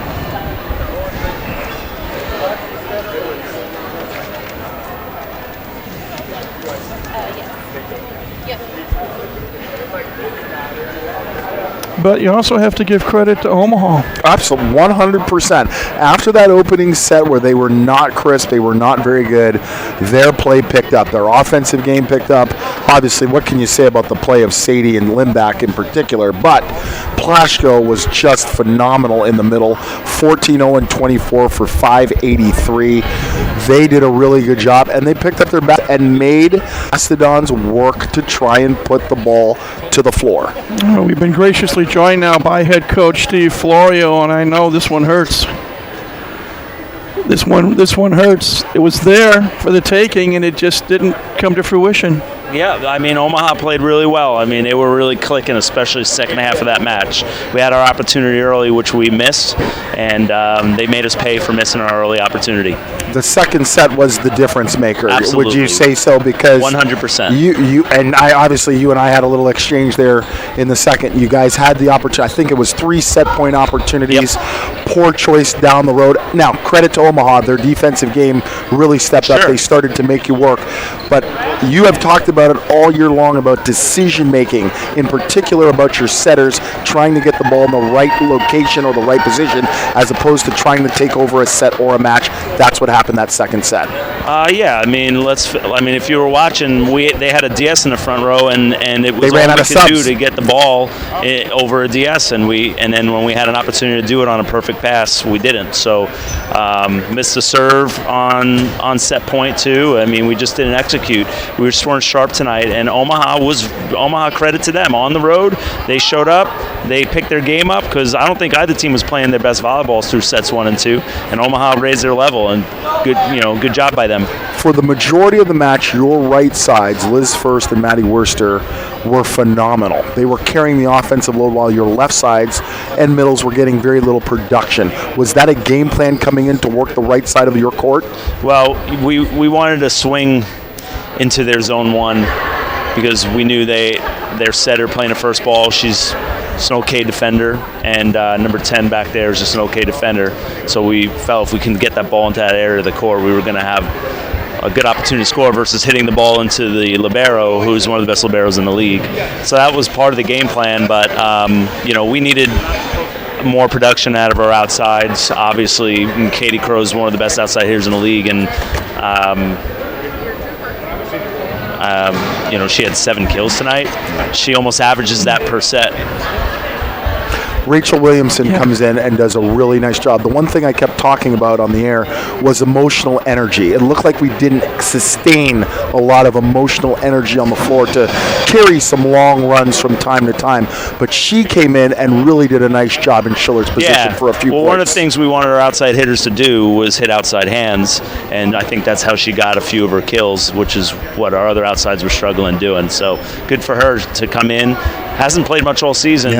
But you also have to give credit to Omaha. Absolutely, 100%. After that opening set where they were not crisp, they were not very good, their play picked up. Their offensive game picked up. Obviously, what can you say about the play of Sadie and Limbach in particular? But Plashko was just phenomenal in the middle. 14-0-24 for 583. They did a really good job, and they picked up their bat and made Mastodons work to try and put the ball to the floor. Well, we've been graciously joined now by head coach Steve Florio, and I know this one hurts. This one hurts. It was there for the taking, and it just didn't come to fruition. Yeah, I mean, Omaha played really well. I mean, they were really clicking, especially the second half of that match. We had our opportunity early, which we missed, and they made us pay for missing our early opportunity. The second set was the difference maker. Absolutely. Would you say so? Because 100%. You and I had a little exchange there in the second. You guys had the opportunity. I think it was 3 set point opportunities. Yep. Poor choice down the road. Now, credit to Omaha. Their defensive game really stepped up. They started to make you work. But you have talked about it all year long about decision making, in particular about your setters trying to get the ball in the right location or the right position, as opposed to trying to take over a set or a match. That's what happened that second set. Yeah, I mean, if you were watching, they had a DS in the front row, and it was all we could do to get the ball over a DS, and then when we had an opportunity to do it on a perfect pass, we didn't. So missed the serve on set point too. I mean, we just didn't execute. We just weren't sharp tonight, and Omaha, credit to them. On the road, they showed up, they picked their game up, because I don't think either team was playing their best volleyballs through sets 1 and 2, and Omaha raised their level, and good job by them. For the majority of the match, your right sides, Liz First and Maddie Worcester, were phenomenal. They were carrying the offensive load while your left sides and middles were getting very little production. Was that a game plan coming in to work the right side of your court? Well, we wanted to swing into their zone 1 because we knew their setter playing the first ball, she's an okay defender, and number 10 back there is just an okay defender. So we felt if we can get that ball into that area of the court, we were going to have a good opportunity to score versus hitting the ball into the libero, who's one of the best liberos in the league. So that was part of the game plan, but we needed more production out of our outsides. Obviously, Katie Crow is one of the best outside hitters in the league, and she had 7 kills tonight. She almost averages that per set. Rachel Williamson comes in and does a really nice job. The one thing I kept talking about on the air was emotional energy. It looked like we didn't sustain a lot of emotional energy on the floor to carry some long runs from time to time. But she came in and really did a nice job in Schiller's position for a few points. One of the things we wanted our outside hitters to do was hit outside hands, and I think that's how she got a few of her kills, which is what our other outsides were struggling doing. So good for her to come in. Hasn't played much all season.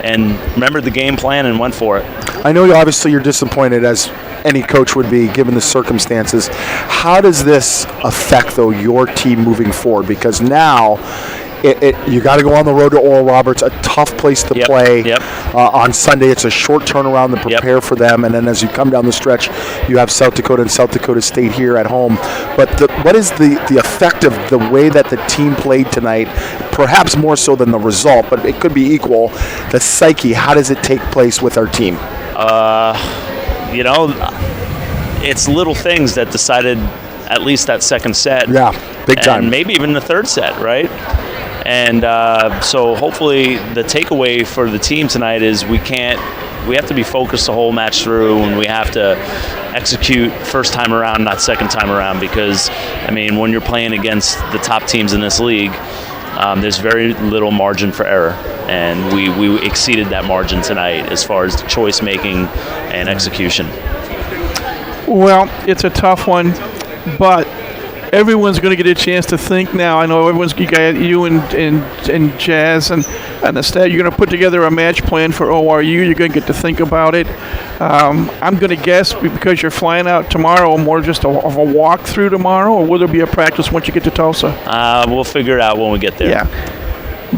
And remembered the game plan and went for it. I know obviously you're disappointed, as any coach would be given the circumstances. How does this affect, though, your team moving forward? Because now you got to go on the road to Oral Roberts, a tough place to play. On Sunday, it's a short turnaround to prepare for them, and then as you come down the stretch, you have South Dakota and South Dakota State here at home. But what is the effect of the way that the team played tonight? Perhaps more so than the result, but it could be equal. The psyche, how does it take place with our team? It's little things that decided at least that second set. Yeah, big time. And maybe even the third set, right? And so hopefully the takeaway for the team tonight is we have to be focused the whole match through, and we have to execute first time around, not second time around, because, I mean, when you're playing against the top teams in this league, there's very little margin for error, and we exceeded that margin tonight as far as choice making and execution. Well, it's a tough one, but everyone's going to get a chance to think now. I know you and Jazz and the staff, you're going to put together a match plan for ORU. You're going to get to think about it. I'm going to guess, because you're flying out tomorrow, more just of a walk through tomorrow, or will there be a practice once you get to Tulsa? We'll figure it out when we get there. Yeah.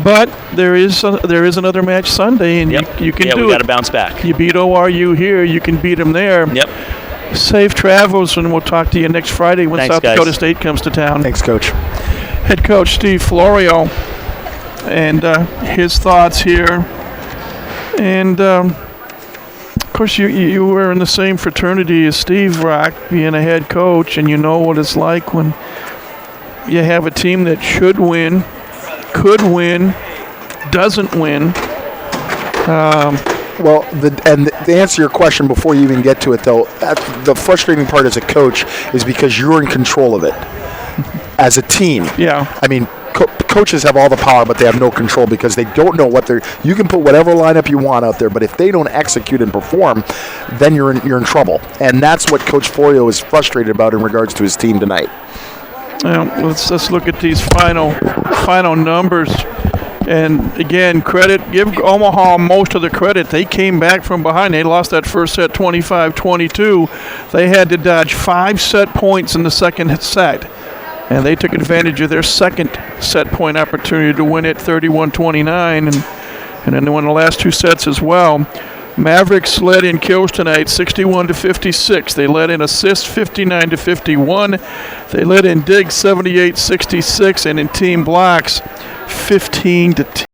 But there is another match Sunday, and you can do it. Yeah, we got to bounce back. You beat ORU here, you can beat them there. Yep. Safe travels, and we'll talk to you next Friday when South Dakota State comes to town. Thanks, Coach. Head coach Steve Florio, and his thoughts here And of course, you were in the same fraternity as Steve Rock, being a head coach, and you know what it's like when you have a team that should win, could win, doesn't win. Well, to answer your question before you even get to it, though, the frustrating part as a coach is because you're in control of it as a team. Yeah. I mean, coaches have all the power, but they have no control because they don't know what they're. You can put whatever lineup you want out there, but if they don't execute and perform, then you're in trouble. And that's what Coach Florio is frustrated about in regards to his team tonight. Let's look at these final numbers. And again, give Omaha most of the credit. They came back from behind. They lost that first set 25-22. They had to dodge 5 set points in the second set. And they took advantage of their second set point opportunity to win it 31-29. And then they won the last 2 sets as well. Mavericks led in kills tonight 61-56. They led in assists 59-51. They led in digs 78-66. And in team blocks 15-10.